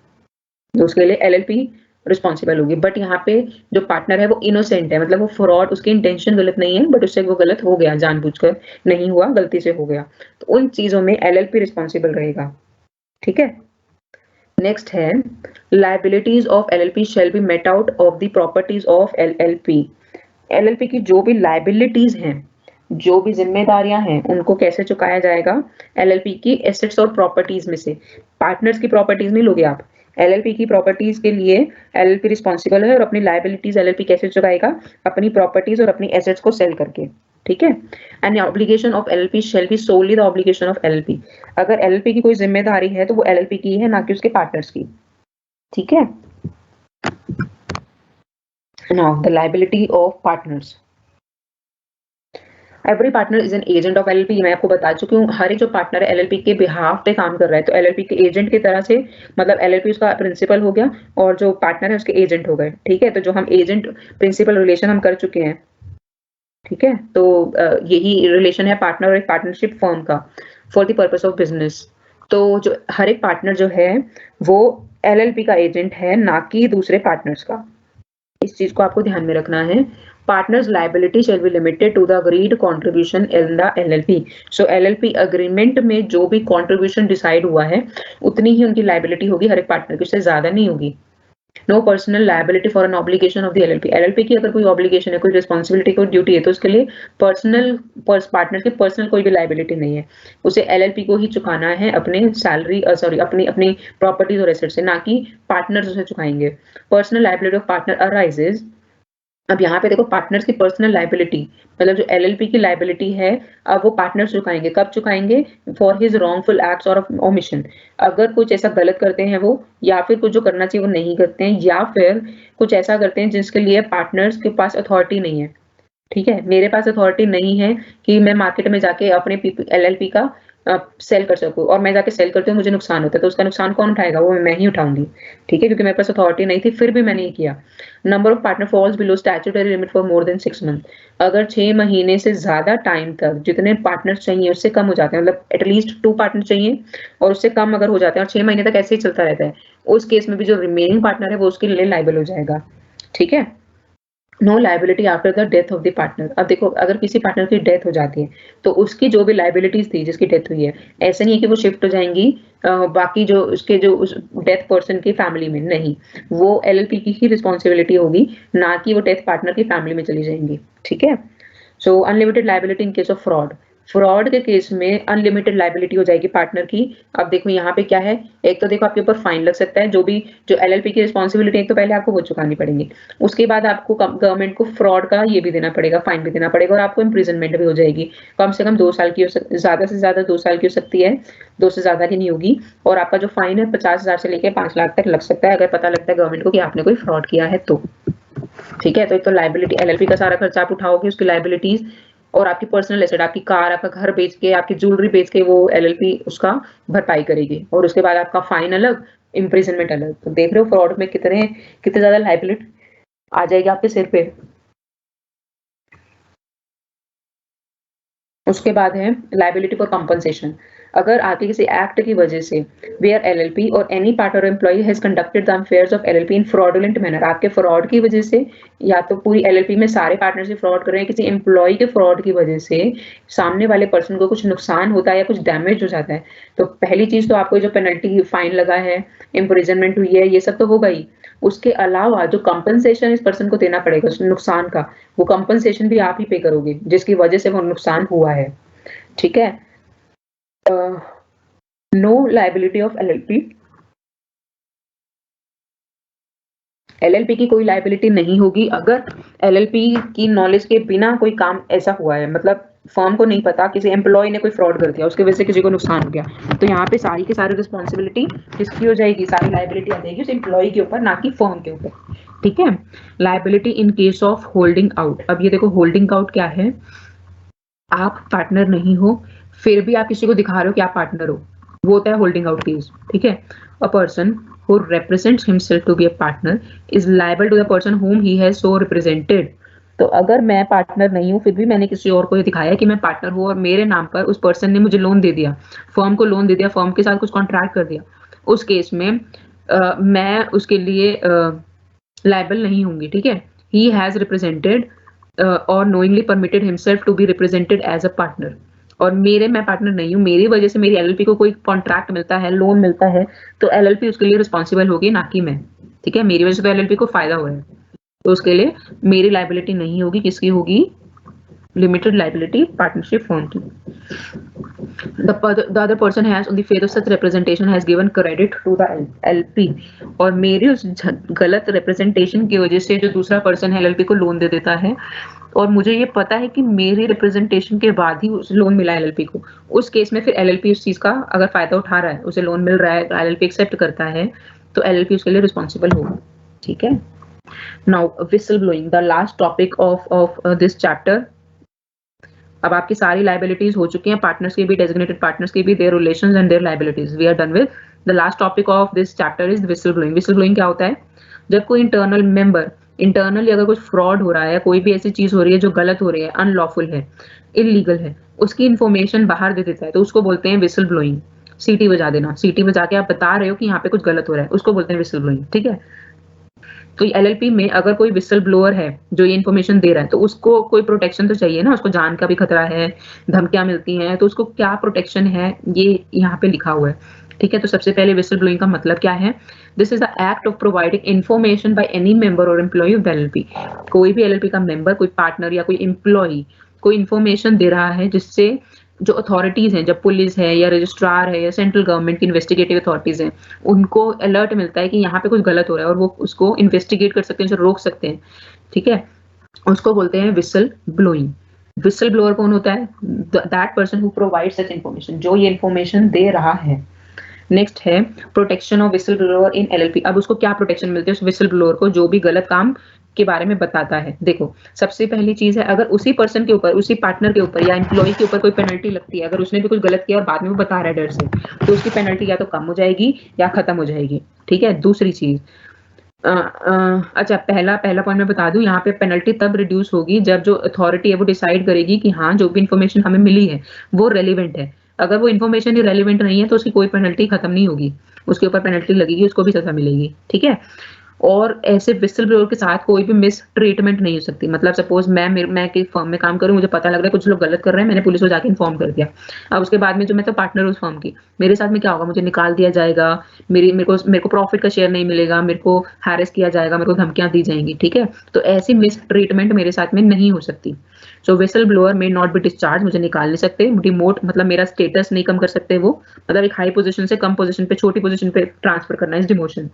तो उसके लिए एलएलपी रिस्पॉन्सिबल होगी। बट यहाँ पे जो पार्टनर है वो इनोसेंट है, मतलब वो फ्रॉड, उसकी इंटेंशन गलत नहीं है, बट उससे वो गलत हो गया, जानबूझकर नहीं हुआ, गलती से हो गया, तो उन चीजों में एलएलपी रिस्पॉन्सिबल रहेगा। ठीक है। Next is liabilities of LLP shall be met out of the properties of LLP. LLP की जो भी लायबिलिटीज हैं, जो भी जिम्मेदारियां हैं, उनको कैसे चुकाया जाएगा? एलएलपी की एसेट्स और प्रॉपर्टीज में से। पार्टनर्स की प्रॉपर्टीज नहीं लोगे आप, एलएलपी की प्रॉपर्टीज के लिए एलएलपी रिस्पॉन्सिबल है, और अपनी लायबिलिटीज एलएलपी कैसे चुकाएगा? अपनी प्रॉपर्टीज और अपनी एसेट्स को सेल करके। ठीक है। And obligation of LLP shall be solely the obligation of LLP. अगर एलएलपी की कोई जिम्मेदारी है तो वो एलएलपी की है, ना कि उसके पार्टनर्स की। ठीक है। Now the liability of partners. Every partner is an agent of LLP. मैं आपको बता चुकी हूँ, हर एक जो पार्टनर है एलएलपी के बिहाफ पे काम कर रहा है, तो एलएलपी के एजेंट की तरह से, मतलब एलएलपी उसका प्रिंसिपल हो गया और जो पार्टनर है उसके एजेंट हो गए। ठीक है। तो जो हम एजेंट प्रिंसिपल रिलेशन हम कर चुके हैं, ठीक है, तो यही रिलेशन है पार्टनर और एक पार्टनरशिप फर्म का for the purpose of business. तो जो हर एक पार्टनर जो है वो एलएलपी का एजेंट है, ना कि दूसरे पार्टनर्स का। इस चीज को आपको ध्यान में रखना है। Partners liability shall be limited to the agreed contribution in the LLP. So LLP agreement में जो भी कंट्रीब्यूशन डिसाइड हुआ है उतनी ही उनकी लायबिलिटी होगी हर एक पार्टनर की, उससे ज्यादा नहीं होगी। No personal liability for an obligation of the LLP. LLP की अगर कोई ऑब्लिगेशन है, कोई रिस्पॉन्सिबिलिटी, कोई ड्यूटी है, तो उसके लिए पर्सनल पार्टनर की पर्सनल कोई भी लायबिलिटी नहीं है, उसे एलएलपी को ही चुकाना है अपने सैलरी अपनी अपनी प्रॉपर्टीज और एसेट से, ना कि पार्टनर्स उसे चुकाएंगे। Personal liability of partner arises. अब यहाँ पे देखो, पार्टनर्स की पर्सनल लायबिलिटी मतलब जो एलएलपी की लायबिलिटी है, अब वो पार्टनर्स चुकाएंगे। कब चुकाएंगे? फॉर हिज रॉन्गफुल एक्ट्स और ओमिशन। अगर कुछ ऐसा गलत करते हैं वो, या फिर कुछ जो करना चाहिए वो नहीं करते हैं, या फिर कुछ ऐसा करते हैं जिसके लिए पार्टनर्स के पास अथॉरिटी नहीं है, ठीक है, मेरे पास अथॉरिटी नहीं है कि मैं मार्केट में जाके अपने LLP का सेल कर सकूँ, और मैं जाके सेल करती हूँ, मुझे नुकसान होता है, तो उसका नुकसान कौन उठाएगा? वो मैं ही उठाऊंगी। ठीक है, क्योंकि मेरे पास अथॉरिटी नहीं थी, फिर भी मैंने ये किया। Number of partner falls below statutory limit for more than 6 month. अगर 6 महीने से ज्यादा टाइम तक जितने पार्टनर चाहिए उससे कम हो जाते हैं, मतलब एटलीस्ट 2 पार्टनर चाहिए और उससे कम अगर हो जाते हैं और 6 महीने तक ऐसे ही चलता रहता है, उस केस में भी जो रिमेनिंग पार्टनर है वो उसके लिए लायबल हो जाएगा। ठीक है, no liability after the death of the partner. अब देखो, अगर किसी पार्टनर की डेथ हो जाती है तो उसकी जो भी लायबिलिटीज थी, जिसकी डेथ हुई है, ऐसा नहीं है कि वो शिफ्ट हो जाएंगी बाकी जो उसके जो उस डेथ पर्सन की फैमिली में, नहीं, वो LLP की ही रिस्पॉन्सिबिलिटी होगी, ना कि वो डेथ पार्टनर की फैमिली में चली जाएंगी। ठीक है, so unlimited liability in case of fraud. Fraud के केस में अनलिमिटेड लायबिलिटी हो जाएगी पार्टनर की। अब देखो यहाँ पे क्या है, एक तो देखो आपके ऊपर फाइन लग सकता है, जो LLP की रिस्पॉन्सिबिलिटी है तो पहले आपको वो चुकानी पड़ेगी, उसके बाद आपको गवर्नमेंट को फ्रॉड का ये भी देना पड़ेगा, फाइन भी देना पड़ेगा, और आपको इम्प्रिजनमेंट भी हो जाएगी। कम से कम 2 साल की ज्यादा से ज्यादा 2 साल की हो सकती है, 2 से ज्यादा की नहीं होगी। और आपका जो फाइन है 50,000 से लेकर 5 लाख तक लग सकता है, अगर पता लगता है गवर्नमेंट को कि आपने कोई फ्रॉड किया है तो। ठीक है, तो एक तो लायबिलिटी, LLP का सारा खर्चा आप उठाओगे, उसकी लायबिलिटीज, और आपकी पर्सनल एसेट, आपकी कार, आपका घर बेच के, आपकी ज्वेलरी बेच के वो LLP उसका भरपाई करेगी, और उसके बाद आपका फाइन अलग, इम्प्रिजनमेंट अलग। तो देख रहे हो फ्रॉड में कितने ज्यादा लायबिलिटी आ जाएगी आपके सिर पे। उसके बाद है लायबिलिटी फॉर कंपनसेशन। अगर आपके किसी एक्ट की वजह से where LLP or any partner employee has conducted the affairs of LLP in fraudulent manner, आपके फ्रॉड की वजह से, या तो पूरी LLP में सारे पार्टनर से फ्रॉड कर रहे हैं, किसी एम्प्लॉय के फ्रॉड की वजह से सामने वाले पर्सन को कुछ नुकसान होता है या कुछ डैमेज हो जाता है, तो पहली चीज तो आपको जो पेनल्टी फाइन लगा है, इम्प्रिजनमेंट हुई है, ये सब तो होगा ही। उसके अलावा जो कंपनसेशन इस पर्सन को देना पड़ेगा उस नुकसान का, वो कंपनसेशन भी आप ही पे करोगे जिसकी वजह से वो नुकसान हुआ है। ठीक है, नो लायबिलिटी ऑफ LLP की कोई लायबिलिटी नहीं होगी अगर LLP की नॉलेज के बिना कोई काम ऐसा हुआ है, मतलब फर्म को नहीं पता, किसी एम्प्लॉय ने कोई फ्रॉड कर दिया, उसकी वजह से किसी को नुकसान हो गया, तो यहाँ पे सारी की सारी रिस्पॉन्सिबिलिटी किसकी हो जाएगी? सारी लायबिलिटी आ जाएगी उस एम्प्लॉय के ऊपर, ना कि फर्म के ऊपर। ठीक है, liability in case of holding out. अब ये देखो, होल्डिंग आउट क्या है? आप पार्टनर नहीं हो, फिर भी आप किसी को दिखा रहे हो कि आप पार्टनर हो, वो होता है होल्डिंग आउट केस। ठीक है, a person who represents himself to be a partner is liable to the person whom he has so represented। तो अगर मैं पार्टनर नहीं हूँ फिर भी मैंने किसी और को ये दिखाया कि मैं पार्टनर हूँ, और मेरे नाम पर उस पर्सन ने मुझे लोन दे दिया, फर्म को लोन दे दिया, फर्म के साथ कुछ कॉन्ट्रैक्ट कर दिया, उस केस में मैं उसके लिए लायबल नहीं होंगी। ठीक है, he has represented or knowingly permitted himself to be represented as a partner, और मैं पार्टनर नहीं हूँ, मेरी वजह से मेरी LLP को कोई कॉन्ट्रैक्ट मिलता है, लोन मिलता है, तो LLP उसके लिए रिस्पॉन्सिबल होगी, ना कि मैं। ठीक है, मेरी वजह से तो LLP को फायदा हुआ है, तो उसके लिए मेरी लायबिलिटी नहीं होगी, किसकी होगी? लिमिटेड लायबिलिटी पार्टनरशिप फर्म की। The other person has on the face of such representation has given credit to the LP, और मेरी उस गलत रिप्रेजेंटेशन की वजह से जो दूसरा पर्सन है LLP को लोन दे देता है, और मुझे ये पता है कि मेरी रिप्रेजेंटेशन के बाद ही उसे लोन मिला LLP को, उस केस में फिर LLP उस चीज का अगर फायदा उठा रहा है, उसे लोन मिल रहा है, LLP एक्सेप्ट करता है, तो LLP उसके लिए रिस्पॉन्सिबल होगा। ठीक है, now whistle blowing, the last topic of this chapter. अब आपकी सारी लायबिलिटीज हो चुकी हैं, पार्टनर्स की भी, डेजिग्नेटेड पार्टनर्स की भी, their relations and their liabilities, we are done with the last topic of this chapter is whistle blowing. Whistle blowing क्या होता है? जब कोई इंटरनल मेंबर, इंटरनली अगर कुछ फ्रॉड हो रहा है, कोई भी ऐसी चीज हो रही है जो गलत हो रही है, अनलॉफुल है, इलीगल है, उसकी इंफॉर्मेशन बाहर दे देता है, तो उसको बोलते हैं विसल ब्लोइंग। सीटी बजा देना, सीटी बजा के आप बता रहे हो कि यहाँ पे कुछ गलत हो रहा है, उसको बोलते हैं विसल ब्लोइंग। ठीक है, तो LLP में अगर कोई विसल ब्लोअर है जो ये इन्फॉर्मेशन दे रहा है, तो उसको कोई प्रोटेक्शन तो चाहिए ना, उसको जान का भी खतरा है, धमकियां मिलती हैं, तो उसको क्या प्रोटेक्शन है ये यहाँ पे लिखा हुआ है। ठीक है, तो सबसे पहले विसल ब्लोइंग का मतलब क्या है? This is the act of providing information by any member और एम्प्लॉय ऑफ LLP। कोई भी LLP का मेंबर, कोई पार्टनर या कोई एम्प्लॉय कोई इन्फॉर्मेशन दे रहा है जिससे जो अथॉरिटीज हैं, जब पुलिस है या रजिस्ट्रार है या सेंट्रल गवर्नमेंट की इन्वेस्टिगेटिव अथॉरिटीज हैं, उनको अलर्ट मिलता है कि यहाँ पे कुछ गलत हो रहा है, और वो उसको इन्वेस्टिगेट कर सकते हैं, उसे रोक सकते हैं। ठीक है, उसको बोलते हैं विसल ब्लोइंग। विसल ब्लोअर कौन होता है? That person who provide such information, जो ये इन्फॉर्मेशन दे रहा है। नेक्स्ट है protection of whistle blower in LLP। अब उसको क्या प्रोटेक्शन मिलती है उस विसल ब्लोअर को, जो भी गलत काम के बारे में बताता है। देखो सबसे पहली चीज है, अगर उसी पर्सन के ऊपर, उसी पार्टनर के ऊपर या एम्प्लॉय के ऊपर कोई पेनल्टी लगती है, अगर उसने भी कुछ गलत किया और बाद में वो बता रहा है डर से, तो उसकी पेनल्टी या तो कम हो जाएगी या खत्म हो जाएगी। ठीक है। दूसरी चीज, अच्छा पहला पॉइंट मैं बता दूं, यहाँ पे पेनल्टी तब रिड्यूस होगी जब जो अथॉरिटी है वो डिसाइड करेगी कि हाँ जो भी इन्फॉर्मेशन हमें मिली है वो रेलिवेंट है। अगर वो इन्फॉर्मेशन ही रेलिवेंट नहीं है तो उसकी कोई पेनल्टी खत्म नहीं होगी, उसके ऊपर पेनल्टी लगेगी, उसको भी सजा मिलेगी। ठीक है। और ऐसे विसल ब्लोअर के साथ कोई भी मिस ट्रीटमेंट नहीं हो सकती। मतलब सपोज मैं किसी फर्म में काम करूं, मुझे पता लग रहा है कुछ लोग गलत कर रहे हैं, मैंने पुलिस को जाके इन्फॉर्म कर दिया। अब उसके बाद में जो मैं तो पार्टनर उस फर्म की, मेरे साथ में क्या होगा, मुझे निकाल दिया जाएगा, मेरे को प्रॉफिट का शेयर नहीं मिलेगा, मेरे को हैरेस किया जाएगा, मेरे को धमकियां दी जाएंगी। ठीक है। तो ऐसी मिस ट्रीटमेंट मेरे साथ में नहीं हो सकती। So whistleblower may not be discharge, मुझे निकाल नहीं सकते, डिमोट मतलब मेरा स्टेटस नहीं कम कर सकते वो, मतलब एक हाई पोजीशन से कम पोजीशन पे, छोटी पोजीशन पे ट्रांसफर करना इज डिमोशन।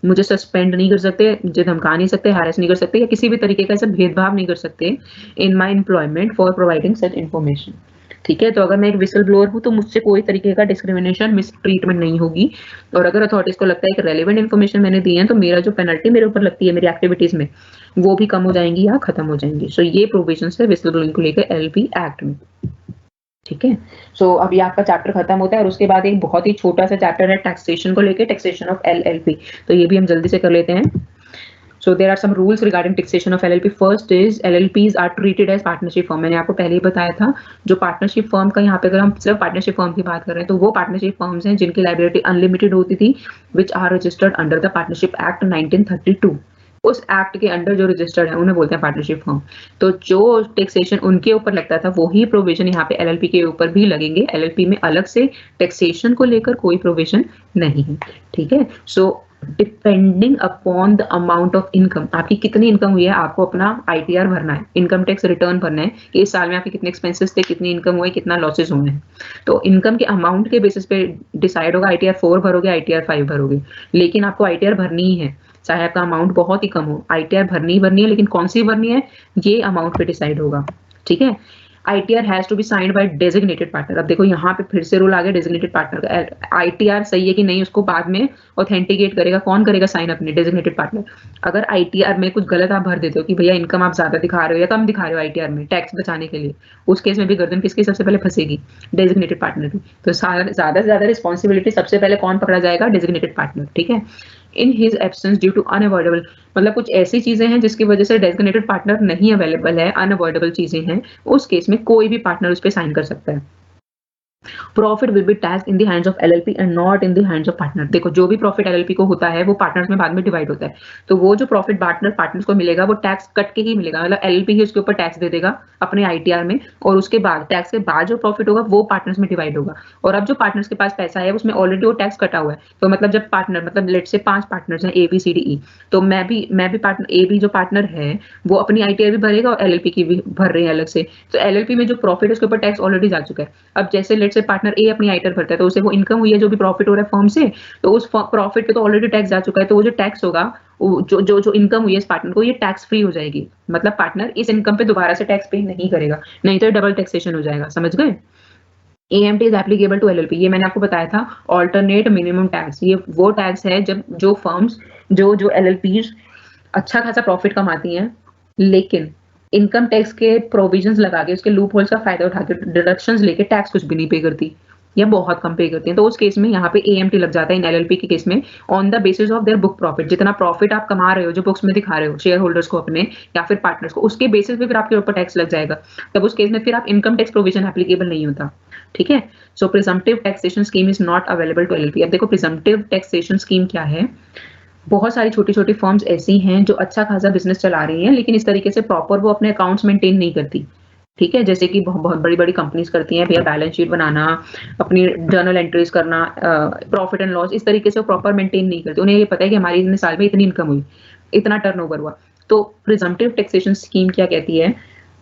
मुझे सस्पेंड नहीं कर सकते, मुझे धमका नहीं सकते, हैरेस नहीं कर सकते, या किसी भी तरीके का ऐसा भेदभाव नहीं कर सकते in my employment for providing such information. ठीक है। तो अगर मैं एक विसल ब्लोअर हूं तो मुझसे कोई तरीके का डिस्क्रिमिनेशन, मिस ट्रीटमेंट नहीं होगी। और अगर अथॉरिटीज को लगता है कि रेलेवेंट इन्फॉर्मेशन मैंने दी है तो मेरा जो पेनल्टी मेरे ऊपर लगती है मेरी एक्टिविटीज में, वो भी कम हो जाएंगी या खत्म हो जाएंगी। सो ये प्रोविजन है विसल ब्लोइंग को लेकर एलएलपी एक्ट में। ठीक है। सो अभी आपका चैप्टर खत्म होता है और उसके बाद एक बहुत ही छोटा सा चैप्टर है टैक्सेशन को लेके, टैक्सेशन ऑफ एलएलपी। तो ये भी हम जल्दी से कर लेते हैं। So there are some rules regarding taxation of LLP. First is LLPs are treated as partnership firm. मैंने आपको पहले ही बताया था, जो पार्टनरशिप फर्म का, यहाँ पे अगर हम सिर्फ पार्टनरशिप फर्म की बात कर रहे हैं तो वो पार्टनरशिप फर्म्स हैं जिनकी लायबिलिटी अनलिमिटेड होती थी, which are registered under the partnership act 1932। उस एक्ट के अंडर जो रजिस्टर्ड है उन्हें बोलते हैं पार्टनरशिप फर्म। तो जो टैक्सेशन उनके ऊपर लगता था वही प्रोविजन यहाँ पे एलएलपी के ऊपर भी लगेंगे। एलएलपी में अलग से टैक्सेशन को लेकर कोई प्रोविजन नहीं है। ठीक है। So depending upon the amount of income, आपकी कितनी इनकम हुई है, आपको अपना आईटीआर भरना है, इनकम टैक्स रिटर्न भरना है कि इस साल में आपके कितने एक्सपेंसेस थे, कितनी इनकम हुई, कितना लॉसेस हुए हैं। तो इनकम के अमाउंट के बेसिस पे डिसाइड होगा, आईटीआर 4 भरोगे, आईटीआर 5 भरोगे, लेकिन आपको आईटीआर भरनी ही है, चाहे आपका अमाउंट बहुत ही कम हो, आईटीआर भरनी ही भरनी है। लेकिन कौन सी भरनी है ये अमाउंट पे डिसाइड होगा। ठीक है। ITR has to be signed by designated partner. अब देखो यहाँ पे फिर से रूल आ गया डेजिग्नेटेड पार्टनर का। ITR सही है कि नहीं उसको बाद में ऑथेंटिकेट करेगा कौन, करेगा साइन, अपने डेजिग्नेटेड पार्टनर। अगर ITR में कुछ गलत आप भर देते हो कि भैया इनकम आप ज्यादा दिखा रहे हो या कम दिखा रहे हो ITR में टैक्स बचाने के लिए, उस केस में भी गर्दन किसकी सबसे पहले फंसेगी, डेजिग्नेटेड पार्टनर की। तो ज्यादा से ज्यादा रिस्पॉन्सिबिलिटी सबसे पहले कौन पकड़ा जाएगा, डेजिग्नेटेड पार्टनर। ठीक है। In his absence due to unavoidable, मतलब कुछ ऐसी चीजें हैं जिसकी वजह से डेजिग्नेटेड पार्टनर नहीं अवेलेबल है, अनअवॉइडेबल चीजें हैं, उस केस में कोई भी पार्टनर उस पर साइन कर सकता है। Profit will be tax in the hands of LLP and not in the hands of partner. देखो जो भी प्रॉफिट एलएलपी को होता है वो पार्टनर्स में बाद में डिवाइड होता है, तो वो जो प्रॉफिट पार्टनर्स को मिलेगा वो टैक्स कट के ही मिलेगा, मतलब एलएलपी ही उसके ऊपर टैक्स दे देगा अपने आईटीआर में, और उसके बाद टैक्स के बाद जो प्रॉफिट होगा वो पार्टनर्स में डिवाइड होगा। और अब जो पार्टनर्स के पास पैसा है उसमें ऑलरेडी वो टैक्स कटा हुआ है, तो मतलब जब पार्टनर, मतलब लेट से 5 पार्टनर्स हैं ABCDE, तो मैं भी पार्टनर AB जो पार्टनर है वो अपनी आईटीआर भी भरेगा और एलएलपी की भी भर रहे हैं अलग से। तो एलएलपी में जो प्रॉफिट है उसके ऊपर टैक्स ऑलरेडी जा चुका है। अब जैसे लेट से पार्टनर ए अपनी आईटीआर भरता है तो उसे वो इनकम हुई है जो भी प्रॉफिट हो रहा है फर्म से, तो उस प्रॉफिट पे तो ऑलरेडी टैक्स जा चुका है, तो वो जो टैक्स होगा, जो इनकम हुई है इस पार्टनर को, ये टैक्स फ्री हो जाएगी। मतलब पार्टनर इस इनकम पे दोबारा से टैक्स पे नहीं करेगा, नहीं तो डबल टैक्सेशन हो जाएगा। समझ गए। AMT is applicable to LLP, ये मैंने आपको बताया था, ऑल्टरनेट मिनिमम टैक्स। ये वो टैक्स है जब जो फर्म्स, जो एलएलपीज अच्छा खासा प्रॉफिट कमाती हैं लेकिन इनकम टैक्स के प्रोविजंस लगा के, उसके लूप होल्स का फायदा उठा के, डिडक्शंस लेके टैक्स कुछ भी नहीं पे करती या बहुत कम पे करती हैं, तो उस केस में यहाँ पे AMT लग जाता है इन एलएलपी के केस में, on the basis of their book profit. जितना प्रॉफिट आप कमा रहे हो, जो बुक्स में दिखा रहे हो शेयर होल्डर्स को अपने या फिर पार्टनर्स को, उसके बेसिस पे फिर आपके ऊपर टैक्स लग जाएगा। तब उस केस में फिर आप इनकम टैक्स प्रोविजन एप्लीकेबल नहीं होता। ठीक है। So presumptive taxation scheme is not available to LLP. अब देखो प्रिजम्पटिव टैक्सेशन स्कीम क्या है। बहुत सारी छोटी छोटी फर्म्स ऐसी हैं जो अच्छा खासा बिजनेस चला रही हैं लेकिन इस तरीके से प्रॉपर वो अपने अकाउंट्स मेंटेन नहीं करती। ठीक है। जैसे कि बहुत बड़ी बड़ी कंपनीज करती हैं भैया, बैलेंस शीट बनाना, अपनी जर्नल एंट्रीज करना, प्रॉफिट एंड लॉस, इस तरीके से वो प्रॉपर मेंटेन नहीं करती। उन्हें ये पता है कि हमारी इतने साल में इतनी इनकम हुई, इतना टर्नओवर हुआ। तो प्रिजम्पटिव टैक्सेशन स्कीम क्या कहती है,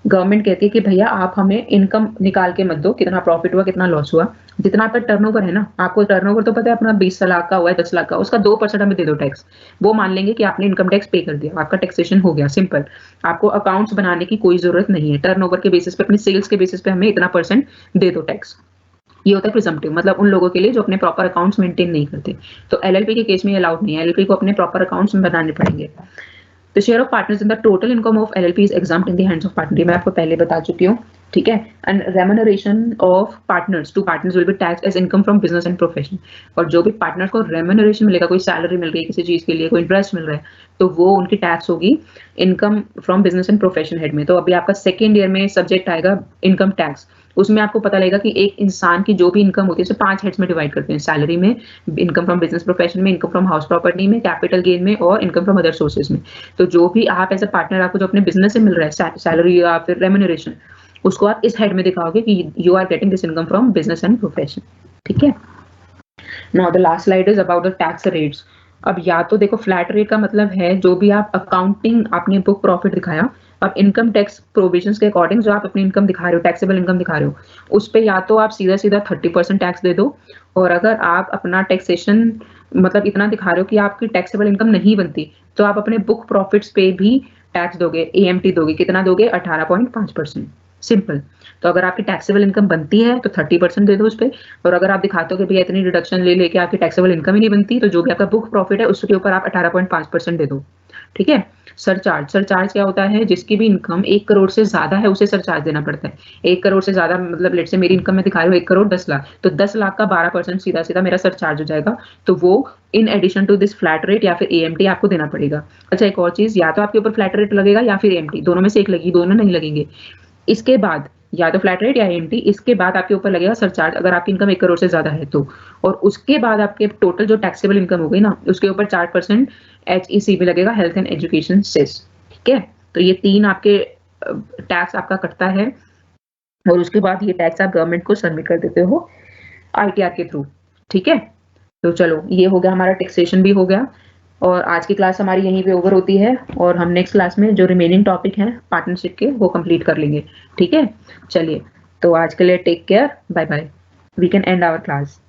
गवर्नमेंट कहती है कि भैया आप हमें इनकम निकाल के मत दो, कितना प्रॉफिट हुआ, कितना लॉस हुआ, जितना आपका टर्नओवर है ना, आपको टर्नओवर तो पता है अपना 20 लाख का हुआ है, 10 लाख का, उसका 2% हमें दे दो टैक्स। वो मान लेंगे कि आपने इनकम टैक्स पे कर दिया, आपका टैक्सेशन हो गया, सिंपल। आपको अकाउंट्स बनाने की कोई जरूरत नहीं है, टर्नओवर के बेसिस पे, अपनी सेल्स के बेसिस पे हमें इतना % दे दो टैक्स। ये होता है प्रिजम्पटिव, मतलब उन लोगों के लिए जो अपने प्रॉपर अकाउंट्स मेंटेन नहीं करते। तो एलएलपी के केस में अलाउड नहीं है, एलएलपी को अपने प्रॉपर अकाउंट्स बनाने पड़ेंगे। The share of partners in the total income of LLP is exempt in the hands of partner, मैं आपको पहले बता चुकी हूँ, ठीक है। And remuneration of partners to partners will be tax as income from business and profession, और जो भी पार्टनर्स को रेम्यूनरेशन मिलेगा, कोई सैलरी मिल गई किसी चीज के लिए, कोई इंटरेस्ट मिल रहा है, तो वो उनकी टैक्स होगी income from business and profession head में। तो अभी आपका सेकेंड ईयर में सब्जेक्ट आएगा इनकम टैक्स, उसमें आपको पता लगेगा कि एक इंसान की जो भी इनकम होती है उसे 5 हेड्स में डिवाइड करते हैं, सैलरी में, इनकम फ्रॉम बिजनेस प्रोफेशन में, इनकम फ्रॉम हाउस प्रॉपर्टी में, कैपिटल गेन में, और इनकम फ्रॉम अदर सोर्सेज में। तो जो भी आप एज अ पार्टनर, आपको जो अपने बिजनेस से मिल रहा है सैलरी या फिर रेम्यूनरेशन, उसको आप इस हेड में दिखाओगे कि you are getting this income from business and profession, ठीक है। Now the last slide is about the tax rates. अब या तो देखो, फ्लैट रेट का मतलब है जो भी आप अकाउंटिंग आपने बुक प्रॉफिट दिखाया, अब इनकम टैक्स प्रोविजंस के अकॉर्डिंग जो आप अपनी इनकम दिखा रहे हो, टैक्सेबल इनकम दिखा रहे हो, उस पे या तो आप सीधा सीधा 30% टैक्स दे दो, और अगर आप अपना टैक्सेशन मतलब इतना दिखा रहे हो कि आपकी टैक्सेबल इनकम नहीं बनती, तो आप अपने बुक प्रॉफिट्स पे भी टैक्स दोगे, एएमटी दोगे। कितना दोगे? 18.5%। सिंपल। तो अगर आपकी टैक्सेबल इनकम बनती है तो 30% दे दो उस पे, और अगर आप दिखाते हो कि भैया इतनी डिडक्शन ले लेके आपकी टैक्सेबल इनकम ही नहीं बनती, तो जो भी आपका बुक प्रॉफिट है उसके ऊपर आप 18.5% दे दो, ठीक है। सरचार्ज क्या होता है? जिसकी भी इनकम 1 करोड़ से ज्यादा है उसे सरचार्ज देना पड़ता है। 1 करोड़ से ज्यादा मतलब लेट से मेरी इनकम में दिखा रही हूँ 1 करोड़ 10 लाख, तो 10 लाख का 12% सीधा सीधा मेरा सरचार्ज हो जाएगा, तो वो in addition to this flat rate या फिर एएमटी आपको देना पड़ेगा। अच्छा, एक और चीज, या तो आपके ऊपर फ्लैट रेट लगेगा या फिर एएमटी, दोनों में से एक लगेगी, दोनों नहीं लगेंगे। इसके बाद या तो फ्लैट रेट या एएमटी, इसके बाद आपके ऊपर लगेगा सरचार्ज अगर आपकी इनकम 1 करोड़ से ज्यादा है तो, और उसके बाद आपके टोटल जो टैक्सेबल इनकम हो गई ना, उसके ऊपर 4% HEC भी लगेगा, हेल्थ एंड एजुकेशन सेस, ठीक है। तो ये 3 आपके टैक्स आपका कटता है, और उसके बाद ये टैक्स आप गवर्नमेंट को सबमिट कर देते हो ITR के थ्रू, ठीक है। तो चलो, ये हो गया हमारा टैक्सेशन भी हो गया, और आज की क्लास हमारी यहीं पे ओवर होती है, और हम नेक्स्ट क्लास में जो रिमेनिंग टॉपिक हैं पार्टनरशिप के वो कंप्लीट कर लेंगे, ठीक है। चलिए, तो आज के लिए take care, bye bye, we can end our class.